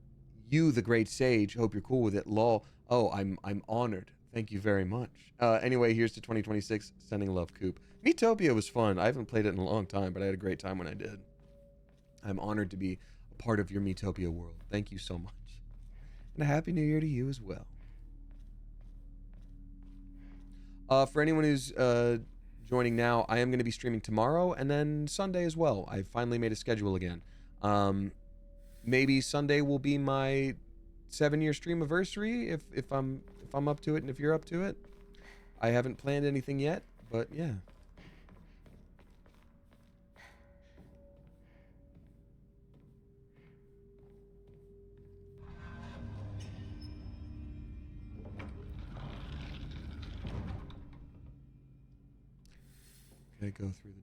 Speaker 1: you the Great Sage. Hope you're cool with it. Lol. Oh, I'm honored. Thank you very much. Anyway, here's to 2026. Sending love, Coop. Metopia was fun. I haven't played it in a long time, but I had a great time when I did. I'm honored to be a part of your Metopia world. Thank you so much. And a Happy New Year to you as well. For anyone who's joining now, I am going to be streaming tomorrow and then Sunday as well. I finally made a schedule again. Maybe Sunday will be my 7-year stream anniversary if I'm up to it and if you're up to it. I haven't planned anything yet, but yeah. Okay, go through the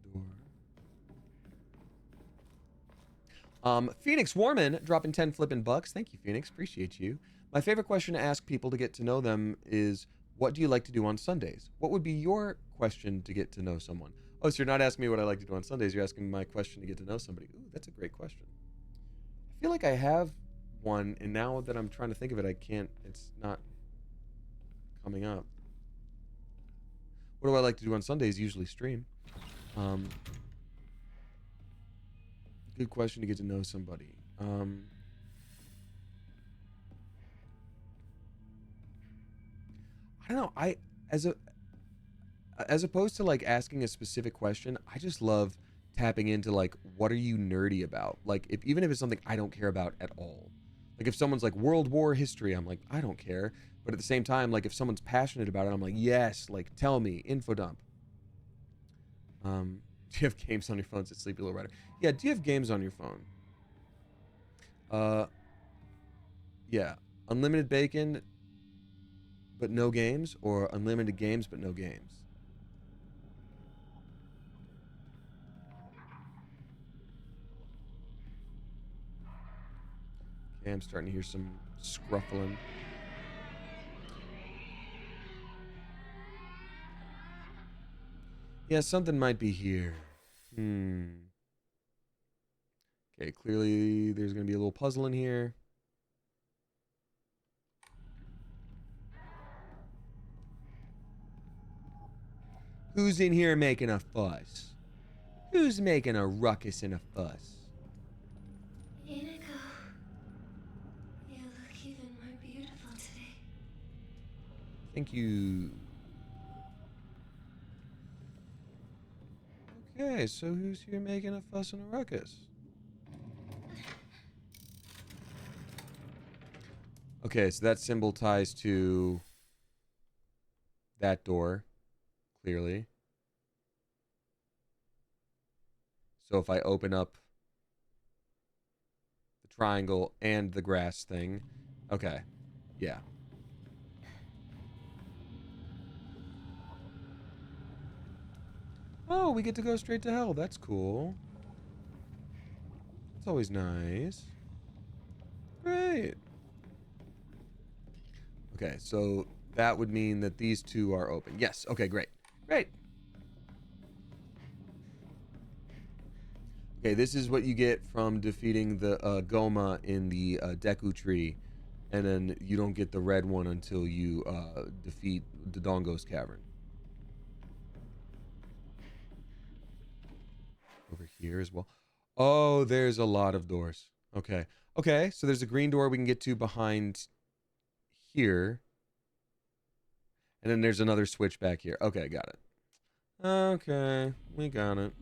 Speaker 1: door. Phoenix Warman dropping 10 flipping bucks. Thank you, Phoenix. Appreciate you. My favorite question to ask people to get to know them is, what do you like to do on Sundays? What would be your question to get to know someone? Oh, so you're not asking me what I like to do on Sundays. You're asking my question to get to know somebody. Ooh, that's a great question. I feel like I have one, and now that I'm trying to think of it, I can't. It's not coming up. What do I like to do on Sundays? Usually stream. Good question to get to know somebody. I don't know. As opposed to like asking a specific question, I just love tapping into like, what are you nerdy about? Like, even if it's something I don't care about at all. Like if someone's like World War history, I'm like, I don't care. But at the same time, like if someone's passionate about it, I'm like, yes, like tell me, info dump. Do you have games on your phone? Says Sleepy Little Rider. Yeah, do you have games on your phone? Yeah. Unlimited bacon, but no games, or unlimited games, but no games? Okay, I'm starting to hear some scruffling. Yeah, something might be here. Okay, clearly there's going to be a little puzzle in here. Who's in here making a fuss? Who's making a ruckus and a fuss?
Speaker 2: Rinko, you look even more beautiful today.
Speaker 1: Thank you. Okay, so who's here making a fuss and a ruckus? Okay, so that symbol ties to that door, clearly. So if I open up the triangle and the grass thing, okay, yeah. Oh, we get to go straight to hell. That's cool. It's always nice. Great. Okay, so that would mean that these two are open. Yes. Okay, great. Great. Okay, this is what you get from defeating the Goma in the Deku tree. And then you don't get the red one until you defeat Dodongo's cavern. Over here as well. Oh, there's a lot of doors. Okay. Okay, so there's a green door we can get to behind here. And then there's another switch back here. Okay, got it. Okay, we got it.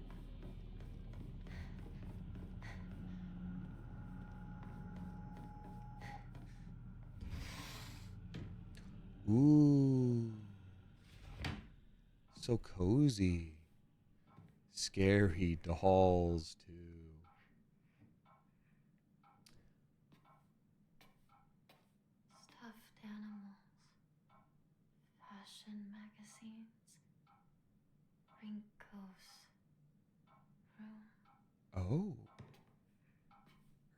Speaker 1: Ooh. So cozy. Scary dolls, too.
Speaker 2: Stuffed animals. Fashion magazines. Rinko's room.
Speaker 1: Oh.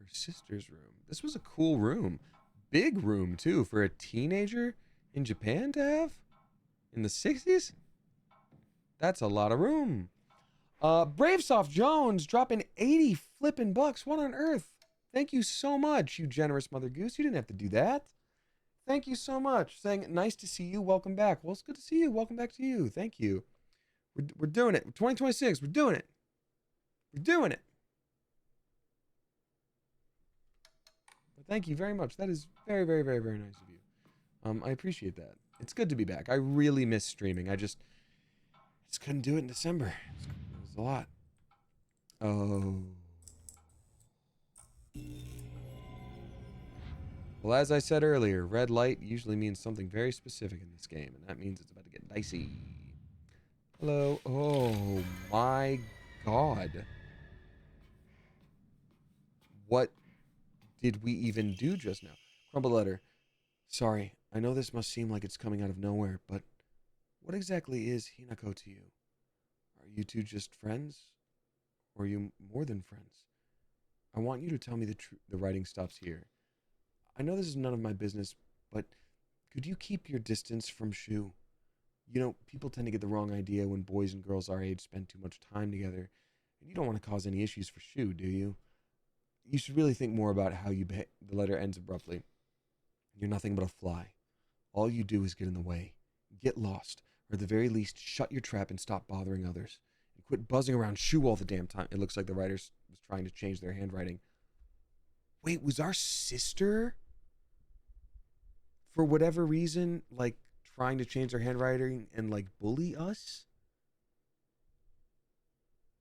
Speaker 1: Her sister's room. This was a cool room. Big room, too, for a teenager in Japan to have? In the 60s? That's a lot of room. Bravesoft Jones dropping 80 flippin' bucks. What on earth? Thank you so much, you generous Mother Goose. You didn't have to do that. Thank you so much. Saying, nice to see you. Welcome back. Well, it's good to see you. Welcome back to you. Thank you. We're doing it. 2026. We're doing it. We're doing it. But thank you very much. That is very, very, very, very nice of you. I appreciate that. It's good to be back. I really miss streaming. I just couldn't do it in December. It was a lot. Oh. Well, as I said earlier, red light usually means something very specific in this game, and that means it's about to get dicey. Hello. Oh my god. What did we even do just now? Crumble letter. Sorry, I know this must seem like it's coming out of nowhere, but what exactly is Hinako to you? Are you two just friends? Or are you more than friends? I want you to tell me the writing stops here. I know this is none of my business, but could you keep your distance from Shu? You know, people tend to get the wrong idea when boys and girls our age spend too much time together, and you don't want to cause any issues for Shu, do you? You should really think more about how you behave. The letter ends abruptly. You're nothing but a fly. All you do is get in the way. Get lost, or at the very least, shut your trap and stop bothering others. And quit buzzing around Shu all the damn time. It looks like the writer was trying to change their handwriting. Wait, was our sister, for whatever reason, like, trying to change their handwriting and, like, bully us?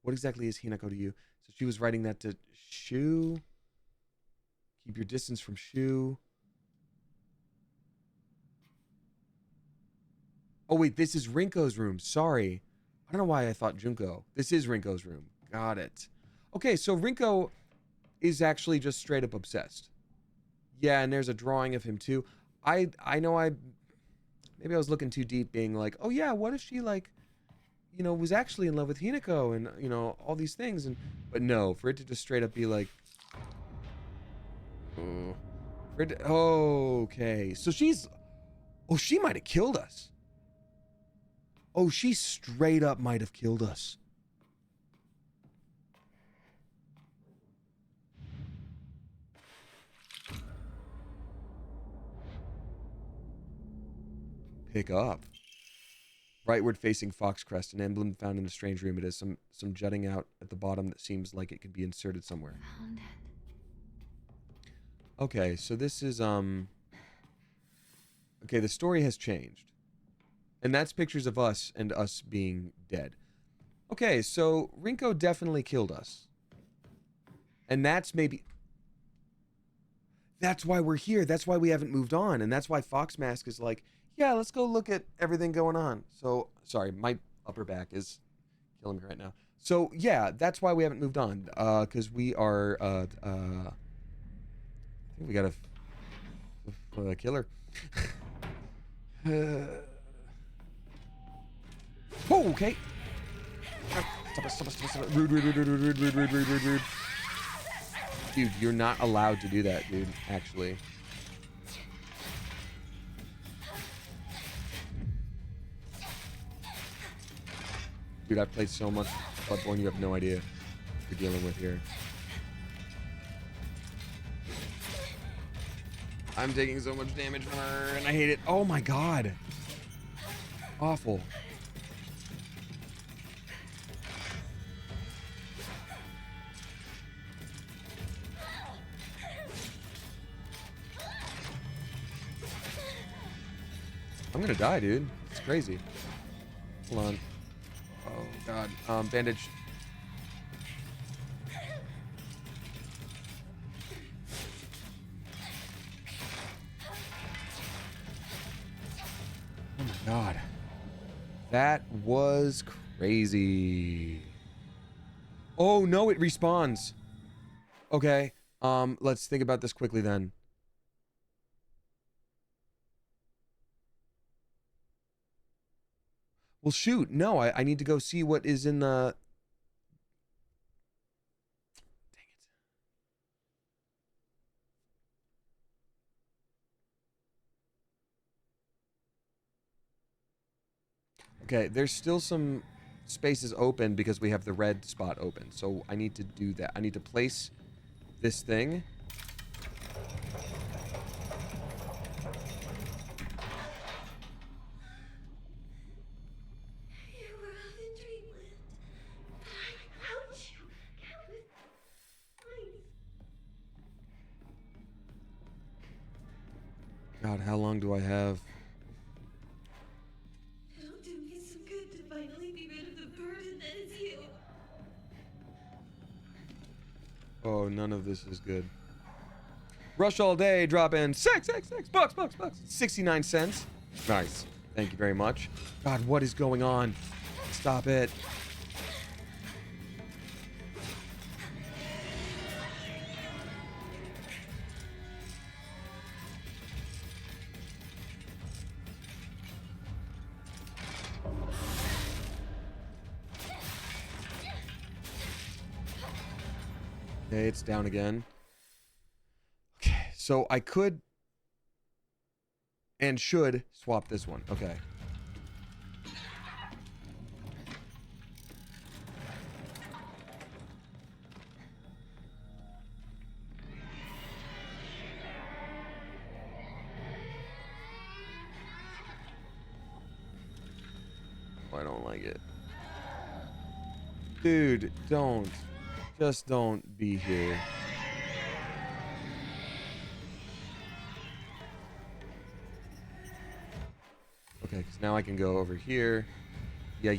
Speaker 1: What exactly is Hinako to you? So she was writing that to Shu. Keep your distance from Shu. Oh, wait, this is Rinko's room. Sorry. don't know why I thought Junko. This is Rinko's room. Got it. Okay, so Rinko is actually just straight up obsessed. Yeah, and there's a drawing of him too. I know maybe I was looking too deep, being like, oh yeah, what if she like, you know, was actually in love with Hinako and, you know, all these things. But no, for it to just straight up be like, okay, so she might have killed us. Oh, she straight up might have killed us. Pick up. Rightward facing Foxcrest, an emblem found in a strange room. It has some jutting out at the bottom that seems like it could be inserted somewhere.
Speaker 5: Found it.
Speaker 1: Okay, so this is okay, the story has changed. And that's pictures of us and us being dead. Okay, so Rinko definitely killed us. And that's why we're here. That's why we haven't moved on. And that's why Foxmask is like, yeah, let's go look at everything going on. So, sorry, my upper back is killing me right now. So, yeah, that's why we haven't moved on. Because we are, I think we got a killer. Oh, okay. Stop. Rude. Dude, you're not allowed to do that, dude, actually. Dude, I've played so much Bloodborne, you have no idea what you're dealing with here. I'm taking so much damage from her, and I hate it. Oh my god. Awful. I'm gonna die, dude. It's crazy. Hold on. Oh god. Bandage. Oh my god. That was crazy. Oh no, it respawns. Okay. Let's think about this quickly then. Well, shoot. No, I need to go see what is in the... Dang it. Okay, there's still some spaces open because we have the red spot open. So I need to do that. I need to place this thing. God, how long do I have?
Speaker 7: It'll do me some good to finally be rid of the burden that is you.
Speaker 1: Oh, none of this is good. Rush all day, drop in six bucks. 69 cents. Nice. Thank you very much. God, what is going on? Stop it. Okay, it's down again. Okay, so I could and should swap this one. Okay. Oh, I don't like it. Dude, don't. Just don't be here. Okay, because now I can go over here. Yeah.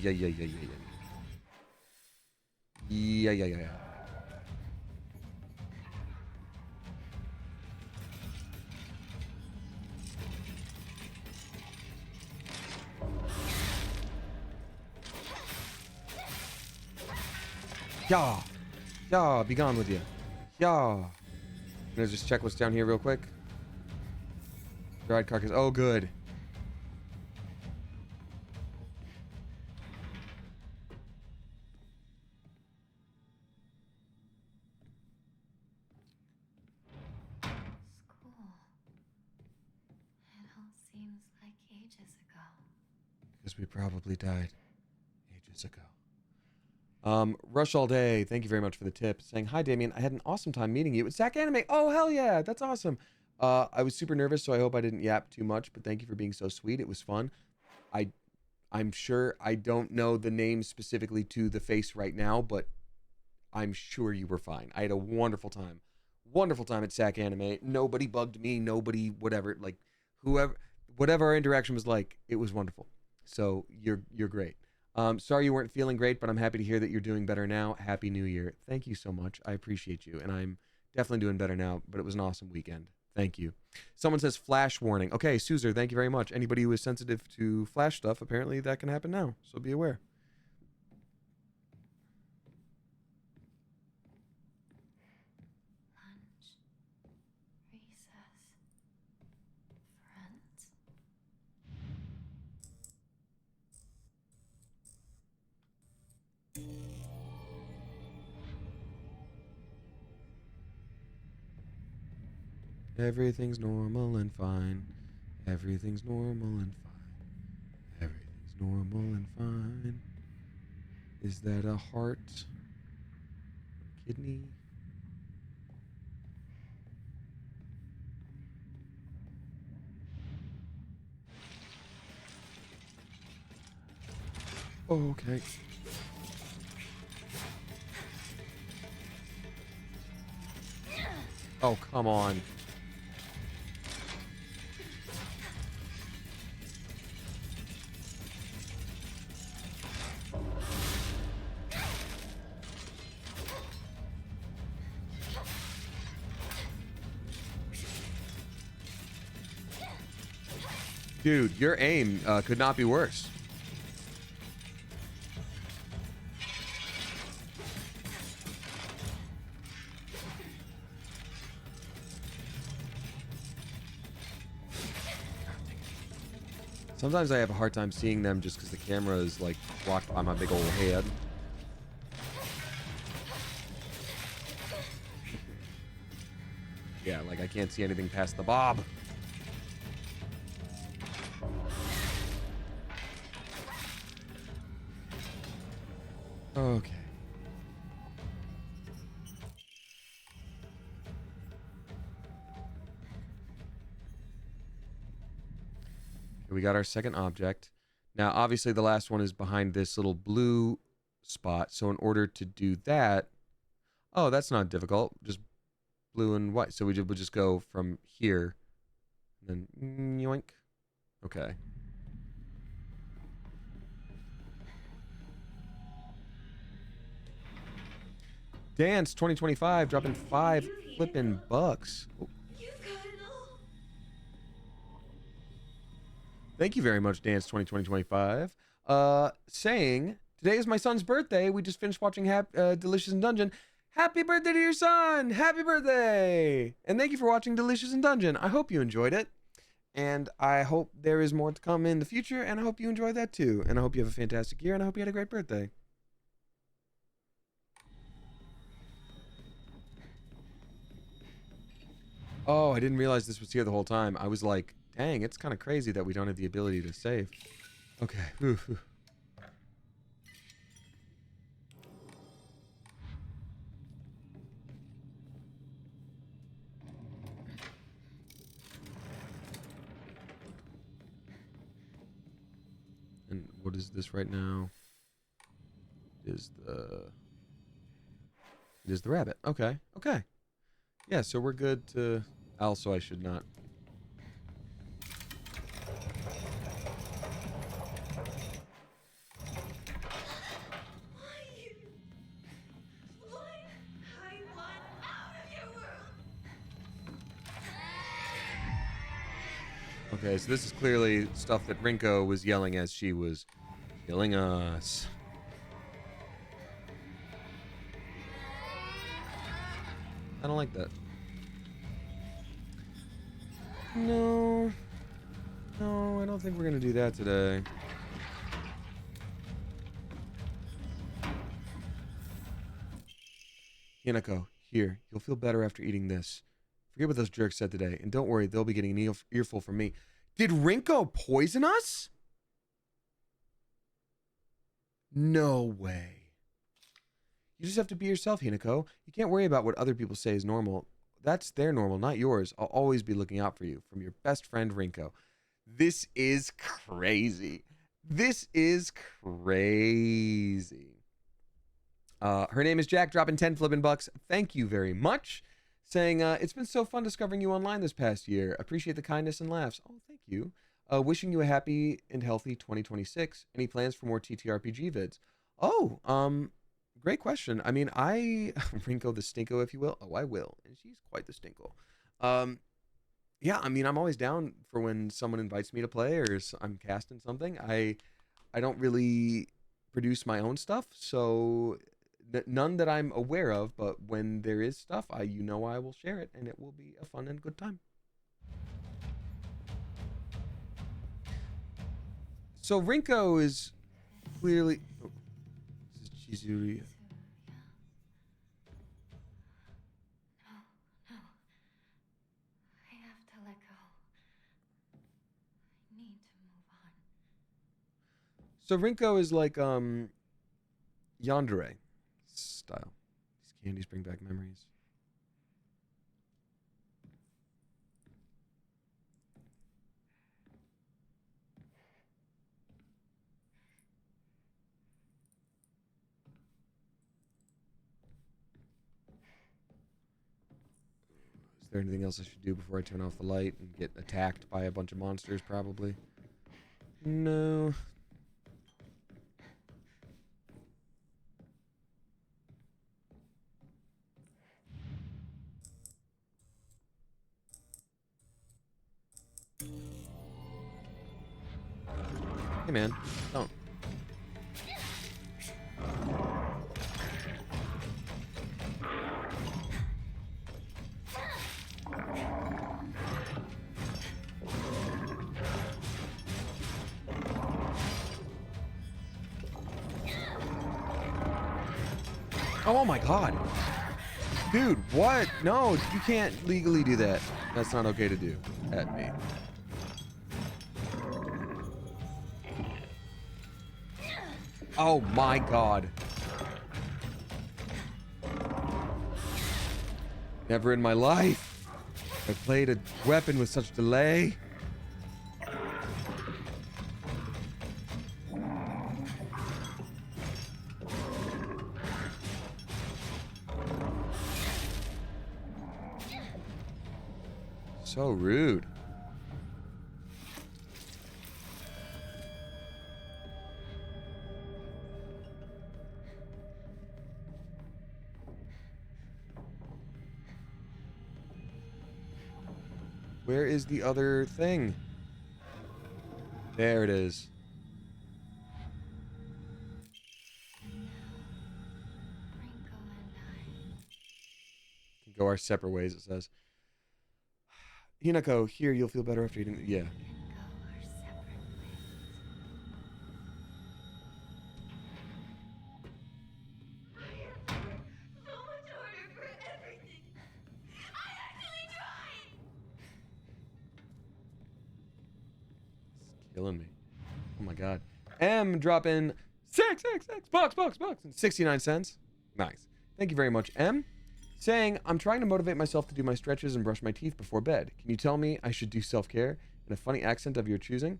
Speaker 1: Yeah. Yeah, be gone with you. Yeah. I'm gonna just check what's down here real quick. Dried carcass. Oh, good.
Speaker 2: School. It all seems like ages ago.
Speaker 1: Because we probably died ages ago. Rush All Day, thank you very much for the tip. Saying, hi, Damien. I had an awesome time meeting you at Zach Anime. Oh, hell yeah. That's awesome. I was super nervous, so I hope I didn't yap too much, but thank you for being so sweet. It was fun. I'm sure I don't know the name specifically to the face right now, but I'm sure you were fine. I had a wonderful time. Wonderful time at Sac Anime. Nobody bugged me. Nobody, whatever. Like, whatever our interaction was like, it was wonderful. So you're great. Sorry you weren't feeling great, but I'm happy to hear that you're doing better now. Happy New Year. Thank you so much. I appreciate you. And I'm definitely doing better now, but it was an awesome weekend. Thank you. Someone says flash warning. Okay, Suzer, thank you very much. Anybody who is sensitive to flash stuff, apparently that can happen now. So be aware.
Speaker 2: Lunch. Recess. Friends.
Speaker 1: Everything's normal and fine. Everything's normal and fine. Everything's normal and fine. Is that a heart? Kidney? Oh, okay. Oh, come on. Dude, your aim could not be worse. Sometimes I have a hard time seeing them just because the camera is like blocked by my big old head. Yeah, like I can't see anything past the bob. Okay. We got our second object. Now, obviously, the last one is behind this little blue spot. So in order to do that... Oh, that's not difficult. Just blue and white. So we'll just go from here. And then... Yoink. Okay. Dance 2025 dropping 5 flipping bucks. Oh.
Speaker 7: You got it all.
Speaker 1: Thank you very much, Dance 2025. Saying, today is my son's birthday. We just finished watching Delicious in Dungeon. Happy birthday to your son! Happy birthday! And thank you for watching Delicious in Dungeon. I hope you enjoyed it. And I hope there is more to come in the future. And I hope you enjoyed that too. And I hope you have a fantastic year. And I hope you had a great birthday. Oh, I didn't realize this was here the whole time. I was like, dang, it's kind of crazy that we don't have the ability to save. Okay. Oof, oof. And what is this right now? It is the rabbit. Okay. Okay. Yeah, so we're good to... Also, I should not...
Speaker 7: I want out of your world.
Speaker 1: Okay, so this is clearly stuff that Rinko was yelling as she was killing us. I don't like that. No. No, I don't think we're gonna do that today. Hinako, here. You'll feel better after eating this. Forget what those jerks said today, and don't worry, they'll be getting an earful from me. Did Rinko poison us? No way. You just have to be yourself, Hinako. You can't worry about what other people say is normal. That's their normal, not yours. I'll always be looking out for you. From your best friend, Rinko. This is crazy. This is crazy. Her name is Jack, dropping 10 flippin' bucks. Thank you very much. Saying, it's been so fun discovering you online this past year. Appreciate the kindness and laughs. Oh, thank you. Wishing you a happy and healthy 2026. Any plans for more TTRPG vids? Oh, great question. I mean, Rinko the Stinko, if you will. Oh, I will. And she's quite the Stinko. Yeah, I mean, I'm always down for when someone invites me to play or I'm casting something. I don't really produce my own stuff, so none that I'm aware of, but when there is stuff, I will share it, and it will be a fun and good time. So Rinko is clearly... Oh, this is Chizuru.
Speaker 2: No. I have to let go. I need to move on.
Speaker 1: So Rinko is like yandere style. These candies bring back memories. Is there anything else I should do before I turn off the light and get attacked by a bunch of monsters? Probably. No. Hey man, don't. Oh my god. Dude, what? No, you can't legally do that. That's not okay to do at me. Oh my god. Never in my life I played a weapon with such delay. So rude. Where is the other thing? There it is.
Speaker 2: Rinko and I
Speaker 1: Can go our separate ways, it says. Hinako, here, you'll feel better after eating. Yeah.
Speaker 2: can go our separate ways.
Speaker 7: I have so much order for everything. I actually tried.
Speaker 1: It's killing me. Oh my god. M dropping six bucks and 69 cents. Nice. Thank you very much, M. Saying, I'm trying to motivate myself to do my stretches and brush my teeth before bed. Can you tell me I should do self-care in a funny accent of your choosing?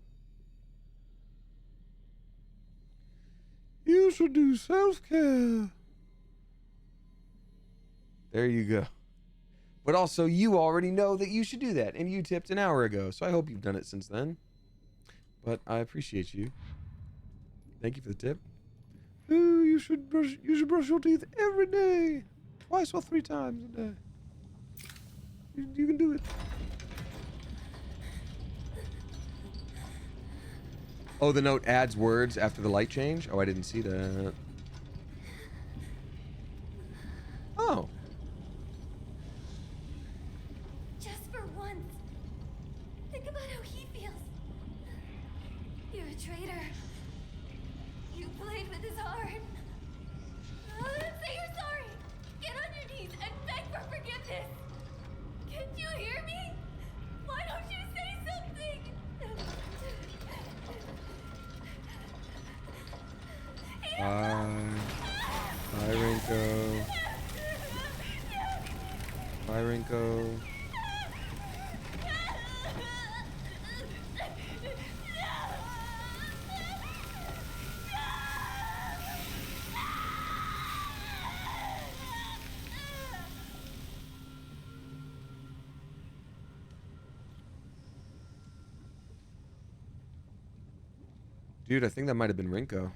Speaker 1: You should do self-care. There you go. But also, you already know that you should do that, and you tipped an hour ago, so I hope you've done it since then. But I appreciate you. Thank you for the tip. Ooh, you should brush your teeth every day. Twice or 3 times a day. You can do it. Oh, the note adds words after the light change? Oh, I didn't see that. Oh.
Speaker 7: a traitor. You played with his heart. Say you're sorry. Get on your knees and beg for forgiveness. Can't you hear me? Why don't you say something?
Speaker 1: Bye, Rinko. Bye, Rinko. Dude, I think that might have been Rinko.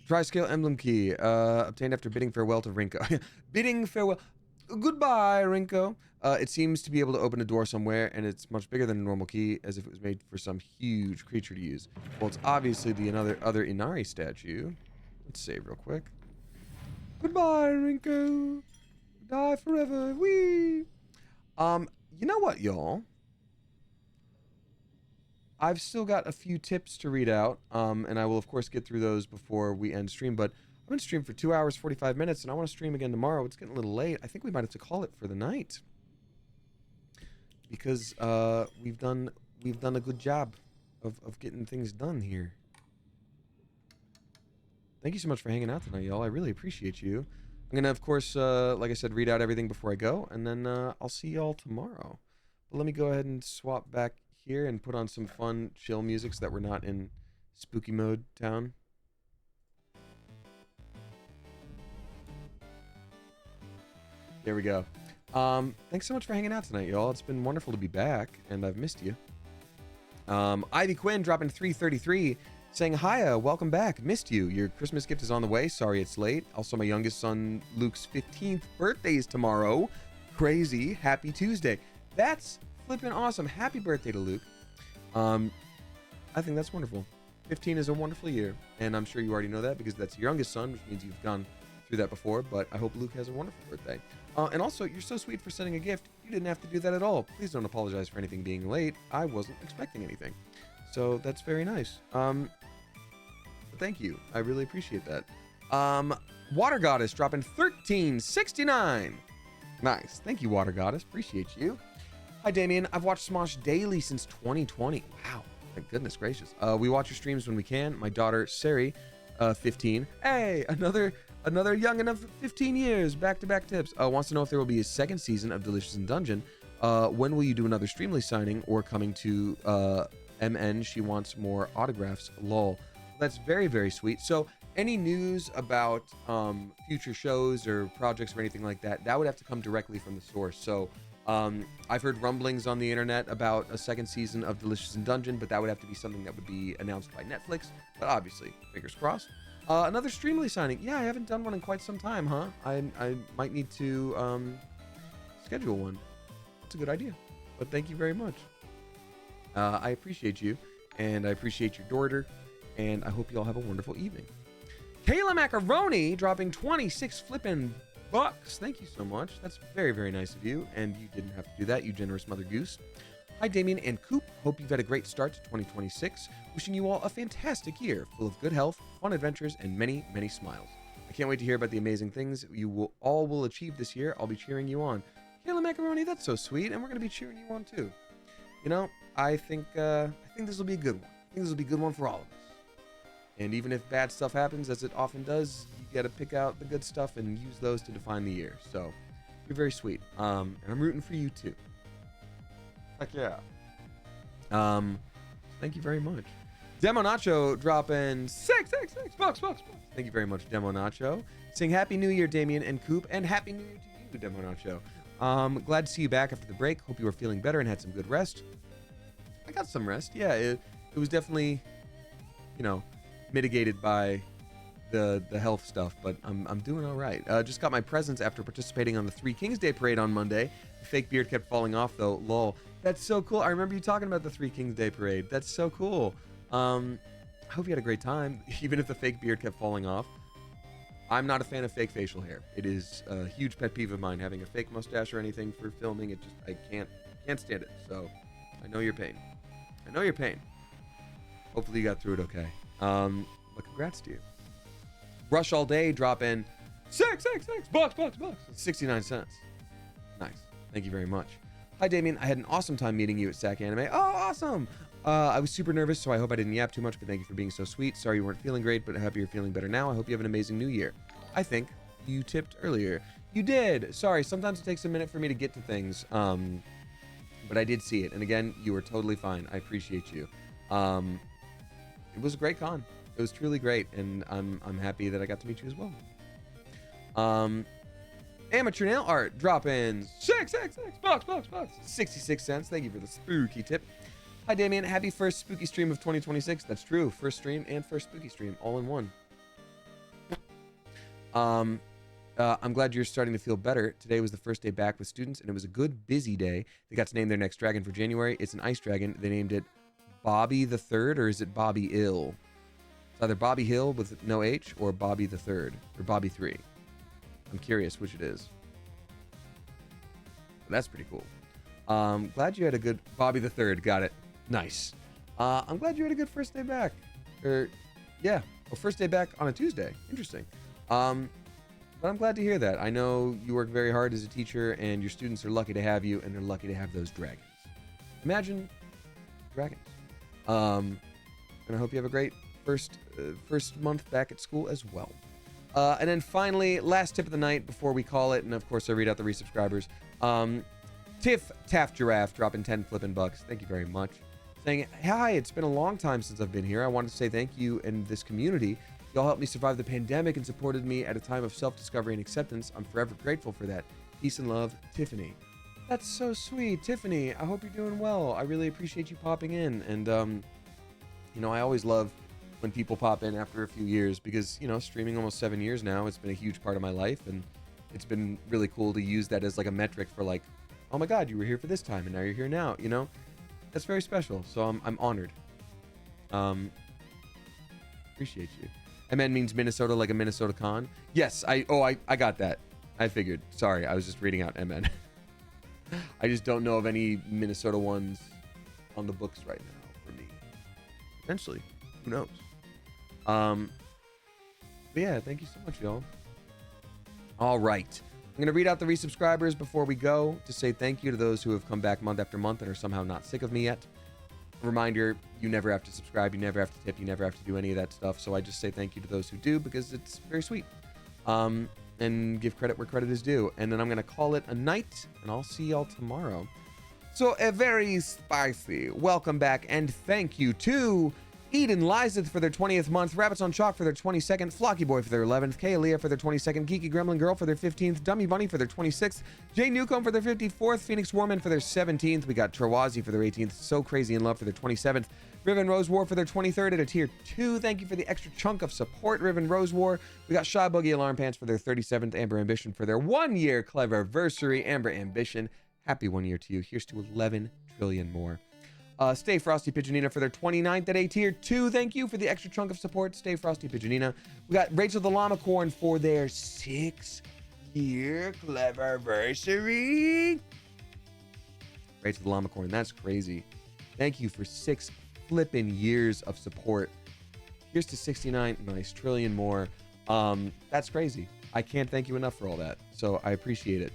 Speaker 1: Tri-scale emblem key, obtained after bidding farewell to Rinko. Bidding farewell. Goodbye, Rinko. It seems to be able to open a door somewhere, and it's much bigger than a normal key, as if it was made for some huge creature to use. Well, it's obviously the other Inari statue. Let's save real quick. Goodbye, Rinko. Die forever. Wee. You know what, y'all? I've still got a few tips to read out, and I will, of course, get through those before we end stream, but I've been streaming for 2 hours, 45 minutes, and I want to stream again tomorrow. It's getting a little late. I think we might have to call it for the night, because we've done a good job of getting things done here. Thank you so much for hanging out tonight, y'all. I really appreciate you. I'm going to, of course, like I said, read out everything before I go, and then I'll see y'all tomorrow. But let me go ahead and swap back here and put on some fun, chill music so that we're not in spooky mode town. There we go. Thanks so much for hanging out tonight, y'all. It's been wonderful to be back, and I've missed you. Ivy Quinn dropping 333, saying, Hiya, welcome back. Missed you. Your Christmas gift is on the way. Sorry it's late. Also, my youngest son, Luke's 15th birthday is tomorrow. Crazy. Happy Tuesday. That's flipping awesome. Happy birthday to Luke. I think that's wonderful. 15 is a wonderful year, and I'm sure you already know that because that's your youngest son, which means you've gone through that before, but I hope Luke has a wonderful birthday. And also, you're so sweet for sending a gift. You didn't have to do that at all. Please don't apologize for anything being late. I wasn't expecting anything. So that's very nice. Thank you. I really appreciate that. Water Goddess dropping 1369. Nice. Thank you, Water Goddess. Appreciate you. Hi, Damien. I've watched Smosh daily since 2020. Wow. Thank goodness gracious. We watch your streams when we can. My daughter, Sari, 15. Hey, another young enough 15 years. Back-to-back tips. Wants to know if there will be a second season of Delicious in Dungeon. When will you do another Streamly signing or coming to MN? She wants more autographs. Lol. That's very, very sweet. So any news about future shows or projects or anything like that, that would have to come directly from the source. So I've heard rumblings on the internet about a second season of Delicious in Dungeon, but that would have to be something that would be announced by Netflix. But obviously, fingers crossed. Another Streamly signing. Yeah, I haven't done one in quite some time, huh? I might need to schedule one. That's a good idea. But thank you very much. I appreciate you, and I appreciate your daughter, and I hope you all have a wonderful evening. Kayla Macaroni dropping 26 flippin' bucks. Thank you so much. That's very, very nice of you, and you didn't have to do that, you generous Mother Goose. Hi, Damien and Coop. Hope you've had a great start to 2026. Wishing you all a fantastic year, full of good health, fun adventures, and many, many smiles. I can't wait to hear about the amazing things you will achieve this year. I'll be cheering you on. Kayla Macaroni, that's so sweet, and we're going to be cheering you on, too. You know, I think this will be a good one. I think this will be a good one for all of us. And even if bad stuff happens, as it often does, you got to pick out the good stuff and use those to define the year. So, you're very sweet. And I'm rooting for you, too. Heck yeah. Thank you very much. Demo Nacho dropping six bucks. Thank you very much, Demo Nacho. Saying Happy New Year, Damien and Coop, and Happy New Year to you, Demo Nacho. Glad to see you back after the break. Hope you were feeling better and had some good rest. I got some rest. Yeah, it was definitely, you know, mitigated by the health stuff, but I'm doing all right. Just got my presents after participating on the Three Kings Day parade on Monday. The fake beard kept falling off though. Lol. That's so cool. I remember you talking about the Three Kings Day parade. That's so cool. I hope you had a great time, even if the fake beard kept falling off. I'm not a fan of fake facial hair. It is a huge pet peeve of mine, having a fake mustache or anything for filming. It just, I can't stand it. So I know your pain. Hopefully you got through it okay. But congrats to you. Rush All Day drop in $6 bucks. 69 cents. Nice. Thank you very much. Hi, Damien. I had an awesome time meeting you at SAC Anime. Oh, awesome. I was super nervous, so I hope I didn't yap too much, but thank you for being so sweet. Sorry you weren't feeling great, but happy you're feeling better now. I hope you have an amazing new year. I think you tipped earlier. You did. Sorry, sometimes it takes a minute for me to get to things, but I did see it. And again, you were totally fine. I appreciate you. It was a great con. It was truly great, and I'm happy that I got to meet you as well. Amateur nail art drop in $6 bucks. 66 cents. Thank you for the spooky tip. Hi, Damien. Happy first spooky stream of 2026. That's true. First stream and first spooky stream all in one. I'm glad you're starting to feel better. Today was the first day back with students, and it was a good, busy day. They got to name their next dragon for January. It's an ice dragon. They named it Bobby the Third, or is it Bobby Ill? It's either Bobby Hill with no H or Bobby the Third, or Bobby 3. I'm curious which it is. That's pretty cool. Glad you had a good Bobby the Third. Got it. Nice. I'm glad you had a good first day back. First day back on a Tuesday. Interesting. But I'm glad to hear that. I know you work very hard as a teacher, and your students are lucky to have you, and they're lucky to have those dragons. Imagine dragons. And I hope you have a great first month back at school as well. And then finally, last tip of the night before we call it, and of course I read out the resubscribers. Tiff Taft Giraffe dropping 10 flipping bucks. Thank you very much. Saying, hi, it's been a long time since I've been here. I wanted to say thank you and this community. Y'all helped me survive the pandemic and supported me at a time of self-discovery and acceptance. I'm forever grateful for that. Peace and love, Tiffany. That's so sweet, Tiffany. I hope you're doing well. I really appreciate you popping in. And, I always love when people pop in after a few years because, streaming almost 7 years now, it's been a huge part of my life. And it's been really cool to use that as like a metric for like, oh my God, you were here for this time and now you're here now, That's very special. So I'm honored. Appreciate you. MN means Minnesota, like a Minnesota con. Yes, I got that. I figured. Sorry, I was just reading out MN. I just don't know of any Minnesota ones on the books right now for me. Potentially. Who knows? But yeah, thank you so much, y'all. All right. I'm going to read out the resubscribers before we go to say thank you to those who have come back month after month and are somehow not sick of me yet. Reminder, you never have to subscribe, you never have to tip, you never have to do any of that stuff. So I just say thank you to those who do because it's very sweet. And give credit where credit is due. And then I'm going to call it a night, and I'll see y'all tomorrow. So a very spicy welcome back and thank you to Eden Lizeth for their 20th month, Rabbits on Chalk for their 22nd, Flocky Boy for their 11th, Kaelia for their 22nd, Geeky Gremlin Girl for their 15th, Dummy Bunny for their 26th, Jay Newcomb for their 54th, Phoenix Warman for their 17th, we got Trawazi for their 18th, So Crazy in Love for their 27th, Riven Rose War for their 23rd at a tier 2. Thank you for the extra chunk of support, Riven Rose War. We got Shy Buggy Alarm Pants for their 37th, Amber Ambition for their 1 year Cleverversary, Amber Ambition. Happy 1 year to you. Here's to 11 trillion more. Stay Frosty Pigeonina for their 29th at a tier 2. Thank you for the extra chunk of support. Stay Frosty Pigeonina. We got Rachel the Llamacorn for their 6 year Cleverversary. Rachel the Llamacorn, that's crazy. Thank you for 6 flipping years of support. Here's to 69 nice trillion more. That's crazy. I can't thank you enough for all that. So I appreciate it.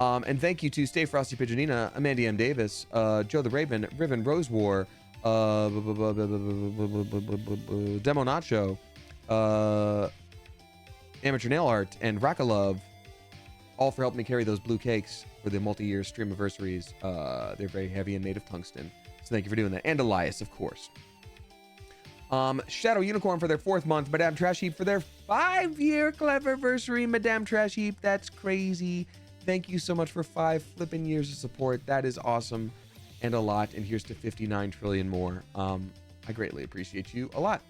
Speaker 1: And thank you to Stay Frosty Pigeonina, Amanda M. Davis, Joe the Raven, Riven Rose War, Demo Nacho, Amateur Nail Art, and Rockalove, all for helping me carry those blue cakes for the multi-year stream anniversaries. They're very heavy and made of tungsten. So thank you for doing that. And Elias, of course. Shadow Unicorn for their 4th month, Madame Trash Heap for their 5-year Cleverversary, Madame Trash Heap. That's crazy. Thank you so much for 5 flipping years of support. That is awesome and a lot. And here's to 59 trillion more. I greatly appreciate you a lot.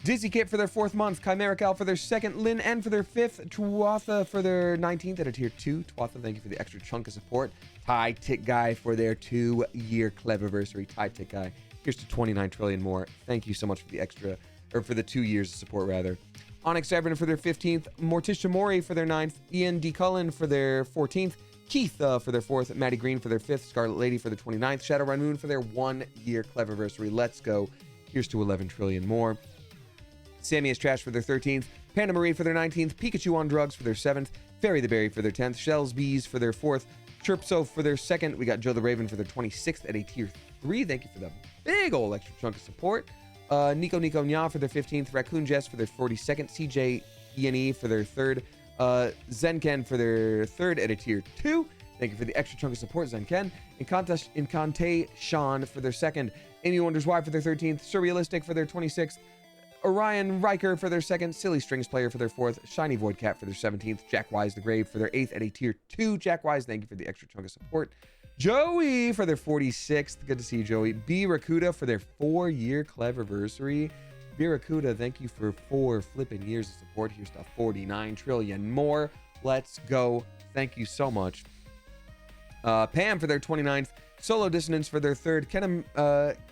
Speaker 1: Dizzy Kit for their 4th month, Chimera Cal for their 2nd, Lynn N for their 5th, Tuatha for their 19th at a tier 2. Tuatha, thank you for the extra chunk of support. Ty Tick Guy for their 2-year Cleverversary. Ty Tick Guy. Here's to 29 trillion more. Thank you so much for the extra, or for the 2 years of support rather. Onyx Everton for their 15th, Morticia Mori for their 9th, Ian D. Cullen for their 14th, Keith for their 4th, Maddie Green for their 5th, Scarlet Lady for their 29th, Shadowrun Moon for their 1-year Cleverversary. Let's go. Here's to 11 trillion more. Sammy is Trash for their 13th. Panda Marie for their 19th. Pikachu on Drugs for their 7th. Fairy the Berry for their 10th. Shells Bees for their 4th. Chirpso for their 2nd. We got Joe the Raven for their 26th at a tier 3. Thank you for the big old extra chunk of support. Nico Nya for their 15th. Raccoon Jess for their 42nd. CJ ENE for their 3rd. Zenken for their 3rd at a tier 2. Thank you for the extra chunk of support, Zenken. Incante Sean for their 2nd. Amy Wonders Why for their 13th. Surrealistic for their 26th. Orion Riker for their 2nd. Silly Strings Player for their 4th. Shiny Void Cat for their 17th. Jack Wise the Grave for their 8th at a tier 2. Jack Wise, thank you for the extra chunk of support. Joey for their 46th. Good to see you, Joey. B. Rakuda for their 4-year Cleverversary. B. Rakuda, thank you for 4 flipping years of support. Here's to 49 trillion more. Let's go. Thank you so much. Pam for their 29th. Solo Dissonance for their 3rd.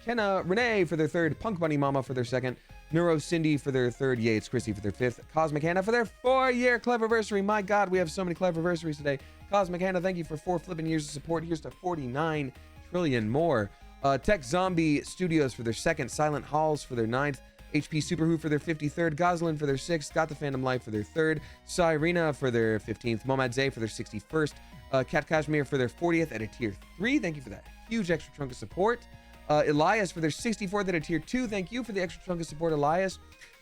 Speaker 1: Kenna Renee for their 3rd. Punk Bunny Mama for their 2nd. Neuro Cindy for their 3rd. Yay, it's Chrissy for their 5th. Cosmic Hannah for their 4-year Cleverversary. My God, we have so many Cleverversaries today. Cosmic Hannah, thank you for 4 flipping years of support. Here's to 49 trillion more. Tech Zombie Studios for their 2nd. Silent Halls for their 9th. HP Superwho for their 53rd. Goslin for their 6th. Got the Phantom Life for their 3rd. Cyrena for their 15th. Momad Zay for their 61st. Cat Kashmir for their 40th at a tier 3. Thank you for that huge extra chunk of support. Elias for their 64th at a tier 2. Thank you for the extra chunk of support, Elias.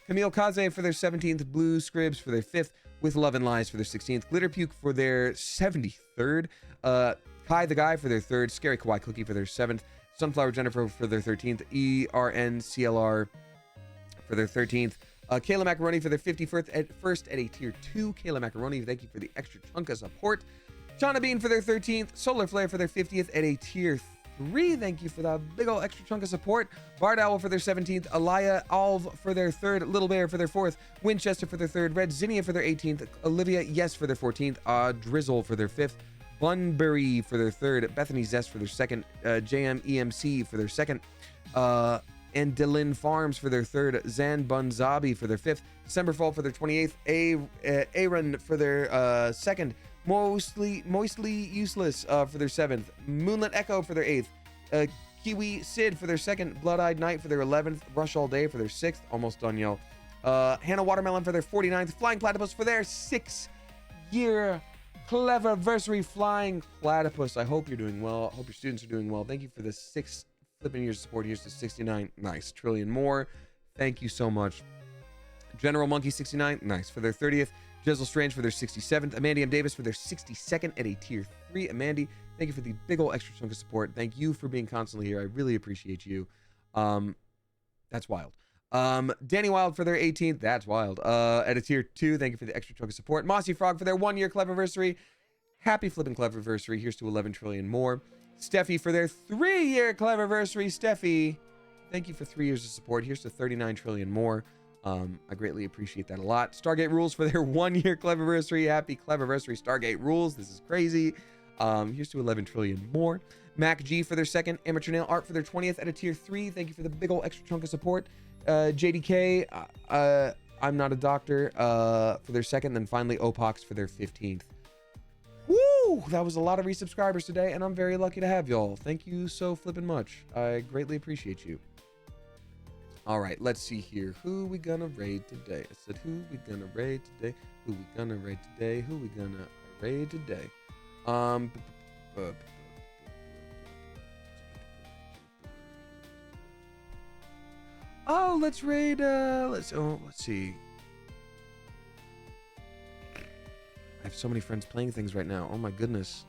Speaker 1: Camille Kaze for their 17th. Blue Scribs for their 5th. With Love and Lies for their 16th. Glitter Puke for their 73rd. Kai the Guy for their 3rd. Scary Kawaii Cookie for their 7th. Sunflower Jennifer for their 13th. ERNCLR for their 13th. Kayla Macaroni for their 51st at a tier 2. Kayla Macaroni, thank you for the extra chunk of support. Shauna Bean for their 13th. Solar Flare for their 50th at a tier 3. Thank you for the big ol' extra chunk of support. Bard Owl for their 17th. Alaya Alv for their 3rd. Little Bear for their 4th. Winchester for their 3rd. Red Zinnia for their 18th. Olivia Yes for their 14th. Drizzle for their 5th. Bunbury for their 3rd. Bethany Zest for their 2nd. JMEMC for their 2nd. And Dylan Farms for their 3rd. Zan Bunzabi for their 5th. Decemberfall for their 28th. Aaron for their 2nd. Moistly Useless for their 7th. Moonlit Echo for their 8th. Kiwi Sid for their 2nd. Blood-Eyed Knight for their 11th. Brush All Day for their 6th. Almost done, yo. Hannah Watermelon for their 49th. Flying Platypus for their 6-year Cleverversary. Flying Platypus. I hope you're doing well. I hope your students are doing well. Thank you for the 6 flipping years of support. Here's to 69. Nice. Trillion more. Thank you so much. General Monkey 69. Nice. For their 30th. Jizzle Strange for their 67th. Amandium Davis for their 62nd at a tier 3. Amandi, thank you for the big ol' extra chunk of support. Thank you for being constantly here. I really appreciate you. That's wild. Danny Wild for their 18th. That's wild. At a tier 2. Thank you for the extra chunk of support. Mossy Frog for their 1-year Cleverversary. Happy flipping Cleverversary. Here's to 11 trillion more. Steffi for their 3-year Cleverversary. Steffi, thank you for 3 years of support. Here's to 39 trillion more. I greatly appreciate that a lot. Stargate Rules for their 1-year Cleverversary. Happy Cleverversary, Stargate Rules. This is crazy. Here's to 11 trillion more. Mac G for their 2nd. Amateur Nail Art for their 20th at a tier 3. Thank you for the big ol' extra chunk of support. JDK, I'm Not a Doctor for their 2nd. Then finally Opox for their 15th. Woo! That was a lot of resubscribers today, and I'm very lucky to have y'all. Thank you so flippin' much. I greatly appreciate you. All right, let's see here. Who we gonna raid today? I said, who we gonna raid today? Who we gonna raid today? Who we gonna raid today? Oh, let's raid. Let's see. I have so many friends playing things right now. Oh my goodness.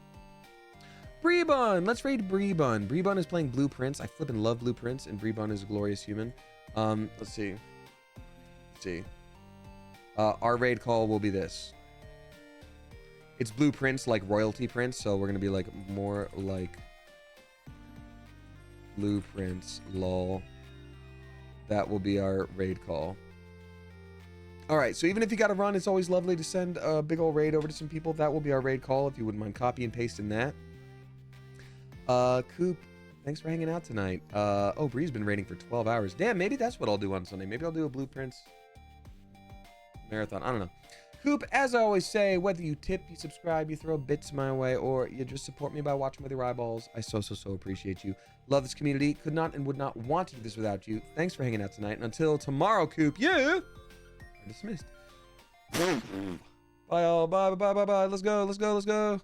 Speaker 1: Breebun! Let's raid Breebun. Breebun is playing Blueprints. I flippin' love Blueprints, and Breebun is a glorious human. Let's see. Our raid call will be this. It's Blueprints, like royalty prints, so we're gonna be like more like Blueprints, lol. That will be our raid call. All right, so even if you got to run, it's always lovely to send a big old raid over to some people. That will be our raid call, if you wouldn't mind copy and pasting that. Coop, thanks for hanging out tonight. Oh, Bree's been raiding for 12 hours. Damn, maybe that's what I'll do on Sunday. Maybe I'll do a Blueprints marathon. I don't know. Coop, as I always say, whether you tip, you subscribe, you throw bits my way, or you just support me by watching with your eyeballs, I so appreciate you. Love this community. Could not and would not want to do this without you. Thanks for hanging out tonight. And until tomorrow, Coop, you are dismissed. Bye, all. Bye. Let's go.